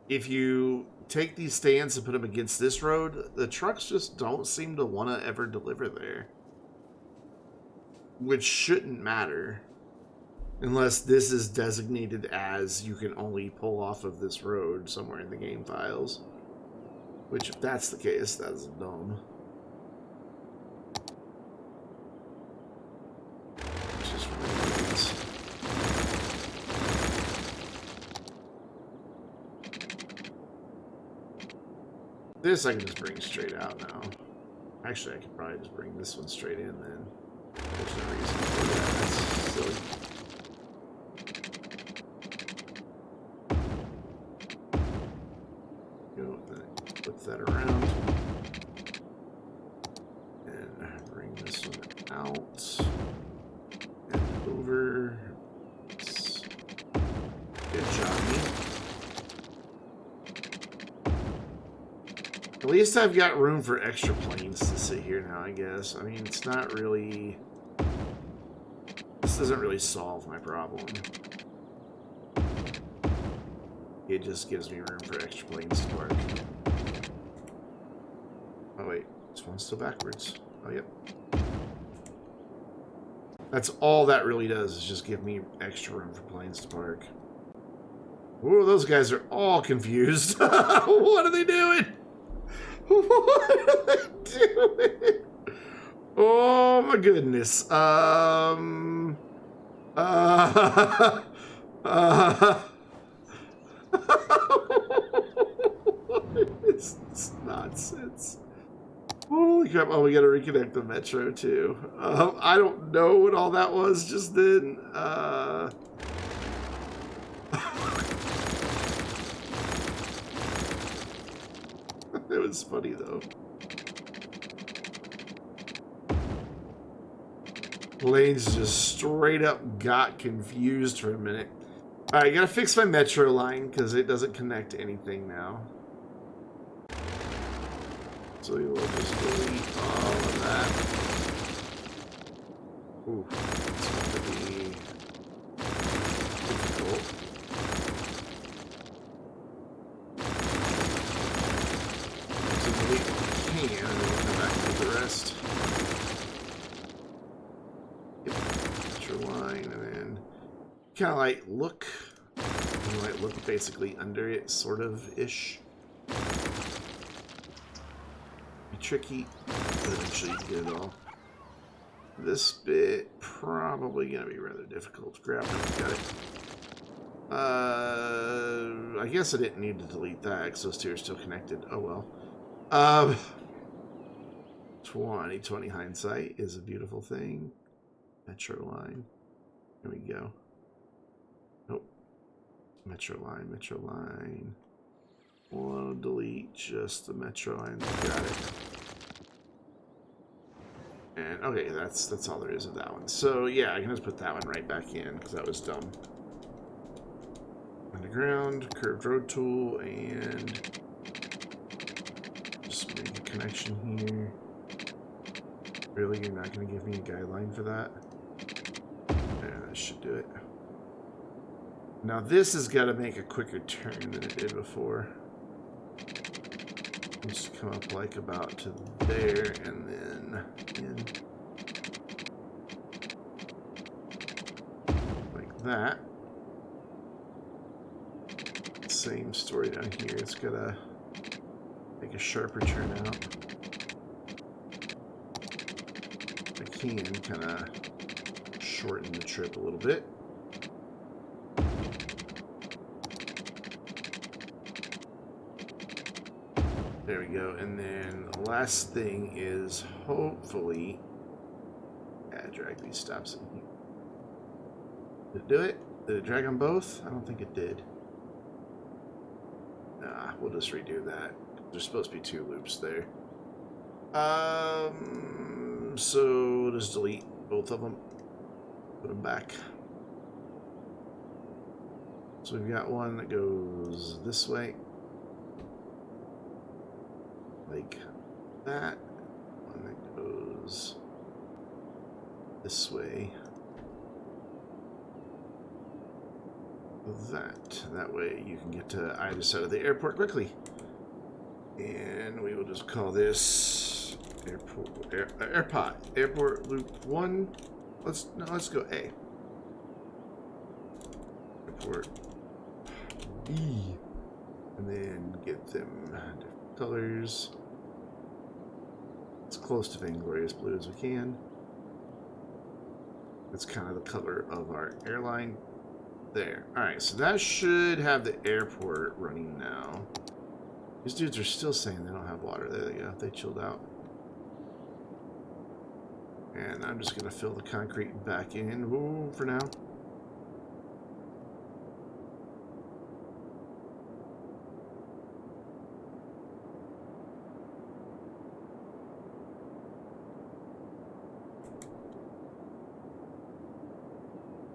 if you take these stands and put them against this road, the trucks just don't seem to want to ever deliver there. Which shouldn't matter. Unless this is designated as you can only pull off of this road somewhere in the game files. Which, if that's the case, that's dumb. It's just ridiculous. This I can just bring straight out now. Actually, I could probably just bring this one straight in then. There's no reason to do that. That's silly. Flip that around and bring this one out and over. Good job, me. At least I've got room for extra planes to sit here now, I guess. I mean, it's not really. This doesn't really solve my problem. It just gives me room for extra planes to park. Oh wait, this one's still backwards. Oh yep. That's all that really does, is just give me extra room for planes to park. Whoa, those guys are all confused. What are they doing? What are they doing? Oh my goodness. What is this nonsense? Holy crap. Oh, we gotta reconnect the metro too. I don't know what all that was just then. It was funny though. Lanes just straight up got confused for a minute. Alright, gotta fix my metro line because it doesn't connect to anything now. So we will just delete all of that. Ooh, it's going to be difficult. So delete what we can, and then we'll come back and do the rest. Yep, metro line, and then kind of like look. You might look basically under it, sort of-ish. Tricky, but eventually you get it all. This bit probably gonna be rather difficult to grab. Got it. I guess I didn't need to delete that because those two are still connected. Oh well. 20/20 hindsight is a beautiful thing. Metro line. Here we go. Nope. Metro line. Metro line. We'll delete just the metro line. Got it. And okay, that's all there is of that one. So yeah, I can just put that one right back in because that was dumb. Underground, curved road tool, and just make a connection here. Really, you're not going to give me a guideline for that? Yeah, that should do it. Now this has got to make a quicker turn than it did before. Just come up like about to there and then in. Like that. Same story down here. It's got to make a sharper turn out. I can kind of shorten the trip a little bit. There we go. And then the last thing is hopefully drag these stops in here. Did it do it? Did it drag them both? I don't think it did. Nah, we'll just redo that. There's supposed to be 2 loops there. So just delete both of them. Put them back. So we've got one that goes this way. Like that. One that goes this way. That way you can get to either side of the airport quickly. And we will just call this airport loop 1. Let's go A. Airport B. And then get them different colors. As close to Vainglorious blue as we can. It's kind of the color of our airline. There. Alright, so that should have the airport running now. These dudes are still saying they don't have water. There they go. They chilled out. And I'm just going to fill the concrete back in for now.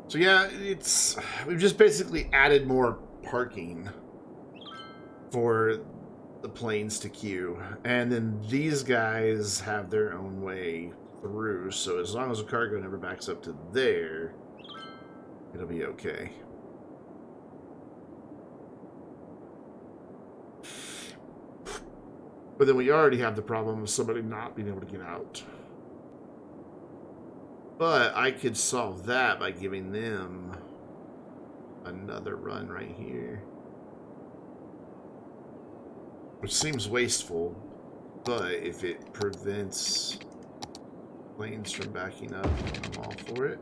So yeah, we've just basically added more parking for the planes to queue, and then these guys have their own way through, so as long as the cargo never backs up to there, it'll be okay. But then we already have the problem of somebody not being able to get out. But I could solve that by giving them another run right here. Which seems wasteful, but if it prevents planes from backing up, I'm all for it.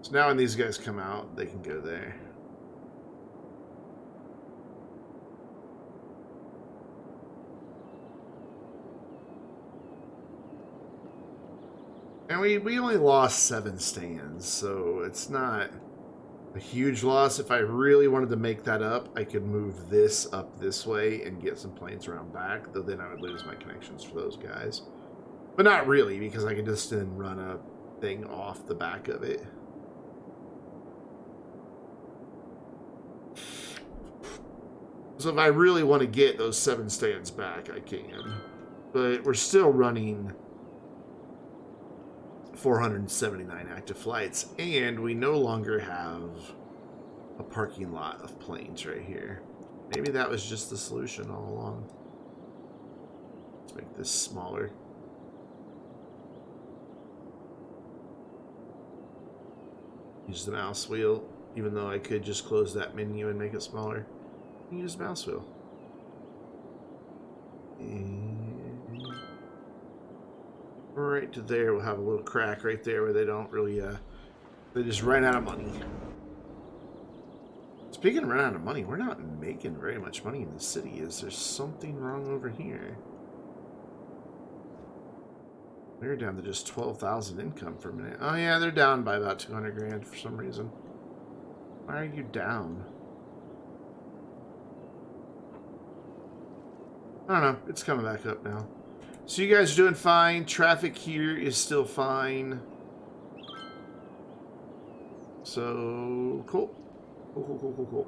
So now when these guys come out, they can go there. And we only lost 7 stands, so it's not a huge loss. If I really wanted to make that up, I could move this up this way and get some planes around back, though then I would lose my connections for those guys. But not really, because I can just then run a thing off the back of it. So if I really want to get those 7 stands back, I can. But we're still running 479 active flights, and we no longer have a parking lot of planes right here. Maybe that was just the solution all along. Let's make this smaller. Use the mouse wheel, even though I could just close that menu and make it smaller. Use the mouse wheel. And right to there, we'll have a little crack right there where they don't really, they just ran out of money. Speaking of run out of money, we're not making very much money in the city. Is there something wrong over here? They're down to just 12,000 income for a minute. Oh yeah, they're down by about 200 grand for some reason. Why are you down? I don't know. It's coming back up now. So you guys are doing fine. Traffic here is still fine. So, cool. Cool.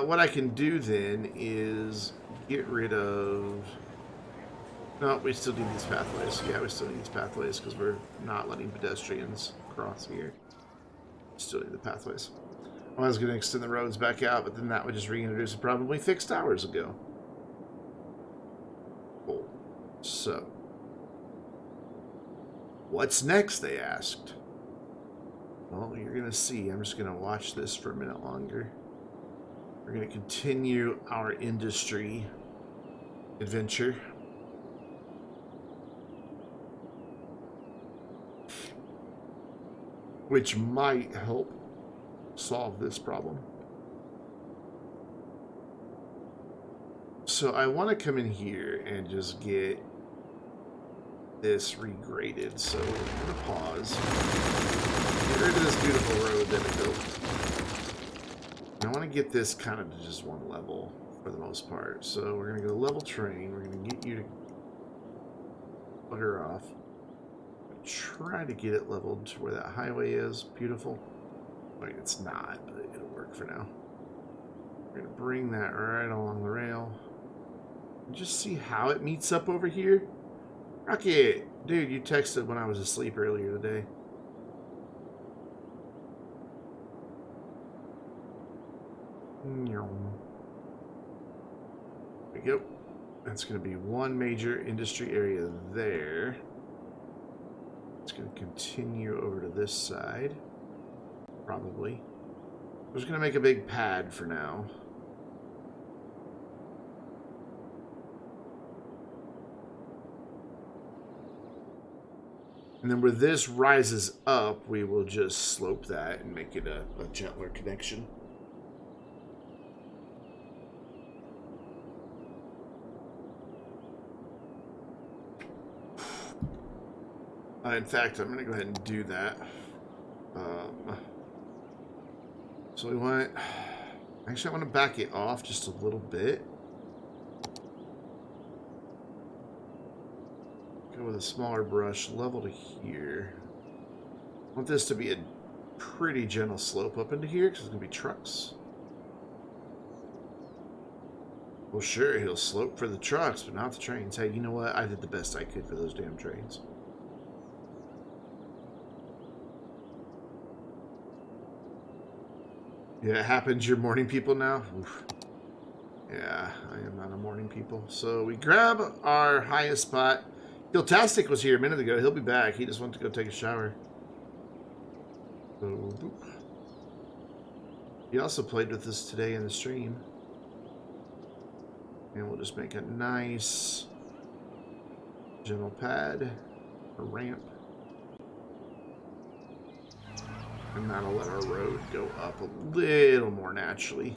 What I can do then is get rid of... No, we still need these pathways. Yeah, we still need these pathways because we're not letting pedestrians cross here. Still need the pathways. I was going to extend the roads back out, but then that would just reintroduce a problem we fixed hours ago. Cool. So, what's next, they asked. Well, you're going to see. I'm just going to watch this for a minute longer. We're going to continue our industry adventure. Which might help solve this problem. So I want to come in here and just get this regraded. So we're going to pause. Get rid of this beautiful road that it built. I want to get this kind of to just one level for the most part. So we're going to go level terrain. We're going to get you to bugger off. Try to get it leveled to where that highway is. Beautiful. Wait, it's not, but it'll work for now. We're going to bring that right along the rail. And just see how it meets up over here. Rocket! Dude, you texted when I was asleep earlier today. There we go. That's going to be one major industry area there. It's going to continue over to this side. Probably. We're just going to make a big pad for now. And then where this rises up, we will just slope that and make it a gentler connection. In fact, I'm going to go ahead and do that. So we want... Actually, I want to back it off just a little bit. Go with a smaller brush, level to here. I want this to be a pretty gentle slope up into here, because there's going to be trucks. Well, sure, he'll slope for the trucks, but not the trains. Hey, you know what? I did the best I could for those damn trains. Yeah, it happens. You're morning people now? Oof. Yeah, I am not a morning people. So we grab our highest spot. Giltastic was here a minute ago. He'll be back. He just went to go take a shower. So, boop. He also played with us today in the stream. And we'll just make a nice gentle pad, a ramp. And that'll let our road go up a little more naturally.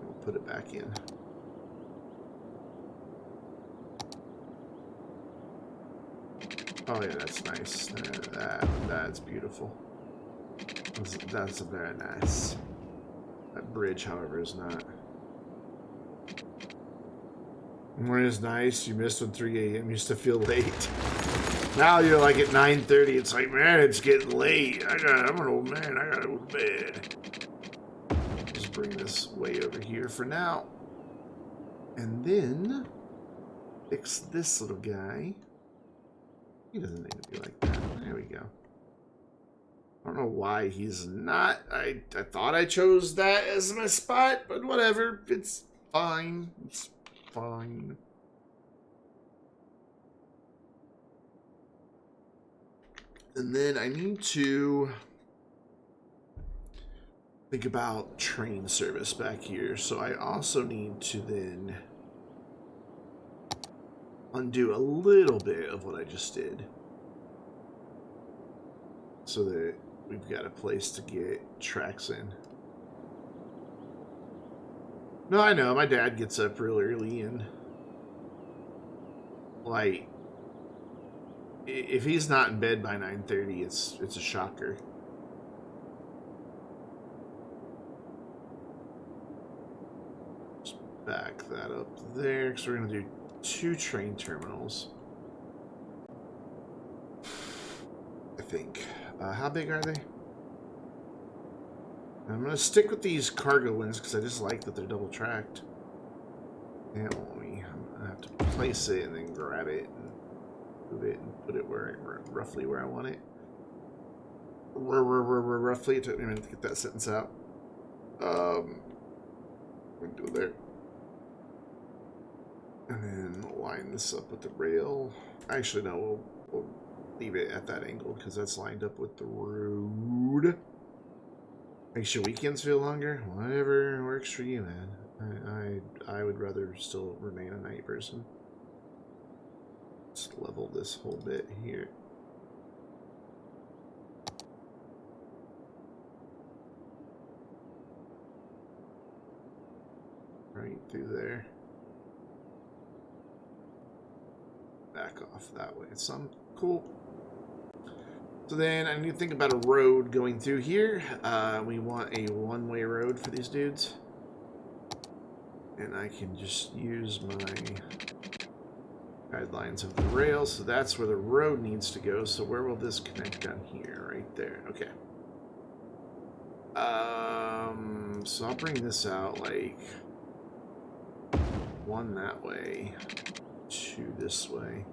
We'll put it back in. Oh yeah, that's nice. That's beautiful. That's very nice. That bridge, however, is not. Morning is nice. You missed when 3 a.m. used to feel late. Now you're like at 9:30. It's like, man, it's getting late. I'm an old man. I gotta go to bed. Just bring this way over here for now. And then fix this little guy. He doesn't need to be like that. There we go. I don't know why he's not. I thought I chose that as my spot, but whatever. It's fine. It's fine. And then I need to think about train service back here. So I also need to then undo a little bit of what I just did, so that we've got a place to get tracks in. No, I know, my dad gets up real early, and like, if he's not in bed by 9:30, it's a shocker. Just back that up there, because we're going to do 2 train terminals, I think. How big are they? I'm going to stick with these cargo ones because I just like that they're double tracked. And I'm going to have to place it and then grab it and move it and put it where roughly where I want it. roughly, it took me a minute to get that sentence out. We can go there. And then line this up with the rail. Actually, no, we'll leave it at that angle because that's lined up with the road. Makes your weekends feel longer. Whatever works for you, man. I would rather still remain a night person. Let's level this whole bit here. Right through there. Back off that way. Some cool. So then I need to think about a road going through here. We want a one-way road for these dudes. And I can just use my guidelines of the rail. So that's where the road needs to go. So where will this connect down here? Right there. Okay. So I'll bring this out like one that way, two this way.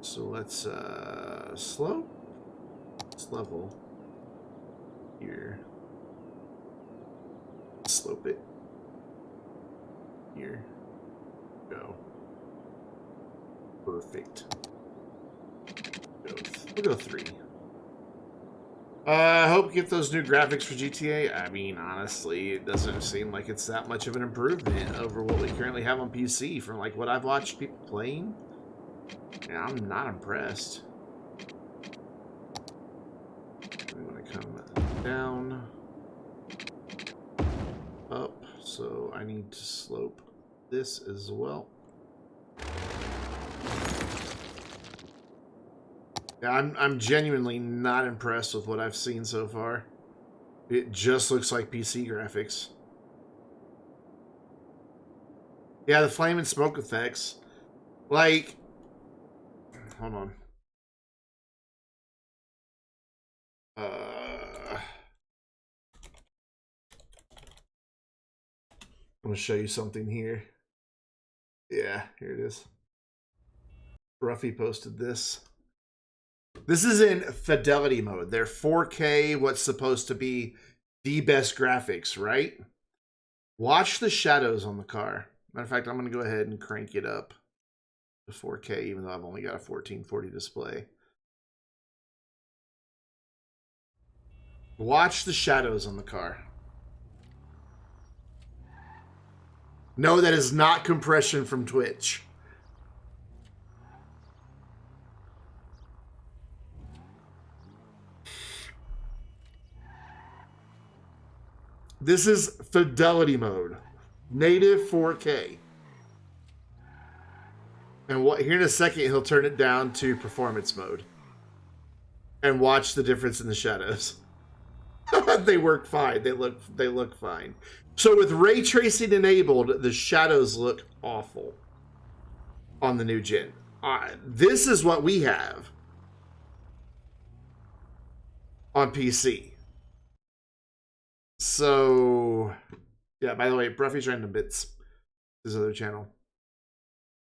So let's slope. Let's level here. Slope it. Here. Go. Perfect. We'll go 3. I hope you get those new graphics for GTA. I mean, honestly, it doesn't seem like it's that much of an improvement over what we currently have on PC from like what I've watched people playing. Yeah, I'm not impressed. We want to come down, up, so I need to slope this as well. Yeah, I'm genuinely not impressed with what I've seen so far. It just looks like PC graphics. Yeah, the flame and smoke effects. Like, hold on. I'm going to show you something here. Yeah, here it is. Ruffy posted this. This is in fidelity mode. They're 4K, what's supposed to be the best graphics, right? Watch the shadows on the car. Matter of fact, I'm going to go ahead and crank it up to 4K, even though I've only got a 1440 display. Watch the shadows on the car. No, that is not compression from Twitch. This is fidelity mode. Native 4K. And here in a second, he'll turn it down to performance mode. And watch the difference in the shadows. They work fine. They look fine. So with ray tracing enabled, the shadows look awful on the new gen. This is what we have on PC. So, yeah, by the way, Bruffy's Random Bits, his other channel.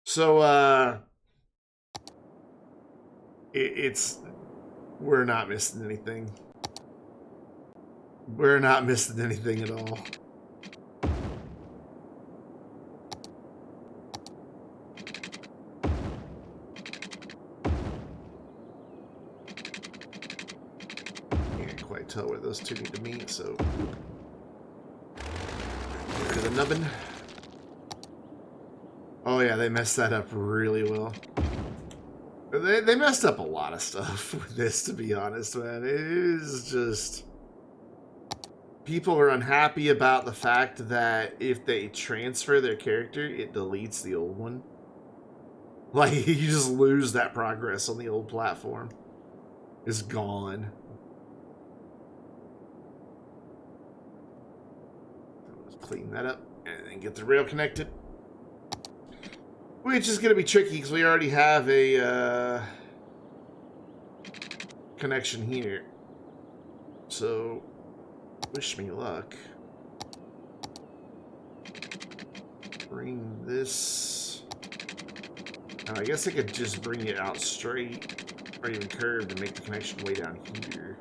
So, we're not missing anything. We're not missing anything at all. Can't quite tell where those two need to meet, so get rid of the nubbin. Oh yeah, they messed that up really well. They messed up a lot of stuff with this, to be honest, man. It is just... People are unhappy about the fact that if they transfer their character, it deletes the old one. Like, you just lose that progress on the old platform. It's gone. Let's clean that up and then get the rail connected. Which is going to be tricky because we already have a connection here. So, wish me luck. Bring this. I guess I could just bring it out straight. or even curved and make the connection way down here.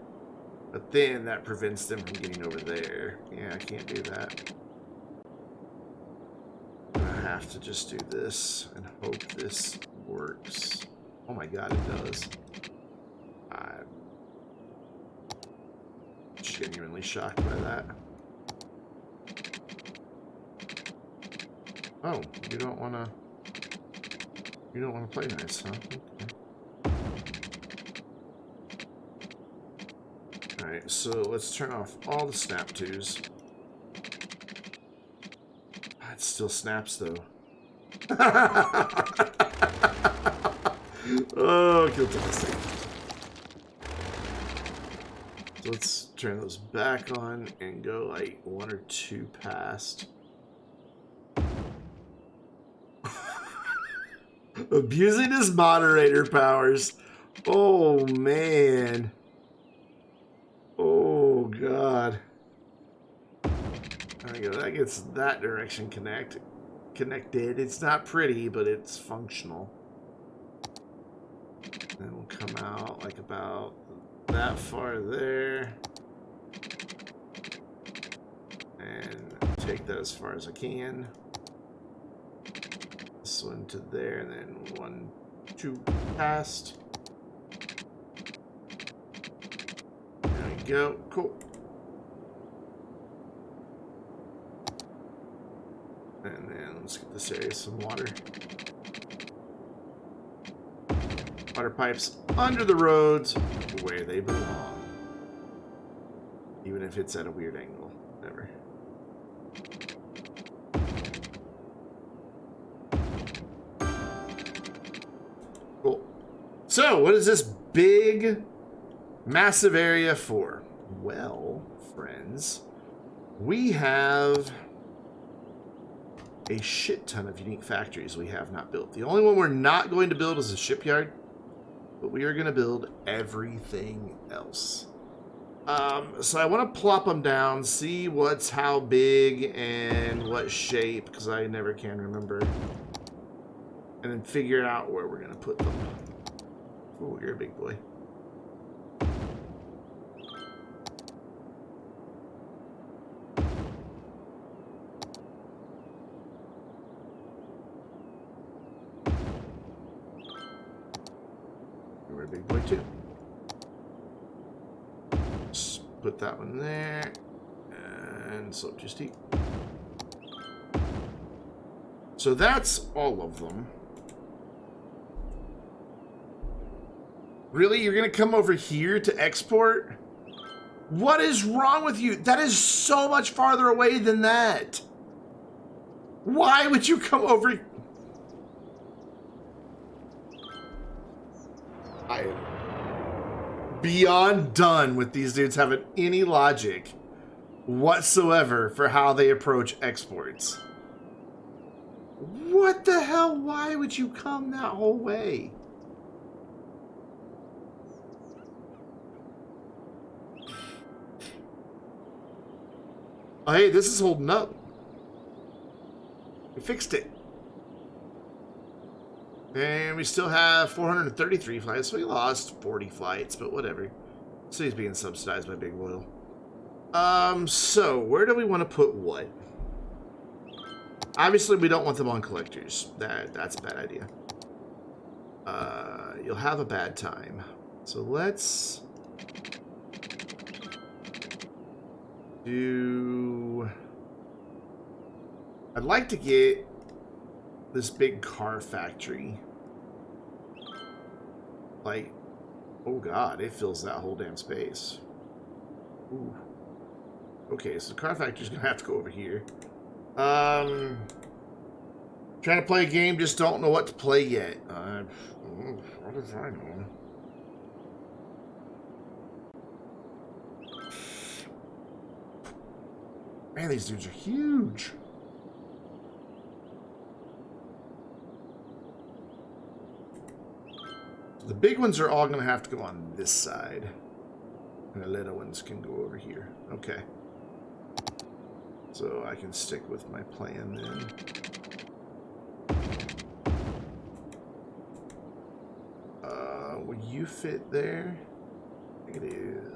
But then that prevents them from getting over there. Yeah, I can't do that. I have to just do this and hope this works. Oh my god, it does. I'm genuinely shocked by that. Oh, you don't want to play nice, huh? Okay. Alright, so let's turn off all the snap twos. It still snaps though. Oh, kill testing. So let's turn those back on and go like 1 or 2 past. Abusing his moderator powers. Oh man. Oh god. There we go. That gets that direction connected. It's not pretty, but it's functional. Then we'll come out like about that far there. And take that as far as I can. This one to there, and then 1, 2 past. There we go. Cool. And then let's get this area some water. Water pipes under the roads where they belong. Even if it's at a weird angle. Whatever. Cool. So, what is this big, massive area for? Well, friends, we have a shit ton of unique factories we have not built. The only one we're not going to build is a shipyard, but we are going to build everything else. So I want to plop them down, see what's how big and what shape, because I never can remember. And then figure out where we're going to put them. Oh, you're a big boy. You're a big boy too. Just put that one there. And slope too steep. So that's all of them. Really? You're going to come over here to export? What is wrong with you? That is so much farther away than that. Why would you come over? I am beyond done with these dudes having any logic whatsoever for how they approach exports. What the hell? Why would you come that whole way? Oh, hey, this is holding up. We fixed it. And we still have 433 flights. We lost 40 flights, but whatever. City's being subsidized by Big Oil. So where do we want to put what? Obviously, we don't want them on collectors. That's a bad idea. You'll have a bad time. So let's do... I'd like to get this big car factory. Like, oh god, it fills that whole damn space. Ooh. Okay, so the car factory's gonna have to go over here. Trying to play a game, just don't know what to play yet. What does I know? Man, these dudes are huge. The big ones are all going to have to go on this side. And the little ones can go over here. Okay. So I can stick with my plan then. Will you fit there? I think it is.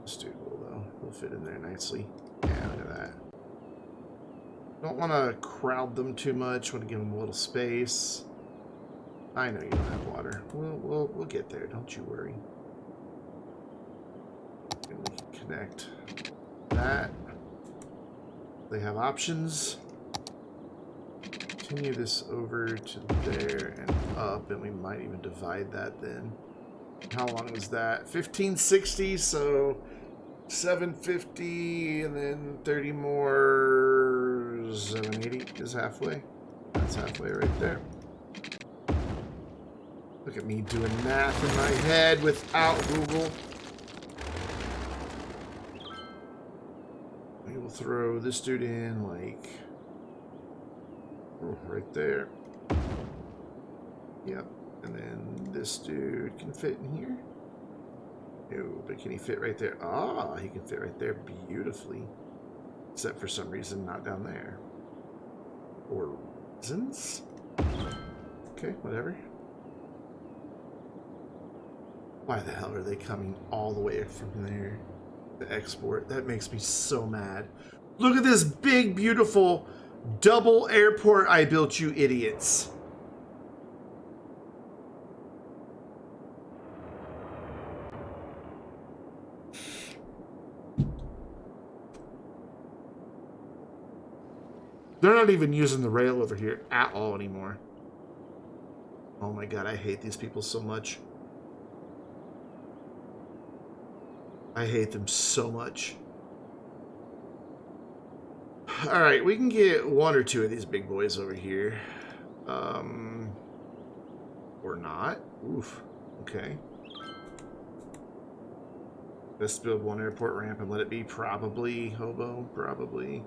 This dude will, though. He'll fit in there nicely. Yeah, look at that. Don't want to crowd them too much. Want to give them a little space. I know you don't have water. We'll get there. Don't you worry. And we can connect that. They have options. Continue this over to there and up, and we might even divide that then. How long was that? 1560, so 750, and then 30 more. 780 is halfway. That's halfway right there. Look at me doing math in my head without Google. We will throw this dude in like right there. Yep. And then this dude can fit in here. No, but can he fit right there? Ah, he can fit right there beautifully. Except for some reason not down there. Or reasons? Okay, whatever. Why the hell are they coming all the way from there to export? That makes me so mad. Look at this big, beautiful double airport I built, you idiots. They're not even using the rail over here at all anymore. Oh my god, I hate these people so much. I hate them so much. Alright, we can get one or two of these big boys over here. Or not. Oof. Okay. Let's build one airport ramp and let it be probably hobo. Probably.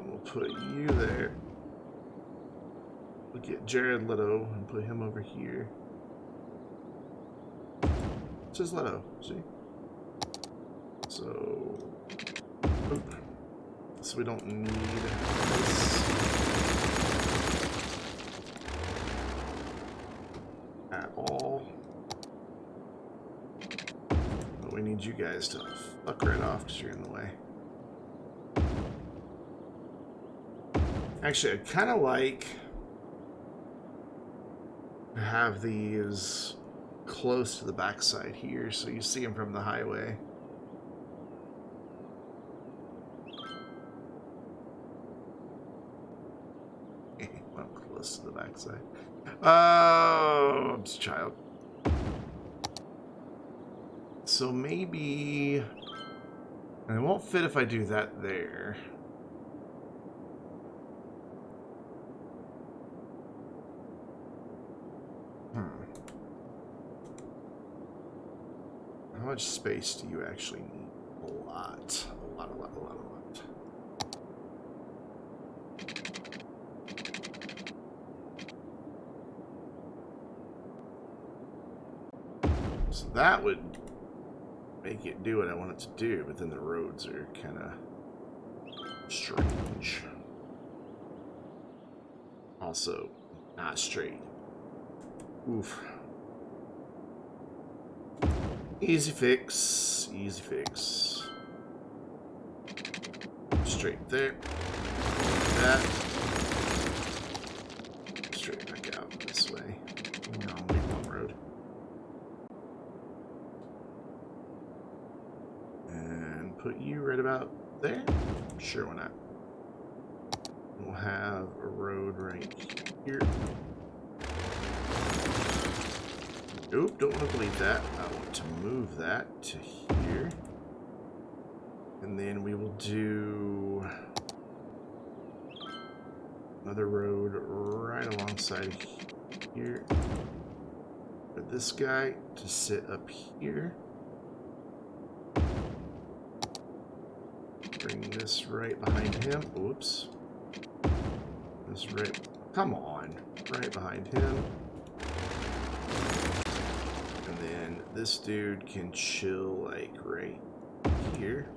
We'll put you there. We'll get Jared Leto and put him over here. It says Leto, see? So, oop. So we don't need this at all. But we need you guys to fuck right off because you're in the way. Actually, I kind of like to have these close to the backside here, so you see them from the highway. Well, close to the backside. Oh, it's a child. So maybe, and it won't fit if I do that there. How much space do you actually need? A lot. A lot. So that would make it do what I want it to do, but then the roads are kind of strange. Also, not straight. Oof. Easy fix, easy fix. Straight there. That. Straight back out this way. No, make one road. And put you right about there. Sure, why not? We'll have a road right here. Nope, don't want to delete that. I want to move that to here. And then we will do another road right alongside here. For this guy to sit up here. Bring this right behind him. Oops. This right. Come on. Right behind him. And then this dude can chill like right here.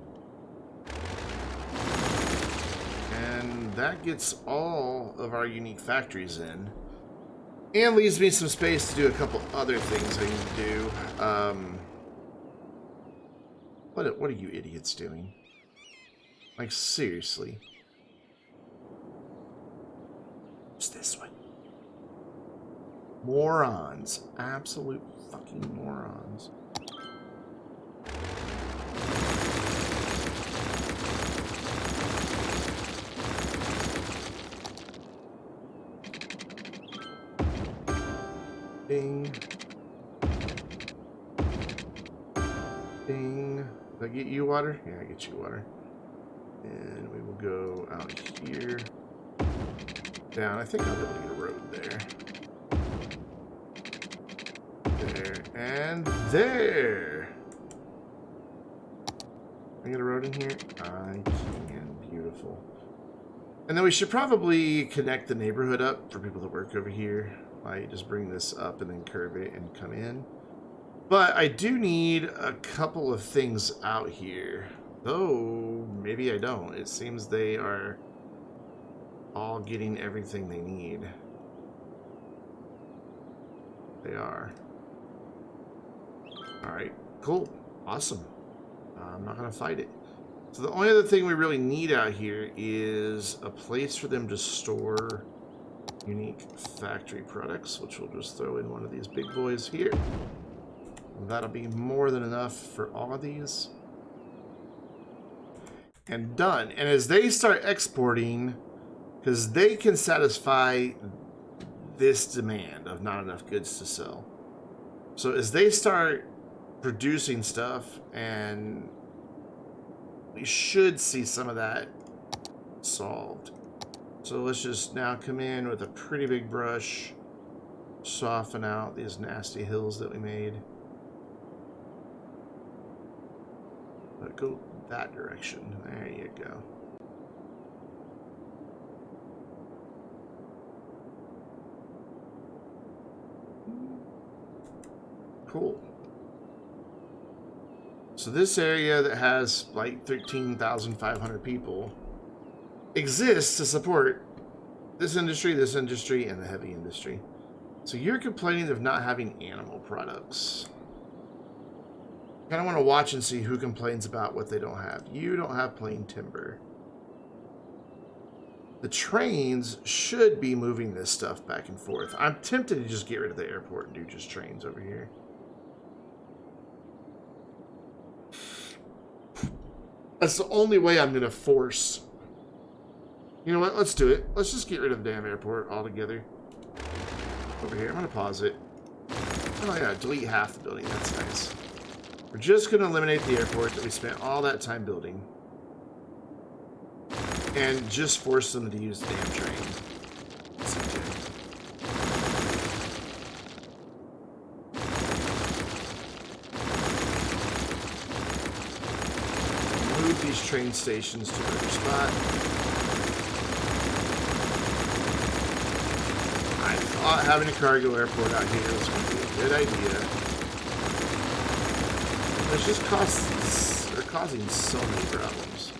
And that gets all of our unique factories in. And leaves me some space to do a couple other things I need to do. What are you idiots doing? Like, seriously. It's this one. Morons. Absolute fucking morons. Ding. Ding. Did I get you water? Yeah, I get you water. And we will go out here. Down. I think I'll be able to get a road there. There. And there! Can I get a road in here? I can. Beautiful. And then we should probably connect the neighborhood up for people that work over here. I just bring this up and then curve it and come in. But I do need a couple of things out here. Though, maybe I don't. It seems they are all getting everything they need. They are. Alright, cool. Awesome. I'm not going to fight it. So the only other thing we really need out here is a place for them to store unique factory products, which we'll just throw in one of these big boys here. That'll be more than enough for all of these. And done. And as they start exporting, because they can satisfy this demand of not enough goods to sell. So as they start producing stuff, and we should see some of that solved. So let's just now come in with a pretty big brush, soften out these nasty hills that we made. But go that direction. There you go. Cool. So this area that has like 13,500 people exists to support this industry, and the heavy industry. So you're complaining of not having animal products. I kind of want to watch and see who complains about what they don't have. You don't have plain timber. The trains should be moving this stuff back and forth. I'm tempted to just get rid of the airport and do just trains over here. That's the only way I'm going to force. You know what? Let's do it. Let's just get rid of the damn airport altogether. Over here. I'm going to pause it. Oh, yeah. Delete half the building. That's nice. We're just going to eliminate the airport that we spent all that time building. And just force them to use the damn train. Move these train stations to another spot. I thought having a cargo airport out here was going to be a good idea. It's just causing so many problems.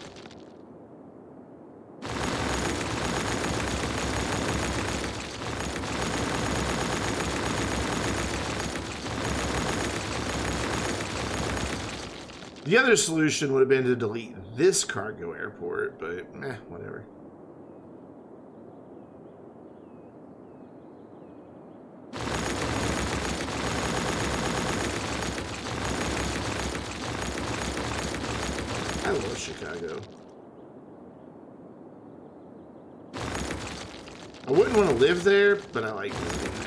The other solution would have been to delete this cargo airport, but whatever. I love Chicago. I wouldn't want to live there, but I like living there.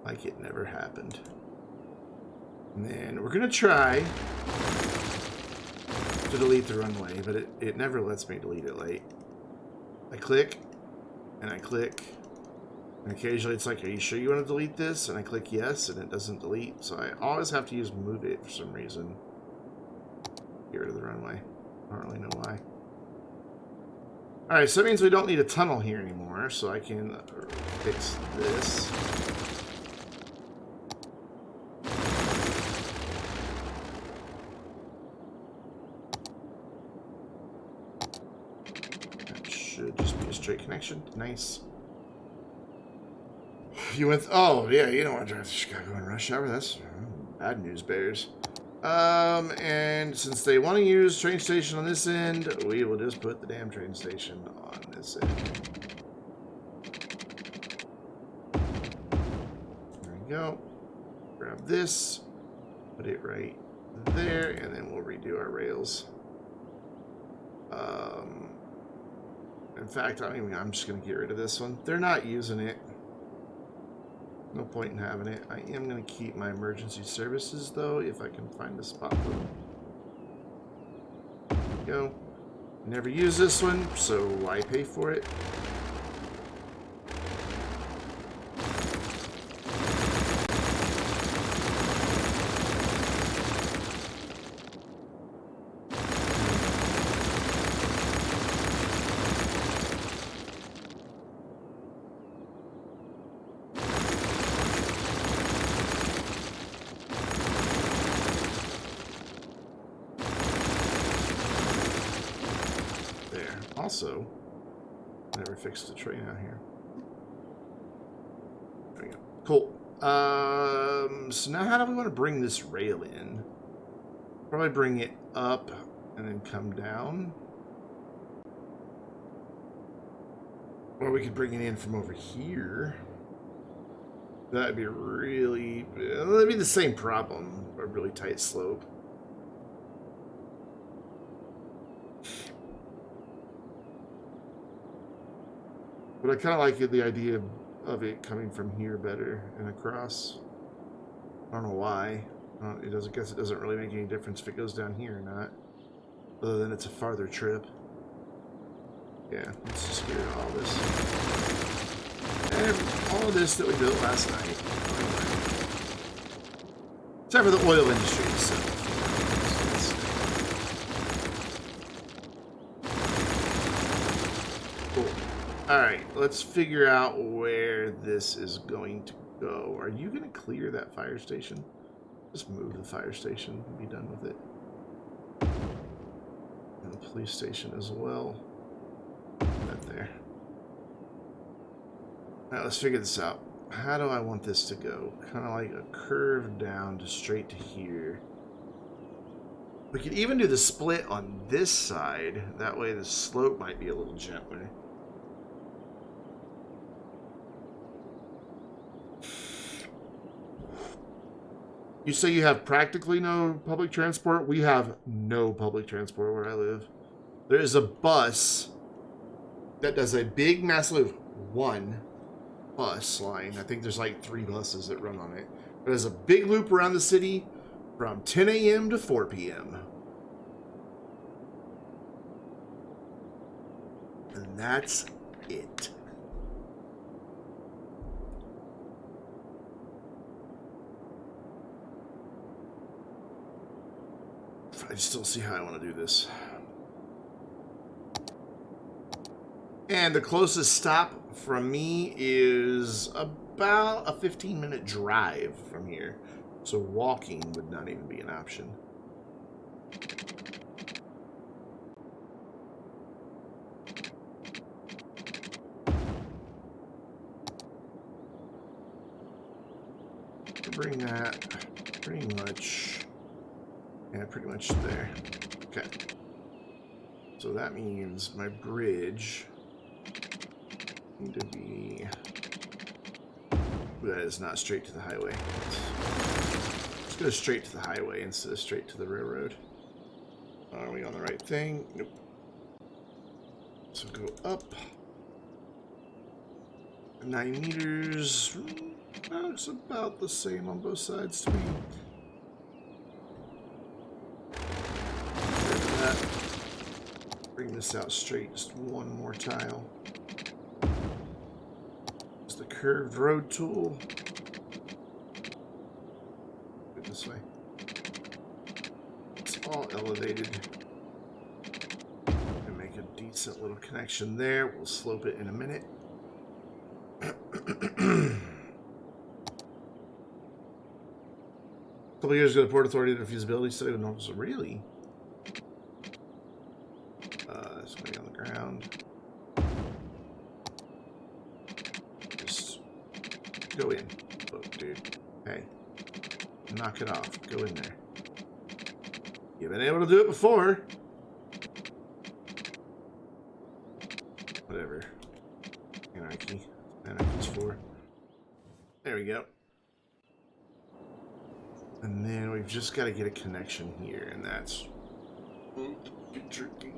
Like it never happened. And then we're gonna try to delete the runway, but it never lets me delete it late. I click, and I click, and occasionally it's like, are you sure you want to delete this? And I click yes, and it doesn't delete, so I always have to use move it for some reason. Get rid of the runway. I don't really know why. Alright, so that means we don't need a tunnel here anymore, so I can fix this. connection. Nice. You went... oh, yeah, you don't want to drive to Chicago in rush hour. That's bad news bears. And since they want to use train station on this end, we will just put the damn train station on this end. There we go. Grab this, put it right there, and then we'll redo our rails. In fact, I'm just going to get rid of this one. They're not using it. No point in having it. I am going to keep my emergency services, though, if I can find a spot for them. There we go. Never use this one, so why pay for it? Also, never fixed the train out here. There we go. Cool. So now how do we want to bring this rail in? Probably bring it up and then come down. Or we could bring it in from over here. That'd be really... that'd be the same problem. A really tight slope. But I kind of like the idea of it coming from here better and across. I don't know why. I guess it doesn't really make any difference if it goes down here or not. Other than it's a farther trip. Yeah, let's just get rid of all this. And all of this that we built last night. Except for the oil industry, so... cool. Alright, let's figure out where this is going to go. Are you going to clear that fire station? Just move the fire station and be done with it. And the police station as well. Right there. Alright, let's figure this out. How do I want this to go? Kind of like a curve down to straight to here. We could even do the split on this side. That way the slope might be a little gentler. You say you have practically no public transport? We have no public transport where I live. There is a bus that does a big, massive one bus line. I think there's like 3 buses that run on it. It has a big loop around the city from 10 a.m. to 4 p.m. And that's it. I just don't see how I want to do this. And the closest stop from me is about a 15-minute drive from here. So walking would not even be an option. Bring that pretty much... yeah, pretty much there. Okay. So that means my bridge need to be... that is not straight to the highway. Let's go straight to the highway instead of straight to the railroad. Are we on the right thing? Nope. So go up. 9 meters. Looks about the same on both sides to me. Bring this out straight, just one more tile. It's the curved road tool. Go this way. It's all elevated. And make a decent little connection there. We'll slope it in a minute. A couple years ago, the Port Authority did a feasibility study with Norfolk. Really? Somebody on the ground. Go in. Look, dude. Hey. Knock it off. Go in there. You've been able to do it before. Whatever. Anarchy. Anarchy's 4. There we go. And then we've just got to get a connection here, and that's... tricky.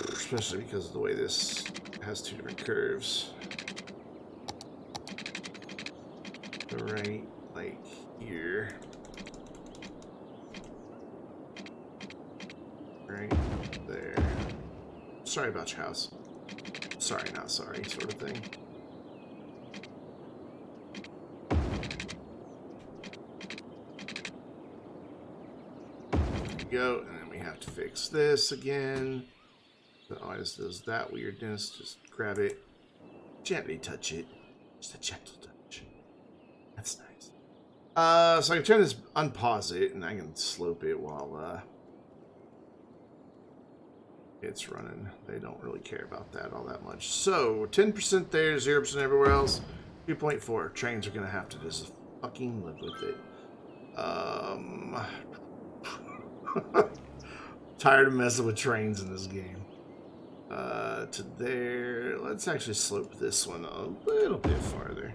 Especially because of the way this has 2 different curves. Right, like here. Right there. Sorry about your house. Sorry, not sorry, sort of thing. There we go, and then we have to fix this again. That always does that weirdness. Just grab it, gently touch it. Just a gentle touch. That's nice. So I can turn this, unpause it, and I can slope it while it's running. They don't really care about that all that much. So 10% there, 0% everywhere else. 2.4. Trains are gonna have to just fucking live with it. Tired of messing with trains in this game. To there. Let's actually slope this one a little bit farther.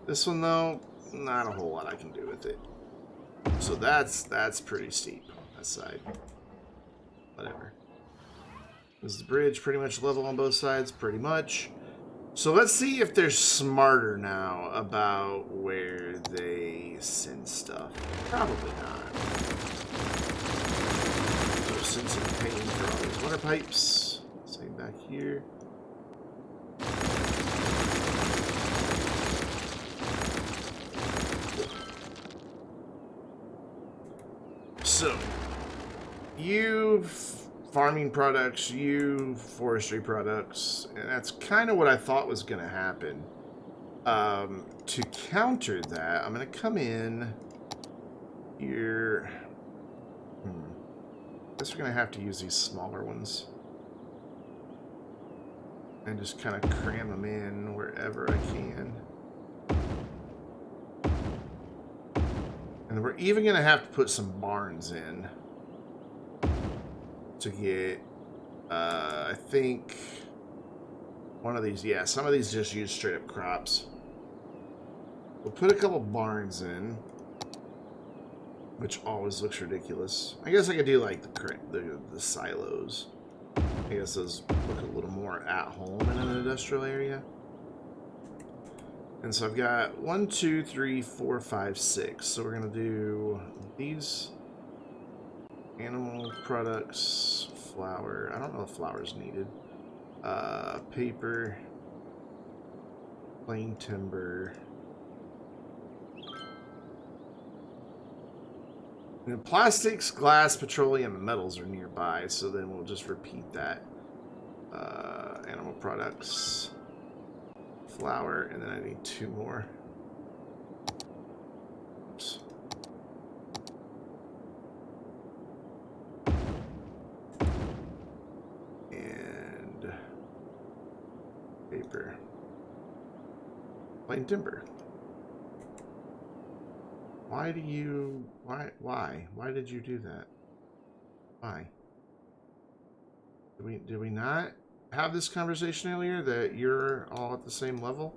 This one though, not a whole lot I can do with it. So that's pretty steep on that side. Whatever. Is the bridge pretty much level on both sides? Pretty much. So let's see if they're smarter now about where they send stuff. Probably not. So since I'm paying for all these water pipes, say back here. So, you farming products, you forestry products, and that's kind of what I thought was going to happen. To counter that, I'm going to come in here. I guess we're going to have to use these smaller ones. And just kind of cram them in wherever I can. And we're even going to have to put some barns in to get, I think, one of these. Yeah, some of these just use straight up crops. We'll put a couple barns in, which always looks ridiculous. I guess I could do like the silos. I guess those look a little more at home in an industrial area. And so I've got 1, 2, 3, 4, 5, 6. So we're gonna do these animal products, flour. I don't know if flour is needed. Paper, plain timber. And plastics, glass, petroleum, and metals are nearby, so then we'll just repeat that. Animal products, flour, and then I need 2 more. Oops. And paper. Plain timber. Why do you... Why? Why did you do that? Why? Did we not have this conversation earlier that you're all at the same level?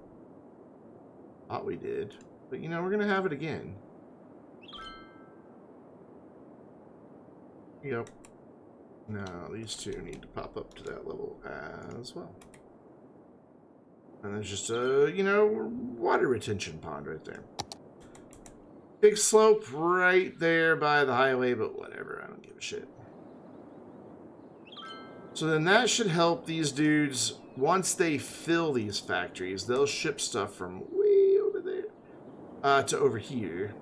Thought we did. But you know, we're gonna have it again. Yep. Now, these 2 need to pop up to that level as well. And there's just a, you know, water retention pond right there. Big slope right there by the highway, but whatever, I don't give a shit. So then that should help these dudes, once they fill these factories, they'll ship stuff from way over there to over here.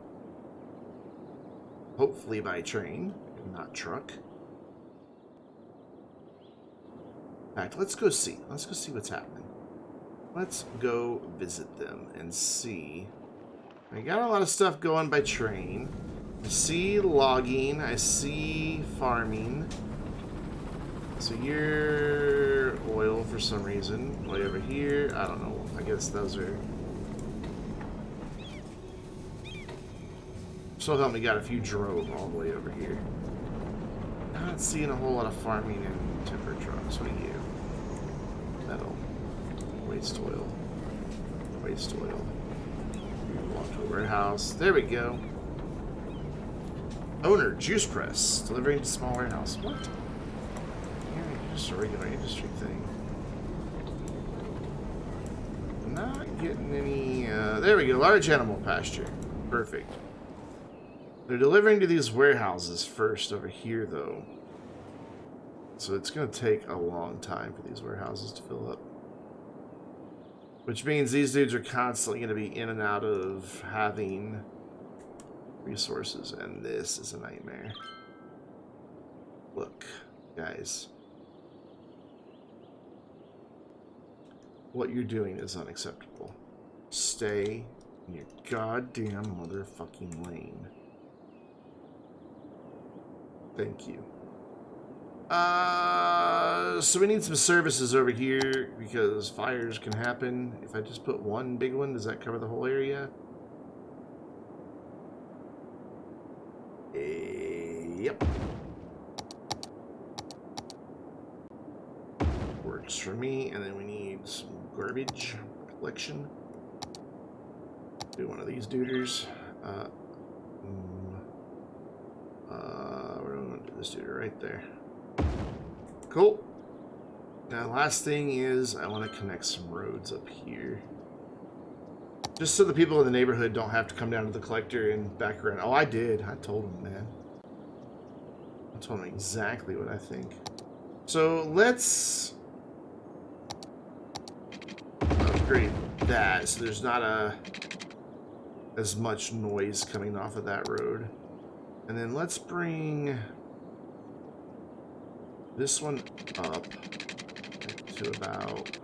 Hopefully by train, not truck. In fact, let's go see. Let's go see what's happening. Let's go visit them and see. I got a lot of stuff going by train. I see logging. I see farming. So you're oil for some reason. Way over here. I don't know. I guess those are... So help me, got a few drove all the way over here. Not seeing a whole lot of farming and timber trucks. What are you? Metal. Waste oil. Waste oil. Walk to a warehouse. There we go. Owner, juice press. Delivering to small warehouse. What? Yeah, just a regular industry thing. Not getting any... there we go. Large animal pasture. Perfect. They're delivering to these warehouses first over here, though. So it's going to take a long time for these warehouses to fill up. Which means these dudes are constantly going to be in and out of having resources. And this is a nightmare. Look, guys. What you're doing is unacceptable. Stay in your goddamn motherfucking lane. Thank you. So we need some services over here because fires can happen. If I just put one big one, does that cover the whole area? Yep. Works for me. And then we need some garbage collection. Do one of these duders. We're going to do this dude right there. Cool. Now, last thing is I want to connect some roads up here. Just so the people in the neighborhood don't have to come down to the collector and back around. Oh, I did. I told them, man. I told them exactly what I think. So, let's upgrade that so there's not as much noise coming off of that road. And then let's bring this one up to about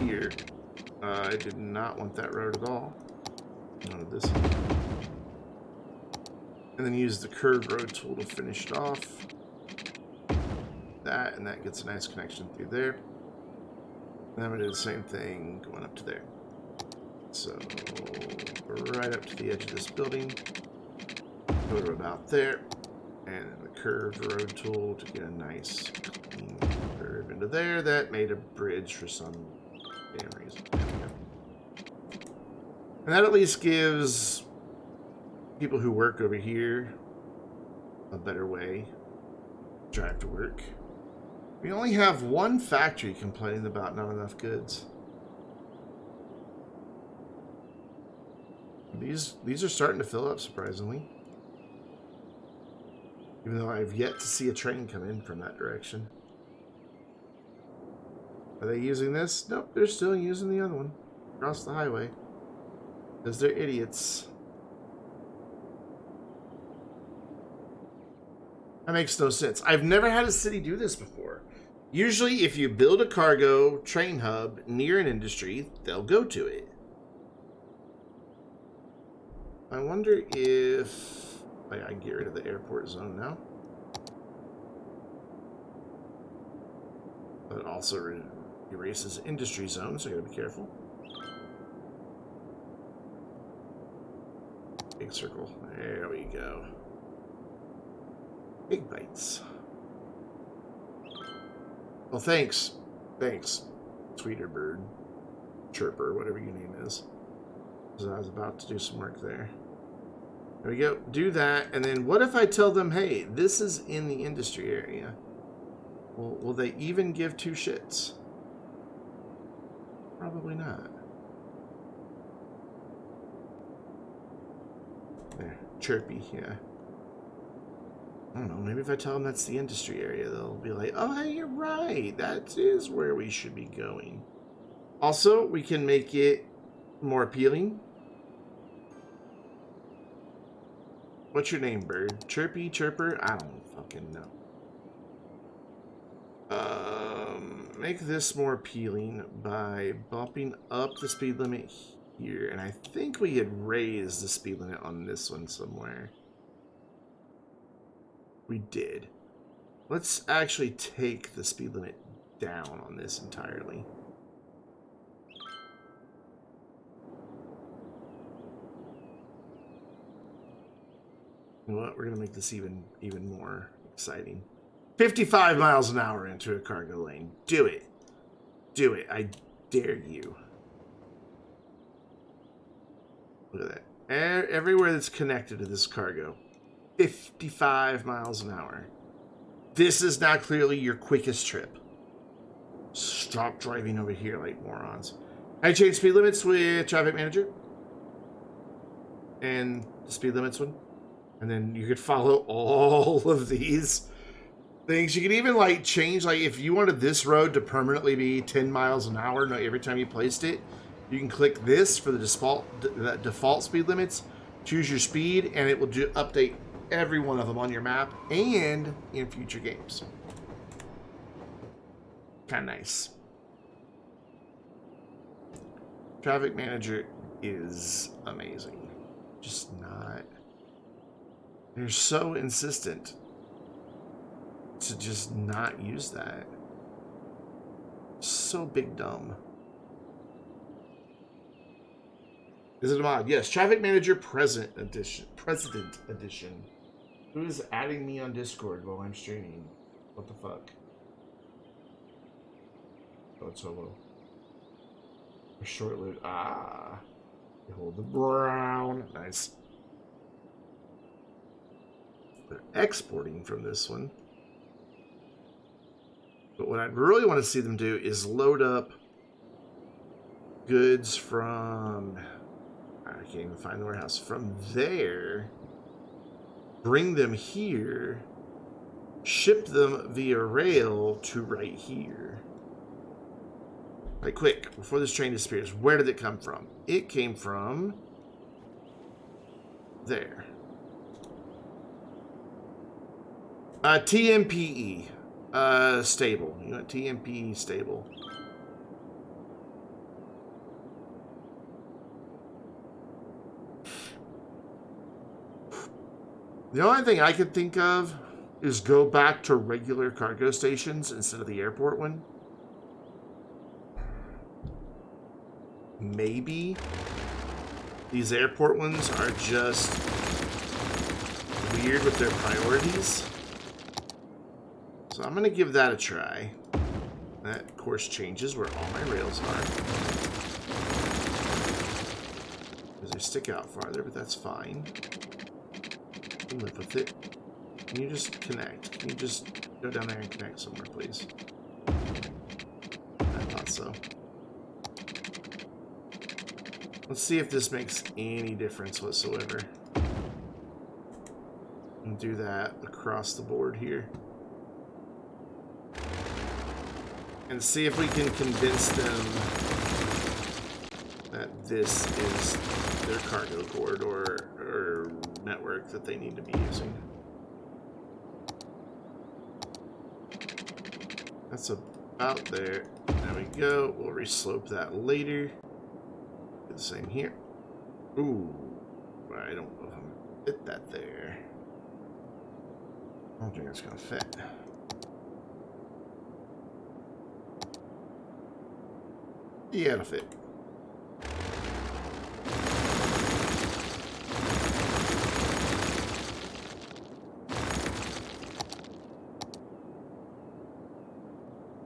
here. I did not want that road at all. I wanted this one. And then use the curved road tool to finish it off. That, and that gets a nice connection through there. And then we do the same thing going up to there. So, right up to the edge of this building. Go to about there. And then the curved road tool to get a nice clean curve into there. That made a bridge for some damn reason. And that at least gives people who work over here a better way to drive to work. We only have one factory complaining about not enough goods. These are starting to fill up, surprisingly. Even though I've yet to see a train come in from that direction. Are they using this? Nope, they're still using the other one. Across the highway. Because they're idiots. That makes no sense. I've never had a city do this before. Usually, if you build a cargo train hub near an industry, they'll go to it. I wonder if... I can get rid of the airport zone now. But it also erases industry zone, so I gotta be careful. Big circle. There we go. Big bites. Well, thanks. Thanks, Tweeter Bird. Chirper, whatever your name is. Because I was about to do some work there. There we go. Do that. And then what if I tell them, hey, this is in the industry area? Well, will they even give two shits? Probably not. There. Chirpy, yeah. I don't know. Maybe if I tell them that's the industry area, they'll be like, oh, hey, you're right. That is where we should be going. Also, we can make it more appealing. What's your name, bird? Chirpy, chirper? I don't fucking know. Make this more appealing by bumping up the speed limit here. And I think we had raised the speed limit on this one somewhere. We did. Let's actually take the speed limit down on this entirely. You know what? We're gonna make this even more exciting. 55 miles an hour into a cargo lane. Do it. Do it. I dare you. Look at that. Everywhere that's connected to this cargo. 55 miles an hour. This is now clearly your quickest trip. Stop driving over here like morons. I changed speed limits with Traffic Manager. And the speed limits one. And then you could follow all of these things. You could even like change, like if you wanted this road to permanently be 10 miles an hour every time you placed it, you can click this for the default speed limits, choose your speed, and it will update every one of them on your map and in future games. Kind of nice. Traffic Manager is amazing. Just not... They're so insistent to just not use that. So big dumb. Is it a mod? Yes. Traffic Manager President Edition. Who is adding me on Discord while I'm streaming? What the fuck? Oh, it's Hobo. A short loot. Ah. Hold the brown. Nice. They're exporting from this one. But what I really want to see them do is load up goods from... I can't even find the warehouse. From there, bring them here, ship them via rail to right here. Right, quick, before this train disappears, where did it come from? It came from there. TMPE. Stable. You want TMPE stable. The only thing I could think of is go back to regular cargo stations instead of the airport one. Maybe these airport ones are just weird with their priorities. So I'm going to give that a try. That, of course, changes where all my rails are. Because they stick out farther, but that's fine. You can live with it. Can you just connect? Can you just go down there and connect somewhere, please? I thought so. Let's see if this makes any difference whatsoever. And do that across the board here. And see if we can convince them that this is their cargo corridor or network that they need to be using. That's about there. There we go. We'll reslope that later. Do the same here. Ooh. I don't know if I'm going to fit that there. I don't think it's going to fit. Yeah, it'll fit.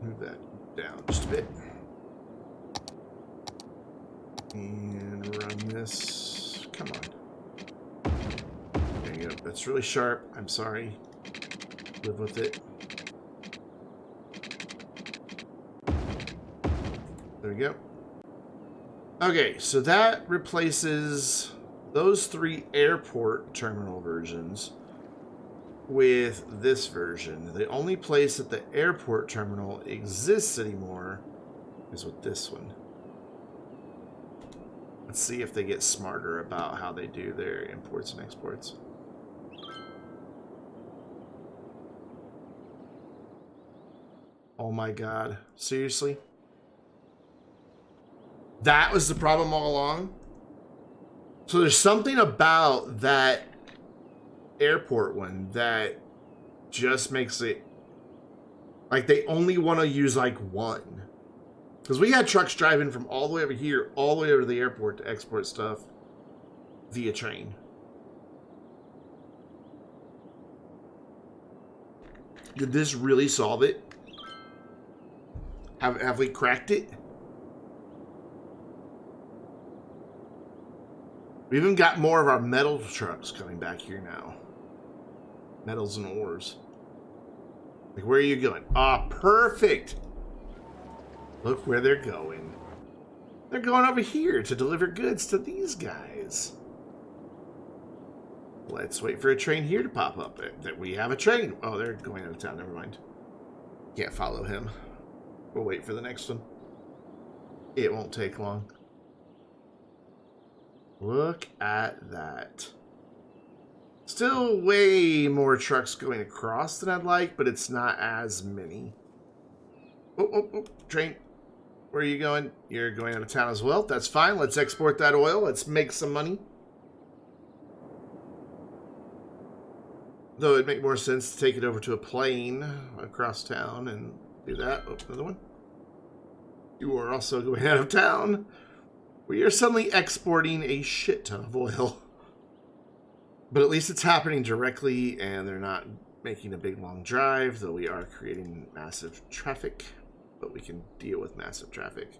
Move that down just a bit. And run this. Come on. There you go. That's really sharp. I'm sorry. Live with it. There we go. Okay, so that replaces those 3 airport terminal versions with this version. The only place that the airport terminal exists anymore is with this one. Let's see if they get smarter about how they do their imports and exports. Oh my god. Seriously? That was the problem all along? So there's something about that airport one that just makes it Like, they only want to use, like, one. Because we had trucks driving from all the way over here, all the way over to the airport to export stuff via train. Did this really solve it? Have we cracked it? We even got more of our metal trucks coming back here now. Metals and ores. Like, where are you going? Ah, perfect! Look where they're going. They're going over here to deliver goods to these guys. Let's wait for a train here to pop up. That we have a train. Oh, they're going out of town. Never mind. Can't follow him. We'll wait for the next one. It won't take long. Look at that. Still way more trucks going across than I'd like, but it's not as many. Oh, train. Where are you going? You're going out of town as well. That's fine. Let's export that oil. Let's make some money. Though it'd make more sense to take it over to a plane across town and do that. Oh, another one. You are also going out of town. We are suddenly exporting a shit ton of oil. But at least it's happening directly and they're not making a big long drive, though we are creating massive traffic. But we can deal with massive traffic.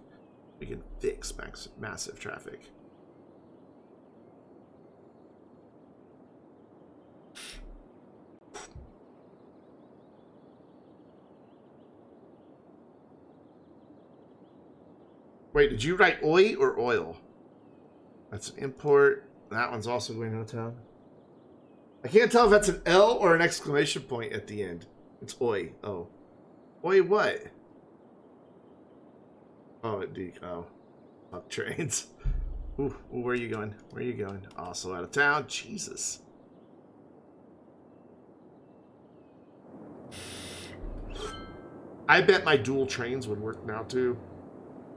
We can fix massive traffic. Wait, did you write oi or oil? That's an import. That one's also going out of town. I can't tell if that's an L or an exclamation point at the end. It's oi. Oh. Oi what? Oh, oh. Fuck trains. Ooh, where are you going? Where are you going? Also out of town? Jesus. I bet my dual trains would work now, too.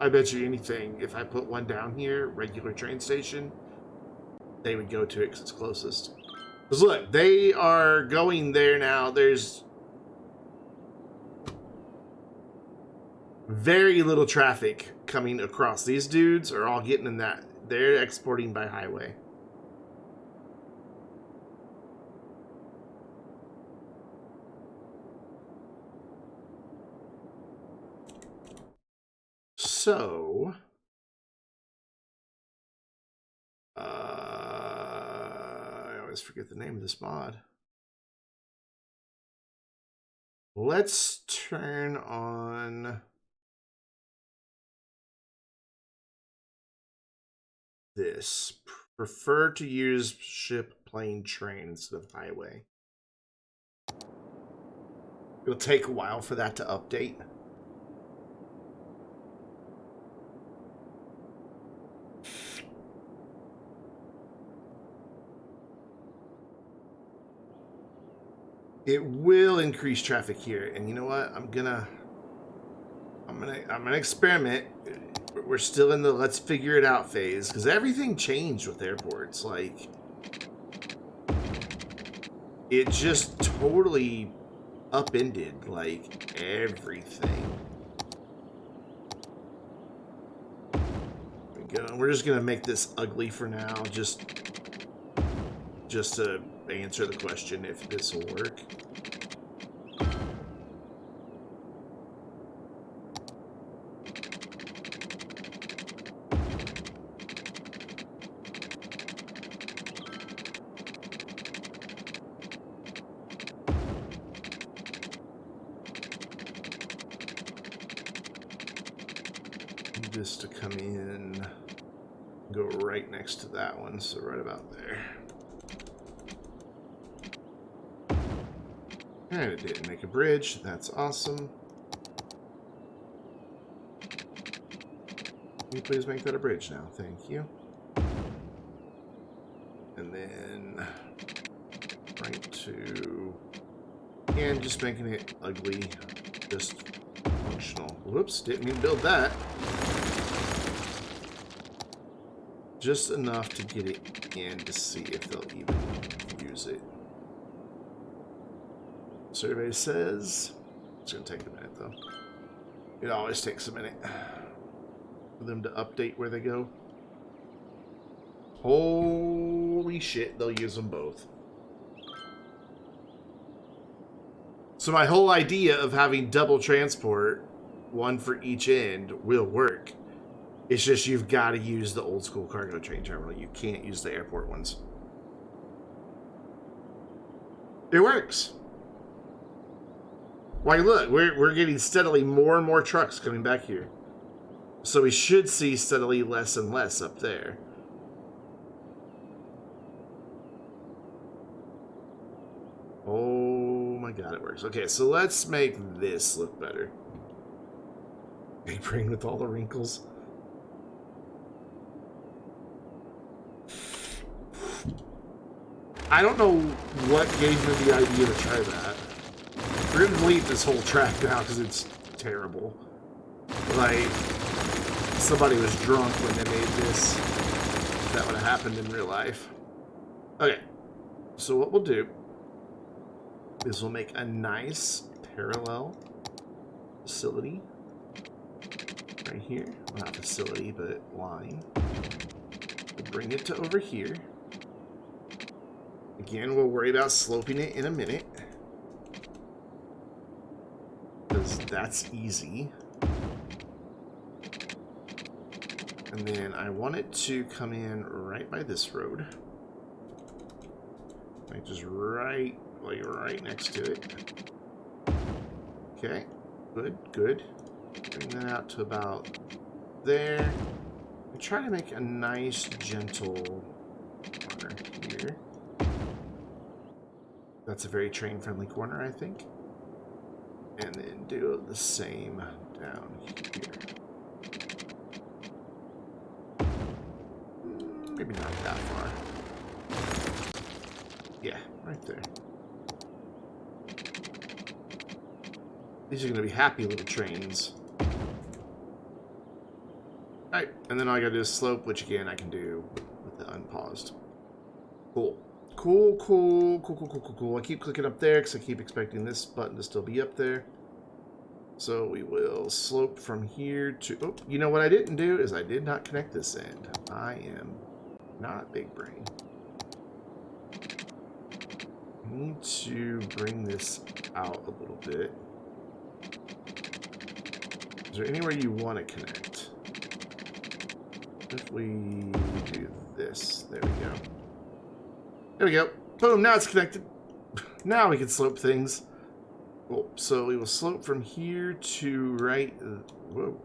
I bet you anything, if I put one down here, regular train station, they would go to it because it's closest. Because look, they are going there now. There's very little traffic coming across. These dudes are all getting in that. They're exporting by highway. So, I always forget the name of this mod. Let's turn on this. Prefer to use ship, plane, train instead of highway. It'll take a while for that to update. It will increase traffic here, and you know what? I'm gonna experiment. We're still in the let's figure it out phase because everything changed with airports. Like, it just totally upended like everything. There we go. We're just gonna make this ugly for now, just to answer the question if this will work. This to come in, go right next to that one, so right about there. And it didn't make a bridge. That's awesome. Can you please make that a bridge now? Thank you. And then right to... and just making it ugly. Just functional. Whoops, didn't mean to build that. Just enough to get it in to see if they'll even use it. Survey says It's going to take a minute, though. It always takes a minute for them to update where they go. Holy shit, they'll use them both. So my whole idea of having double transport, one for each end, will work. It's just you've got to use the old school cargo train terminal. You can't use the airport ones. It works. Why, look, we're getting steadily more and more trucks coming back here. So we should see steadily less and less up there. Oh my god, it works. Okay, so let's make this look better. Big brain with all the wrinkles. I don't know what gave me the idea to try that. We're gonna delete this whole track now because it's terrible. Like, somebody was drunk when they made this. That would have happened in real life. Okay, so what we'll do is we'll make a nice parallel facility right here. Well, not facility, but line. We'll bring it to over here. Again, we'll worry about sloping it in a minute, because that's easy. And then I want it to come in right by this road. Like just right, like right next to it. Okay, good, good. Bring that out to about there. And try to make a nice, gentle corner here. That's a very train-friendly corner, I think. And then do the same down here. Maybe not that far. Yeah, right there. These are going to be happy little trains. Alright, and then all I gotta do is slope, which again I can do with the unpaused. Cool. Cool, cool, cool, cool, cool, cool, cool. I keep clicking up there because I keep expecting this button to still be up there. So we will slope from here to... Oh, you know what I didn't do is I did not connect this end. I am not big brain. I need to bring this out a little bit. Is there anywhere you want to connect? If we do this, there we go. There we go. Boom, now it's connected. Now we can slope things. Cool. So we will slope from here to right... Whoa.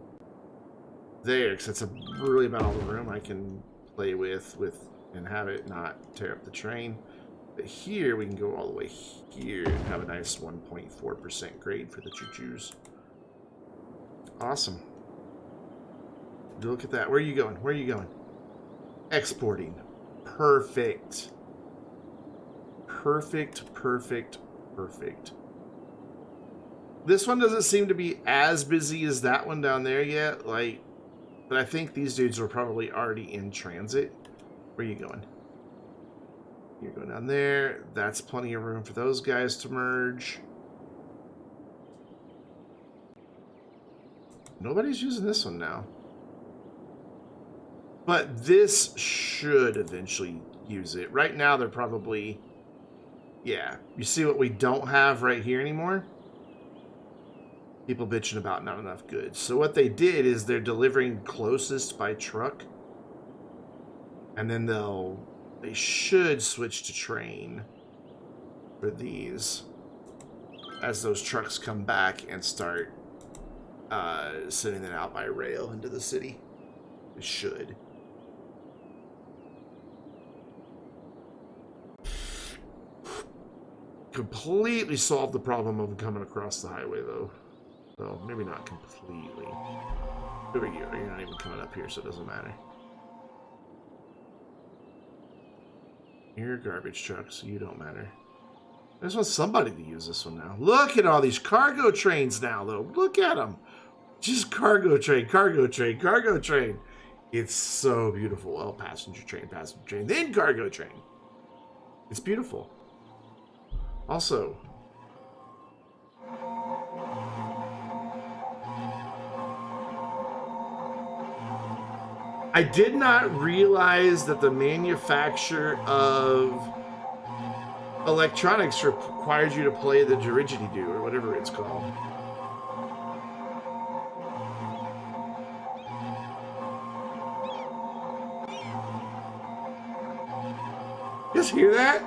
There, because that's really about all the room I can play with and have it not tear up the train. But here we can go all the way here and have a nice 1.4% grade for the choo-choos. Awesome. Look at that. Where are you going? Where are you going? Exporting. Perfect. Perfect, perfect, perfect. This one doesn't seem to be as busy as that one down there yet. Like, but I think these dudes are probably already in transit. Where are you going? You're going down there. That's plenty of room for those guys to merge. Nobody's using this one now. But this should eventually use it. Right now, they're probably... Yeah. You see what we don't have right here anymore? People bitching about not enough goods. So what they did is they're delivering closest by truck. And then they should switch to train for these as those trucks come back and start sending it out by rail into the city. It should. Completely solved the problem of coming across the highway, though. Well, maybe not completely. There we go. You're not even coming up here, so it doesn't matter. You're a garbage truck, so you don't matter. I just want somebody to use this one now. Look at all these cargo trains now, though. Look at them. Just cargo train, cargo train, cargo train. It's so beautiful. Well, passenger train, then cargo train. It's beautiful. Also, I did not realize that the manufacturer of electronics requires you to play the didgeridoo or whatever it's called. You guys hear that?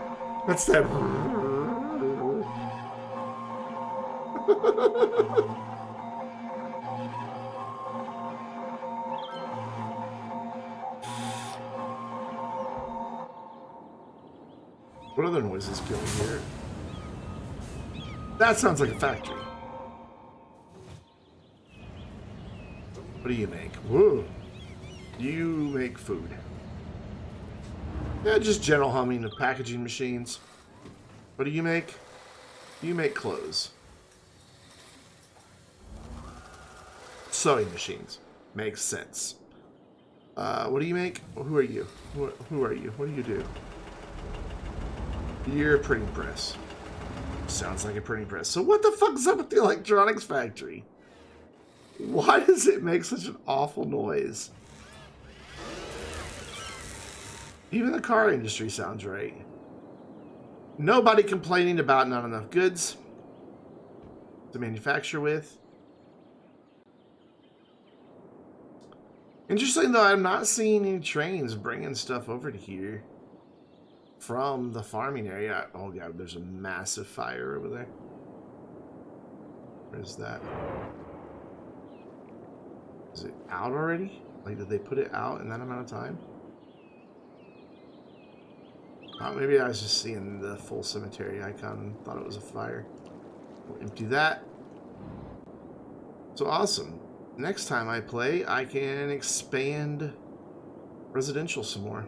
That's that. What other noises can we hear? That sounds like a factory. What do you make? Whoa. You make food. Yeah, just general humming of packaging machines. What do you make? You make clothes. Sewing machines. Makes sense. What do you make? Who are you? Who are you? What do you do? You're a printing press. Sounds like a printing press. So what the fuck's up with the electronics factory? Why does it make such an awful noise? Even the car industry sounds right. Nobody complaining about not enough goods to manufacture with. Interesting though, I'm not seeing any trains bringing stuff over to here from the farming area. Oh god, there's a massive fire over there. Where's that? Is it out already? Like, did they put it out in that amount of time? Oh, maybe I was just seeing the full cemetery icon and thought it was a fire. We'll empty that. So awesome. Next time I play, I can expand residential some more.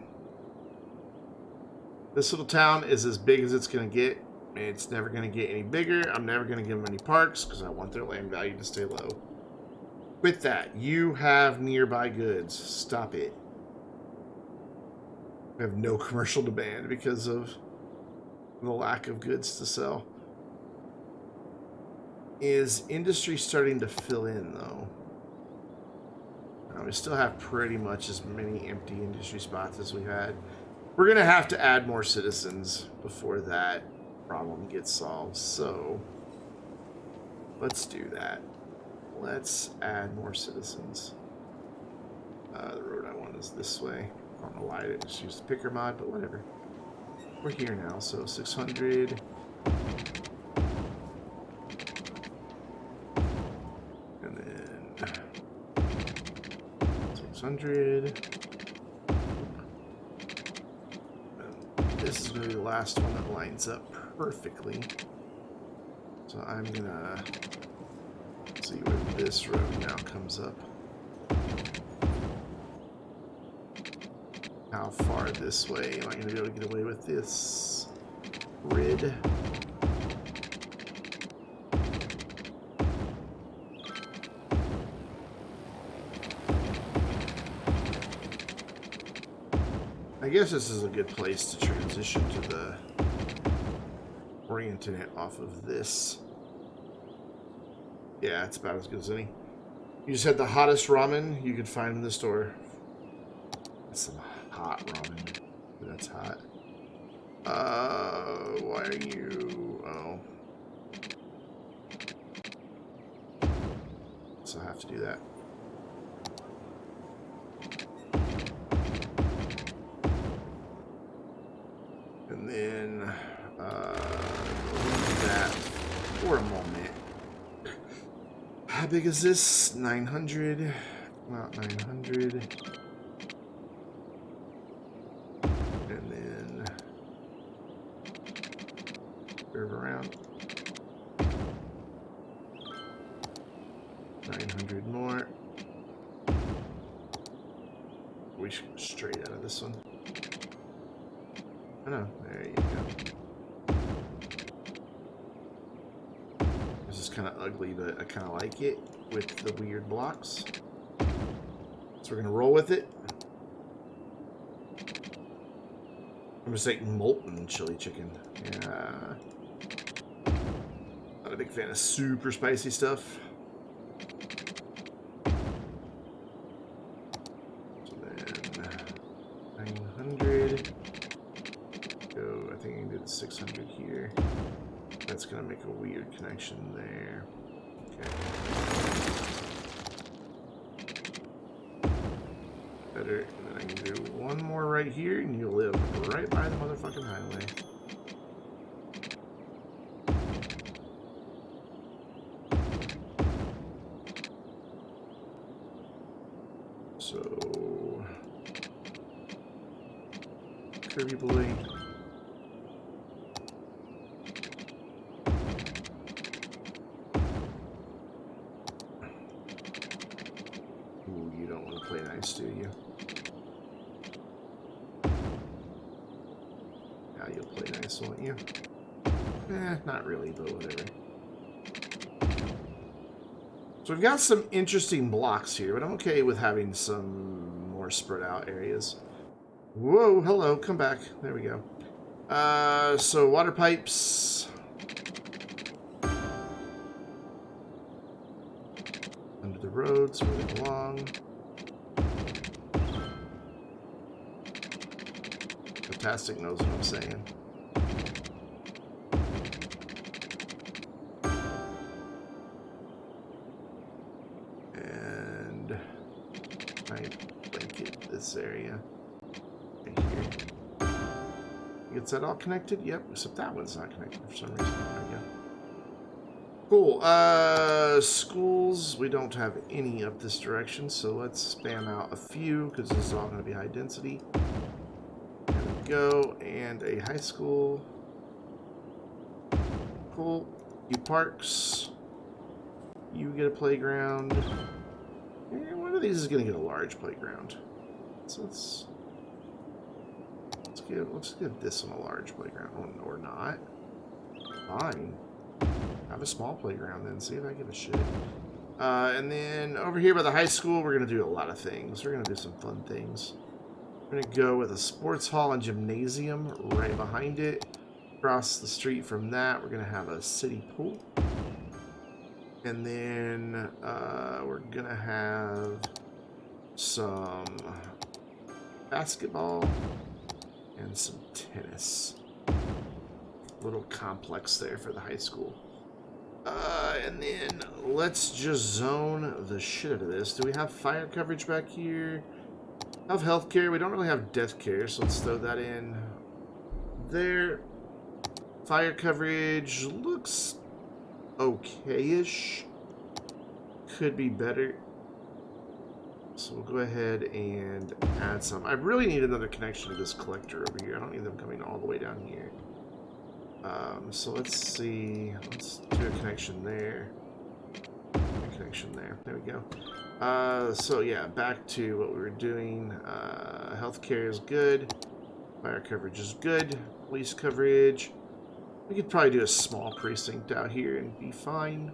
This little town is as big as it's going to get. It's never going to get any bigger. I'm never going to give them any parks because I want their land value to stay low. With that, you have nearby goods. Stop it. We have no commercial demand because of the lack of goods to sell. Is industry starting to fill in, though? We still have pretty much as many empty industry spots as we had. We're going to have to add more citizens before that problem gets solved. So let's do that. Let's add more citizens. The road I want is this way. I don't know why I didn't just use the picker mod, but whatever. We're here now, so 600. And then 600. This is going to be the last one that lines up perfectly. So I'm going to see where this road now comes up. How far this way am I going to be able to get away with this grid? I guess this is a good place to transition to the orienting it off of this. Yeah, it's about as good as any. You just had the hottest ramen you could find in the store. That's some hot ramen. That's hot. Why are you... Oh. So I have to do that. And then, that for a moment. How big is this? 900. About 900. And then curve around. 900 more. We should go straight out of this one. Oh no, there you go. This is kind of ugly, but I kind of like it with the weird blocks. So we're going to roll with it. I'm just like molten chili chicken. Yeah. Not a big fan of super spicy stuff. So then 600 here. That's going to make a weird connection there. Okay. Better. And then I can do one more right here, and you'll live right by the motherfucking highway. So, Kirby boy. Ooh, you don't want to play nice, do you? Yeah, you'll play nice, won't you? Not really, but whatever. So we've got some interesting blocks here, but I'm okay with having some more spread out areas. Whoa, hello, come back. There we go. So water pipes. Under the roads where they belong. Fantastic knows what I'm saying. And I blanket this area right here. Gets that all connected? Yep, except that one's not connected for some reason. There we go. Cool. Schools, we don't have any up this direction, so let's spam out a few because this is all going to be high density. There we go. And a high school. Cool. You parks. You get a playground. And one of these is going to get a large playground. So let's give this one a large playground. Or not. Fine. Have a small playground then. See if I give a shit. And then over here by the high school, we're going to do a lot of things. We're going to do some fun things. We're going to go with a sports hall and gymnasium right behind it. Across the street from that, we're going to have a city pool. And then we're going to have some basketball and some tennis. Little complex there for the high school. And then let's just zone the shit out of this. Do we have fire coverage back here? We have health care. We don't really have death care, so let's throw that in there. Fire coverage looks okay-ish. Could be better. So we'll go ahead and add some. I really need another connection to this collector over here. I don't need them coming all the way down here. So let's see. Let's do a connection there. A connection there. There we go. So yeah, back to what we were doing. Healthcare is good. Fire coverage is good. Police coverage. We could probably do a small precinct out here and be fine.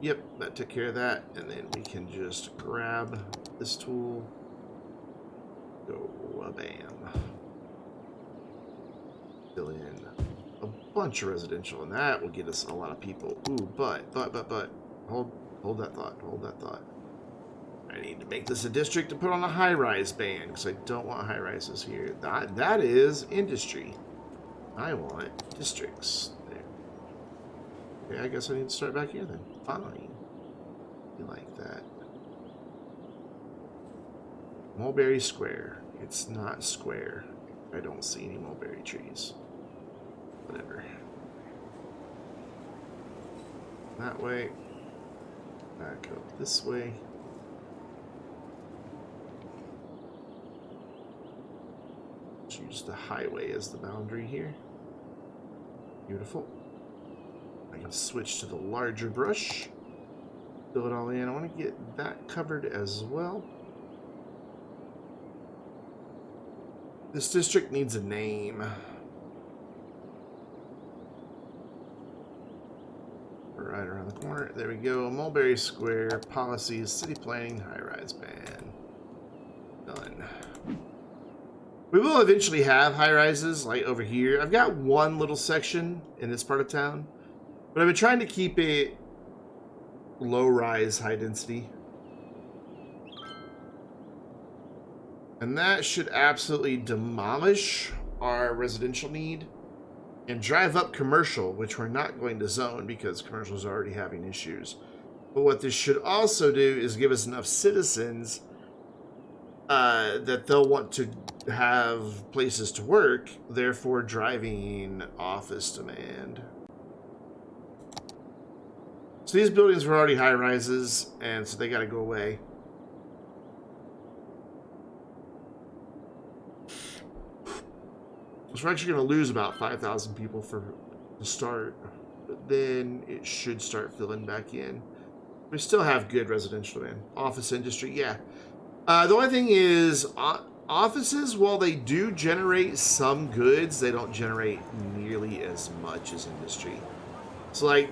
Yep, that took care of that. And then we can just grab this tool. Go bam. Fill in a bunch of residential, and that will get us a lot of people. Ooh, but. Hold that thought. Hold that thought. I need to make this a district to put on a high-rise ban, because I don't want high-rises here. That is industry. I want districts. There. Okay, I guess I need to start back here then. Fine. You like that. Mulberry Square. It's not square. I don't see any mulberry trees. Whatever. That way. Back up this way. Use the highway as the boundary here. Beautiful. I can switch to the larger brush. Fill it all in. I want to get that covered as well. This district needs a name. Right around the corner. There we go. Mulberry Square. Policies. City planning. High-rise ban. Done. We will eventually have high-rises, like over here. I've got one little section in this part of town, but I've been trying to keep it low-rise, high-density. And that should absolutely demolish our residential need and drive up commercial, which we're not going to zone because commercial is already having issues. But what this should also do is give us enough citizens that they'll want to have places to work, therefore driving office demand. So these buildings were already high rises, and so they got to go away. So we're actually going to lose about 5,000 people for the start, but then it should start filling back in. We still have good residential demand. Office industry, yeah. The only thing is, offices, while they do generate some goods, they don't generate nearly as much as industry. So, like,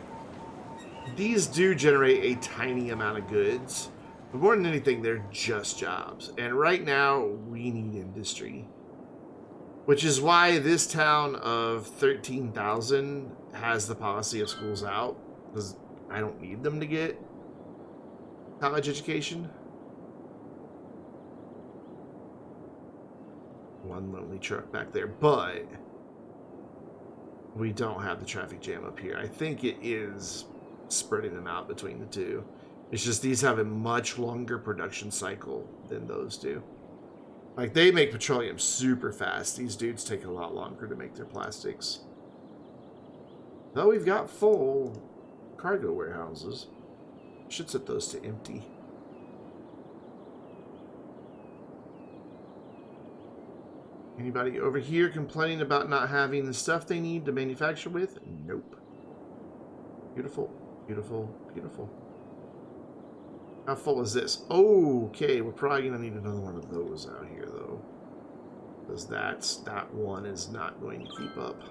these do generate a tiny amount of goods, but more than anything, they're just jobs. And right now, we need industry. Which is why this town of 13,000 has the policy of schools out, because I don't need them to get college education. One lonely truck back there, but we don't have the traffic jam up here. I think it is spreading them out between the two. It's just these have a much longer production cycle than those do. Like, they make petroleum super fast. These dudes take a lot longer to make their plastics. Though we've got full cargo warehouses. Should set those to empty. Anybody over here complaining about not having the stuff they need to manufacture with? Nope. Beautiful, beautiful, beautiful. How full is this? Okay, we're probably going to need another one of those out here, though. Because that one is not going to keep up.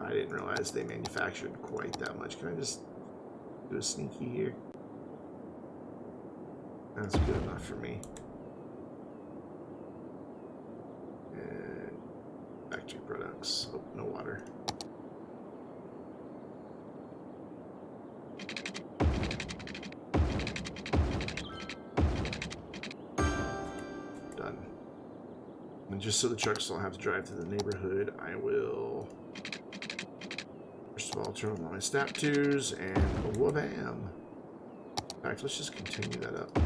I didn't realize they manufactured quite that much. Can I just do a sneaky here? That's good enough for me. And factory products. Oh, no water. Done. And just so the trucks don't have to drive through the neighborhood, I will first of all turn on my snap twos and wha-bam. In fact, let's just continue that up.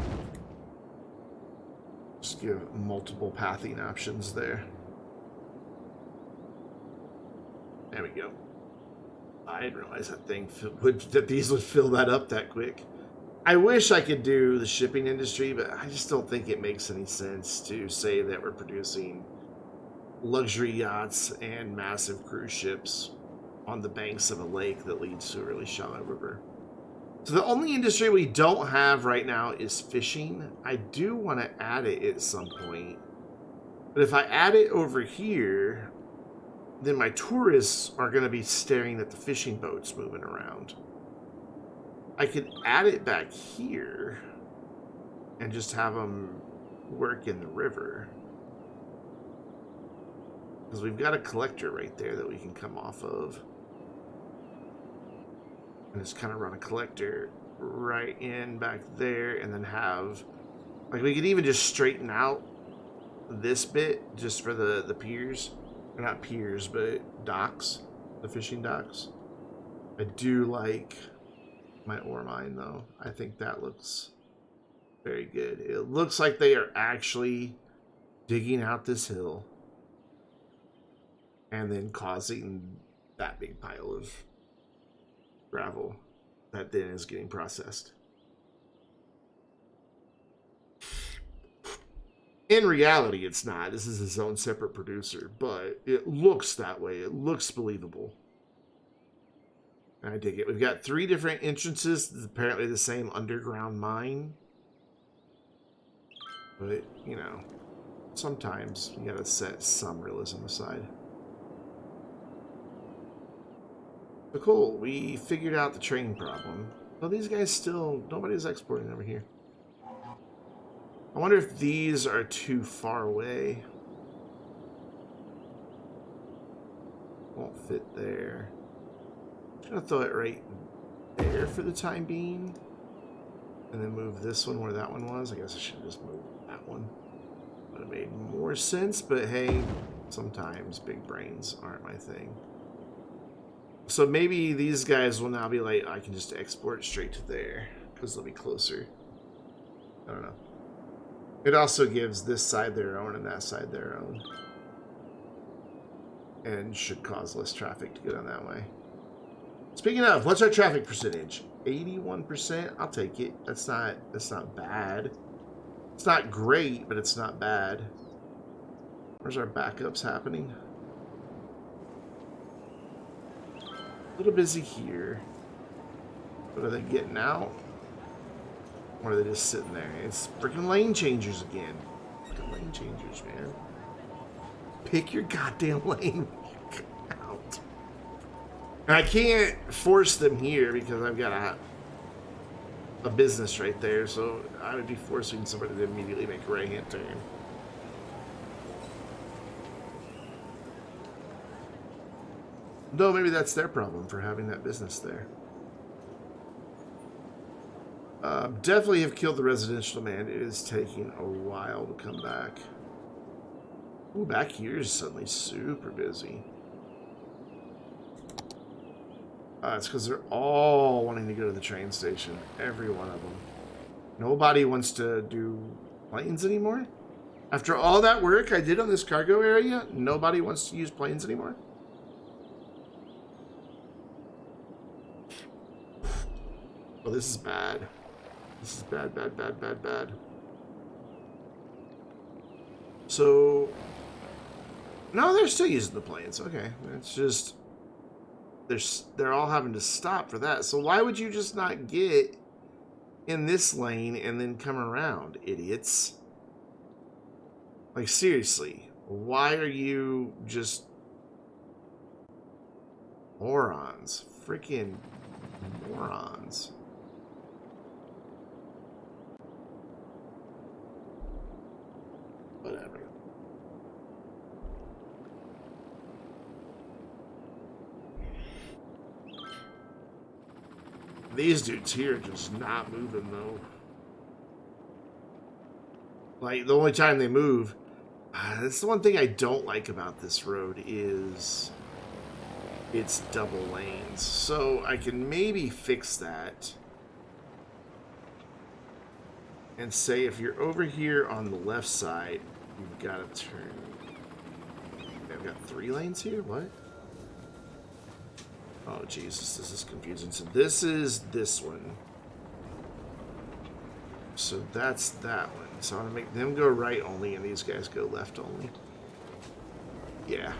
Just give multiple pathing options there. There we go. I didn't realize that these would fill that up that quick. I wish I could do the shipping industry, but I just don't think it makes any sense to say that we're producing luxury yachts and massive cruise ships on the banks of a lake that leads to a really shallow river. So the only industry we don't have right now is fishing. I do want to add it at some point. But if I add it over here, then my tourists are going to be staring at the fishing boats moving around. I could add it back here and just have them work in the river. Because we've got a collector right there that we can come off of. And just kind of run a collector right in back there and then have... Like, we could even just straighten out this bit just for the piers. Or not piers, but docks. The fishing docks. I do like my ore mine, though. I think that looks very good. It looks like they are actually digging out this hill and then causing that big pile of gravel that then is getting processed. In reality, it's not. This is its own separate producer, but it looks that way. It looks believable. I dig it. We've got 3 different entrances. It's apparently the same underground mine. But, you know, sometimes you gotta set some realism aside. But cool, we figured out the train problem. Well, these guys still... Nobody's exporting over here. I wonder if these are too far away. Won't fit there. I'm gonna throw it right there for the time being. And then move this one where that one was. I guess I should just move that one. Would have made more sense, but hey, sometimes big brains aren't my thing. So maybe these guys will now be like, I can just export straight to there because they'll be closer. I don't know. It also gives this side their own and that side their own. And should cause less traffic to go down that way. Speaking of, what's our traffic percentage? 81%? I'll take it. That's not bad. It's not great, but it's not bad. Where's our backups happening? A little busy here. But are they getting out? Or are they just sitting there? It's freaking lane changers again. Freaking lane changers, man. Pick your goddamn lane. Out. And I can't force them here because I've got a business right there, so I would be forcing somebody to immediately make a right-hand turn. Though maybe that's their problem for having that business there. Definitely have killed the residential demand. It is taking a while to come back. Ooh, back here is suddenly super busy. It's because they're all wanting to go to the train station. Every one of them. Nobody wants to do planes anymore? After all that work I did on this cargo area, nobody wants to use planes anymore? Oh, this is bad. This is bad, bad, bad, bad, bad. So... No, they're still using the planes. Okay. It's just... They're all having to stop for that. So why would you just not get in this lane and then come around, idiots? Like, seriously. Why are you just... morons? Freaking morons. Whatever. These dudes here are just not moving, though. Like, the only time they move... that's the one thing I don't like about this road is... it's double lanes. So, I can maybe fix that. And say if you're over here on the left side, you've got to turn... I've got 3 lanes here? What? Oh, Jesus, this is confusing. So this is this one. So that's that one. So I'm going to make them go right only and these guys go left only. Yeah.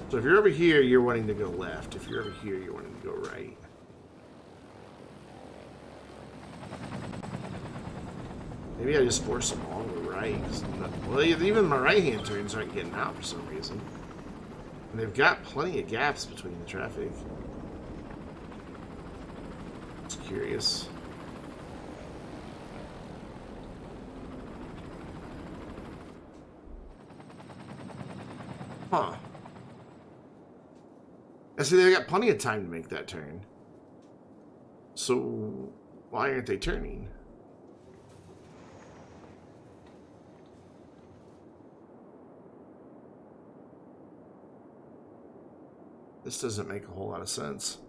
So if you're over here, you're wanting to go left. If you're over here, you're wanting to go right. Maybe I just force them all to the right. Well, even my right-hand turns aren't getting out for some reason. And they've got plenty of gaps between the traffic. It's curious. Huh. I see they've got plenty of time to make that turn. So, why aren't they turning? This doesn't make a whole lot of sense.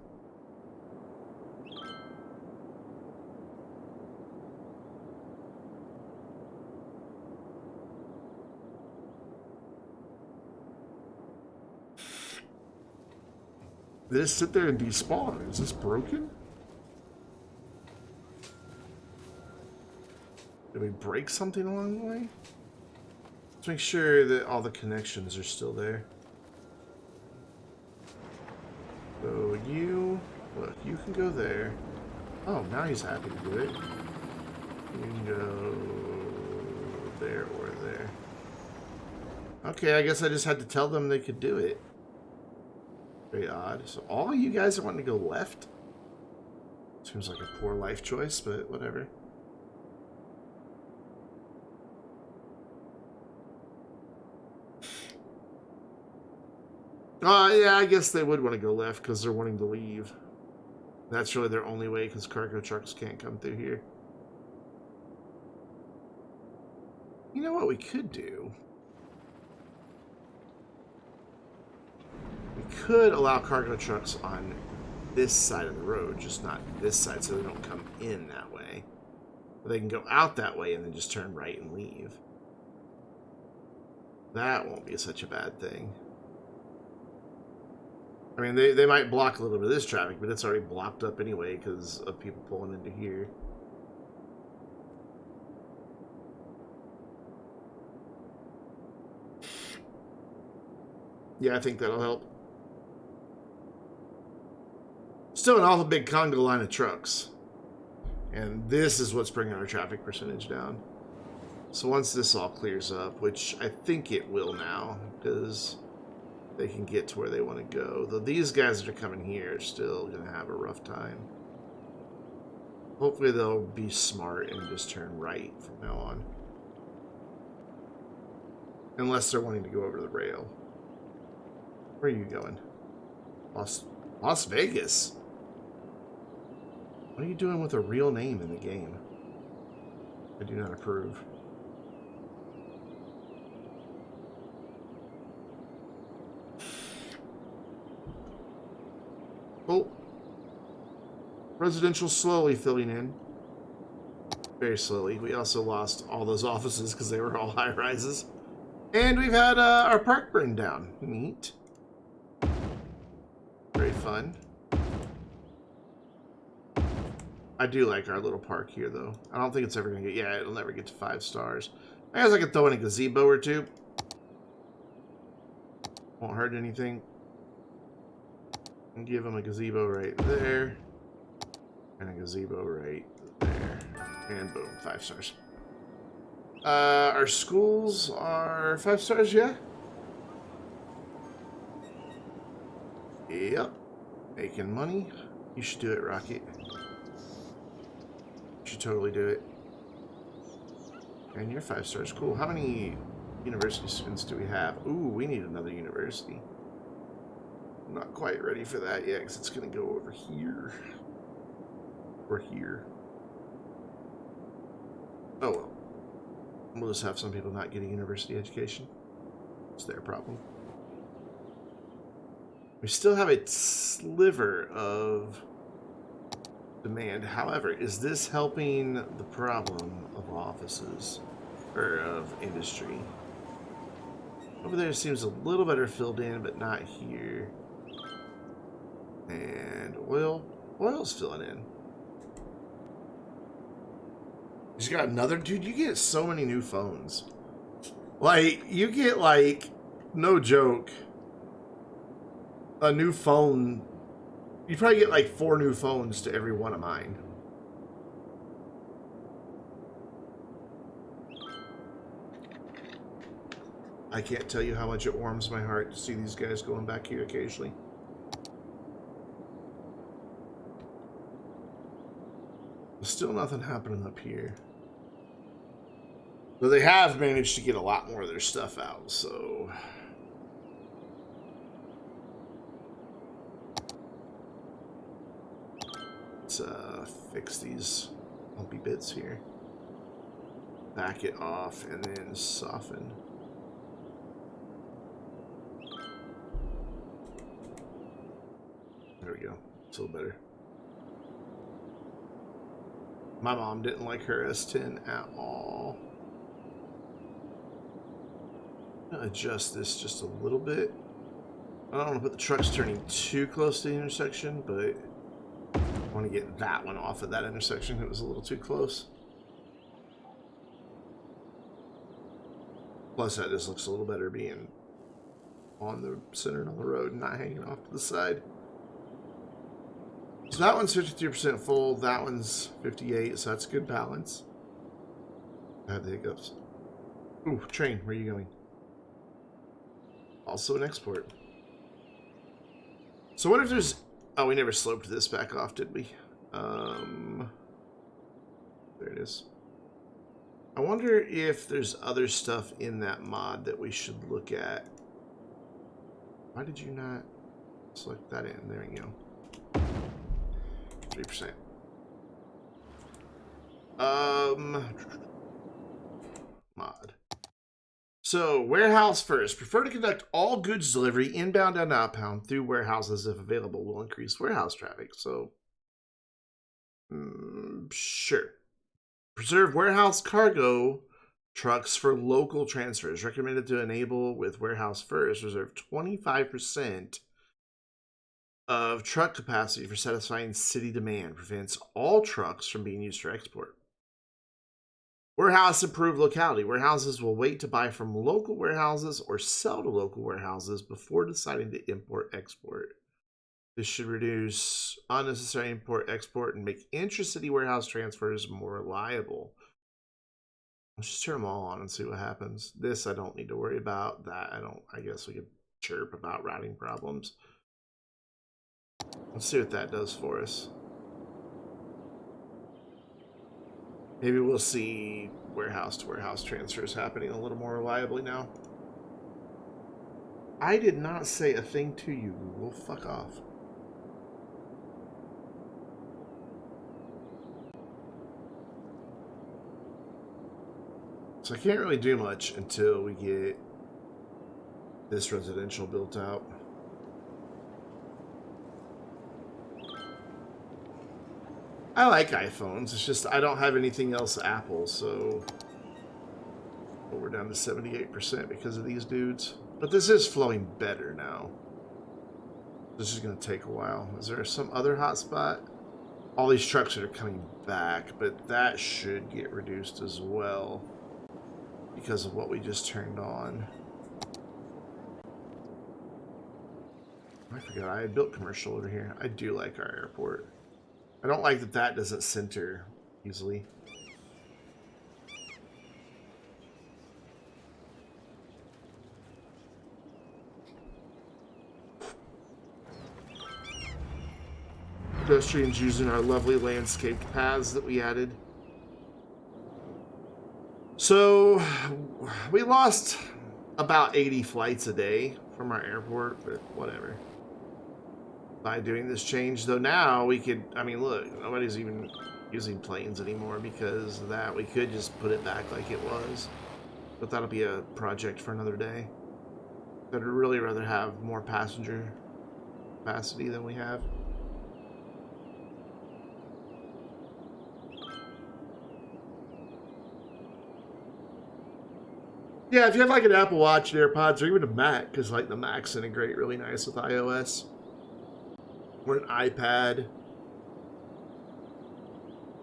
They just sit there and despawn. Is this broken? Did we break something along the way? Let's make sure that all the connections are still there. So you, look, you can go there. Oh, now he's happy to do it. You can go there or there. Okay, I guess I just had to tell them they could do it. Very odd. So all you guys are wanting to go left? Seems like a poor life choice, but whatever. Yeah, I guess they would want to go left because they're wanting to leave. That's really their only way because cargo trucks can't come through here. You know what we could do? We could allow cargo trucks on this side of the road, just not this side, so they don't come in that way. But they can go out that way and then just turn right and leave. That won't be such a bad thing. I mean, they might block a little bit of this traffic, but it's already blocked up anyway because of people pulling into here. Yeah, I think that'll help. Still an awful big conga line of trucks. And this is what's bringing our traffic percentage down. So once this all clears up, which I think it will now, because they can get to where they want to go. Though these guys that are coming here are still going to have a rough time. Hopefully they'll be smart and just turn right from now on. Unless they're wanting to go over the rail. Where are you going? Las Vegas? What are you doing with a real name in the game? I do not approve. Oh. Residential slowly filling in. Very slowly. We also lost all those offices because they were all high rises. And we've had our park burned down. Neat. Very fun. I do like our little park here, though. I don't think it's ever going to get... Yeah, it'll never get to 5 stars. I guess I could throw in a gazebo or two. Won't hurt anything. And give them a gazebo right there. And a gazebo right there. And boom, 5 stars. Our schools are 5 stars, yeah? Yep. Making money. You should do it, Rocket. You should totally do it. And you're 5 stars. Cool. How many university students do we have? Ooh, we need another university. I'm not quite ready for that yet, because it's going to go over here. Or here. Oh well. We'll just have some people not get a university education. It's their problem. We still have a sliver of demand. However, is this helping the problem of offices? Or of industry? Over there seems a little better filled in, but not here. And oil. Oil's filling in. He's got another... Dude, you get so many new phones. Like, you get, like, no joke, a new phone. You probably get, like, 4 new phones to every one of mine. I can't tell you how much it warms my heart to see these guys going back here occasionally. There's still nothing happening up here. But they have managed to get a lot more of their stuff out, so... Let's fix these lumpy bits here. Back it off and then soften. There we go. It's a little better. My mom didn't like her S10 at all. I'm gonna adjust this just a little bit. I don't want to put the trucks turning too close to the intersection, but I want to get that one off of that intersection. It was a little too close. Plus, that just looks a little better being on the center of the road and not hanging off to the side. So that one's 53% full, that one's 58%, so that's a good balance. I had the hiccups. Ooh, train, where are you going? Also an export. So what if there's... Oh, we never sloped this back off, did we? There it is. I wonder if there's other stuff in that mod that we should look at. Why did you not select that in? There we go. 3%. Mod. So, warehouse first. Prefer to conduct all goods delivery inbound and outbound through warehouses if available. Will increase warehouse traffic. So, sure. Preserve warehouse cargo trucks for local transfers. Recommended to enable with warehouse first. Reserve 25% of truck capacity for satisfying city demand. Prevents all trucks from being used for export. Warehouse improved locality. Warehouses will wait to buy from local warehouses or sell to local warehouses before deciding to import-export. This should reduce unnecessary import-export and make intracity warehouse transfers more reliable. Let's just turn them all on and see what happens. This I don't need to worry about. That I guess we could chirp about routing problems. Let's see what that does for us. Maybe we'll see warehouse-to-warehouse transfers happening a little more reliably now. I did not say a thing to you, Google. Fuck off. So I can't really do much until we get this residential built out. I like iPhones. It's just I don't have anything else Apple, so we're down to 78% because of these dudes. But this is flowing better now. This is going to take a while. Is there some other hotspot? All these trucks that are coming back, but that should get reduced as well because of what we just turned on. I forgot I had built commercial over here. I do like our airport. I don't like that that doesn't center easily. Pedestrians using our lovely landscaped paths that we added. So, we lost about 80 flights a day from our airport, but whatever. By doing this change, though, now we could, I mean, look, nobody's even using planes anymore because of that. We could just put it back like it was, but that'll be a project for another day. I'd really rather have more passenger capacity than we have. Yeah, if you have like an Apple Watch and AirPods or even a Mac, because like the Macs integrate really nice with iOS. Or an iPad.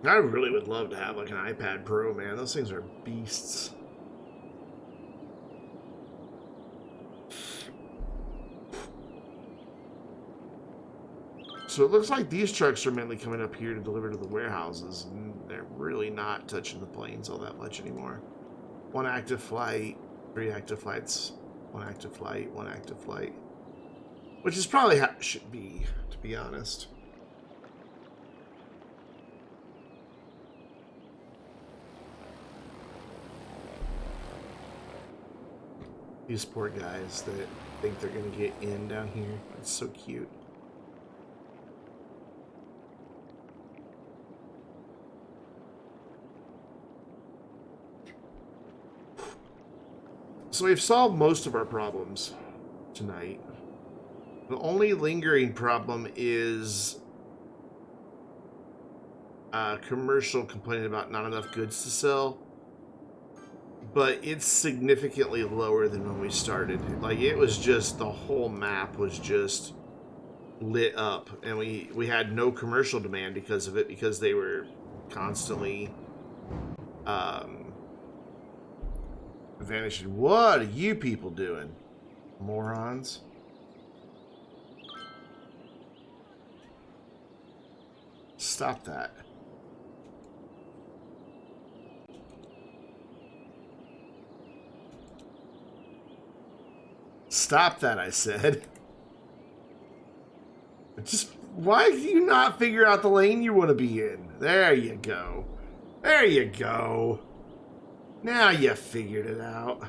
I really would love to have like an iPad Pro, man. Those things are beasts. So it looks like these trucks are mainly coming up here to deliver to the warehouses, and they're really not touching the planes all that much anymore. One active flight, 3 active flights, 1 active flight, 1 active flight. Which is probably how it should be, to be honest. These poor guys that think they're going to get in down here. It's so cute. So we've solved most of our problems tonight. The only lingering problem is commercial complaining about not enough goods to sell. But it's significantly lower than when we started. Like, it was just, the whole map was just lit up. And we had no commercial demand because of it, because they were constantly vanishing. What are you people doing? Morons. Stop that. Stop that, I said. Just, why do you not figure out the lane you want to be in? There you go. There you go. Now you figured it out.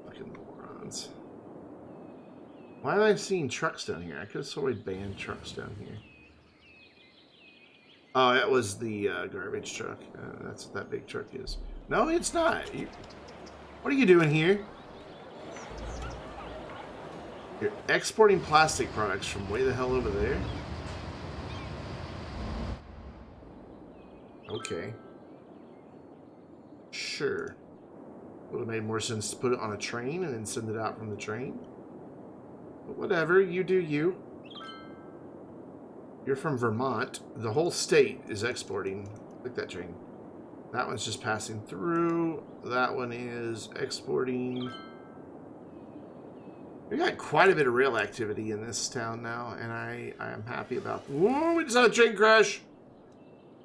Fucking morons. Why am I seeing trucks down here? I could have sort of banned trucks down here. Oh, that was the garbage truck. That's what that big truck is. No, it's not. What are you doing here? You're exporting plastic products from way the hell over there? Okay. Sure. Would have made more sense to put it on a train and then send it out from the train. But whatever, you do you. You're from Vermont. The whole state is exporting. Look at that train. That one's just passing through. That one is exporting. We got quite a bit of rail activity in this town now, and I am happy about. Whoa, we just had a train crash.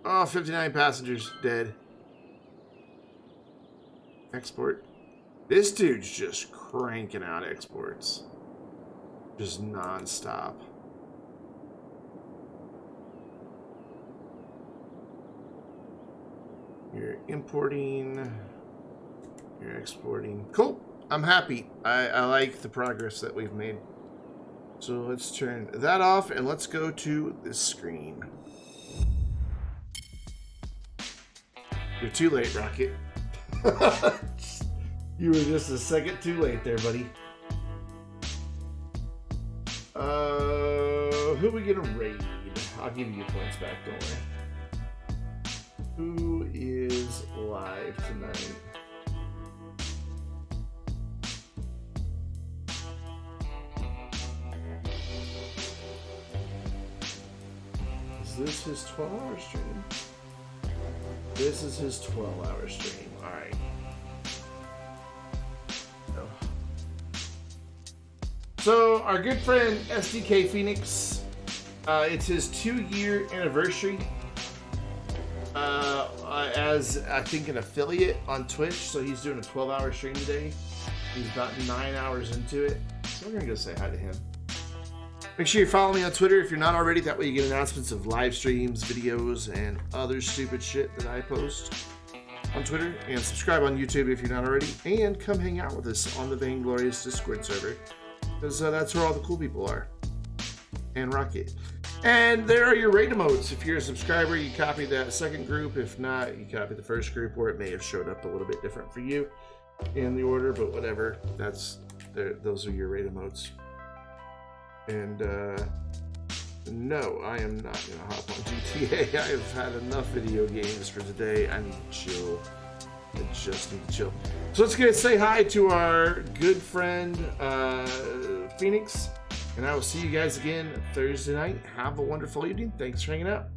Oh, 59 passengers dead. Export. This dude's just cranking out exports. Just non-stop. You're importing. You're exporting. Cool. I'm happy. I like the progress that we've made. So let's turn that off and let's go to this screen. You're too late, Rocket. You were just a second too late there, buddy. Who are we gonna raid? I'll give you your points back, don't worry. Who is live tonight? Is this his 12-hour stream? This is his 12-hour stream. All right. No. So our good friend SDK Phoenix, it's his 2-year anniversary as I think an affiliate on Twitch. So he's doing a 12-hour stream today. He's about 9 hours into it. So we're gonna go say hi to him. Make sure you follow me on Twitter if you're not already. That way you get announcements of live streams, videos, and other stupid shit that I post on Twitter. And subscribe on YouTube if you're not already. And come hang out with us on the Vainglorious Discord server. Because that's where all the cool people are. And Rocket. And there are your raid emotes. If you're a subscriber, you copy that second group. If not, you copy the first group, where it may have showed up a little bit different for you in the order. But whatever. Those are your raid emotes. And no, I am not going to hop on GTA. I have had enough video games for today. I need to chill. I just need to chill. So let's go say hi to our good friend Phoenix. And I will see you guys again Thursday night. Have a wonderful evening. Thanks for hanging out.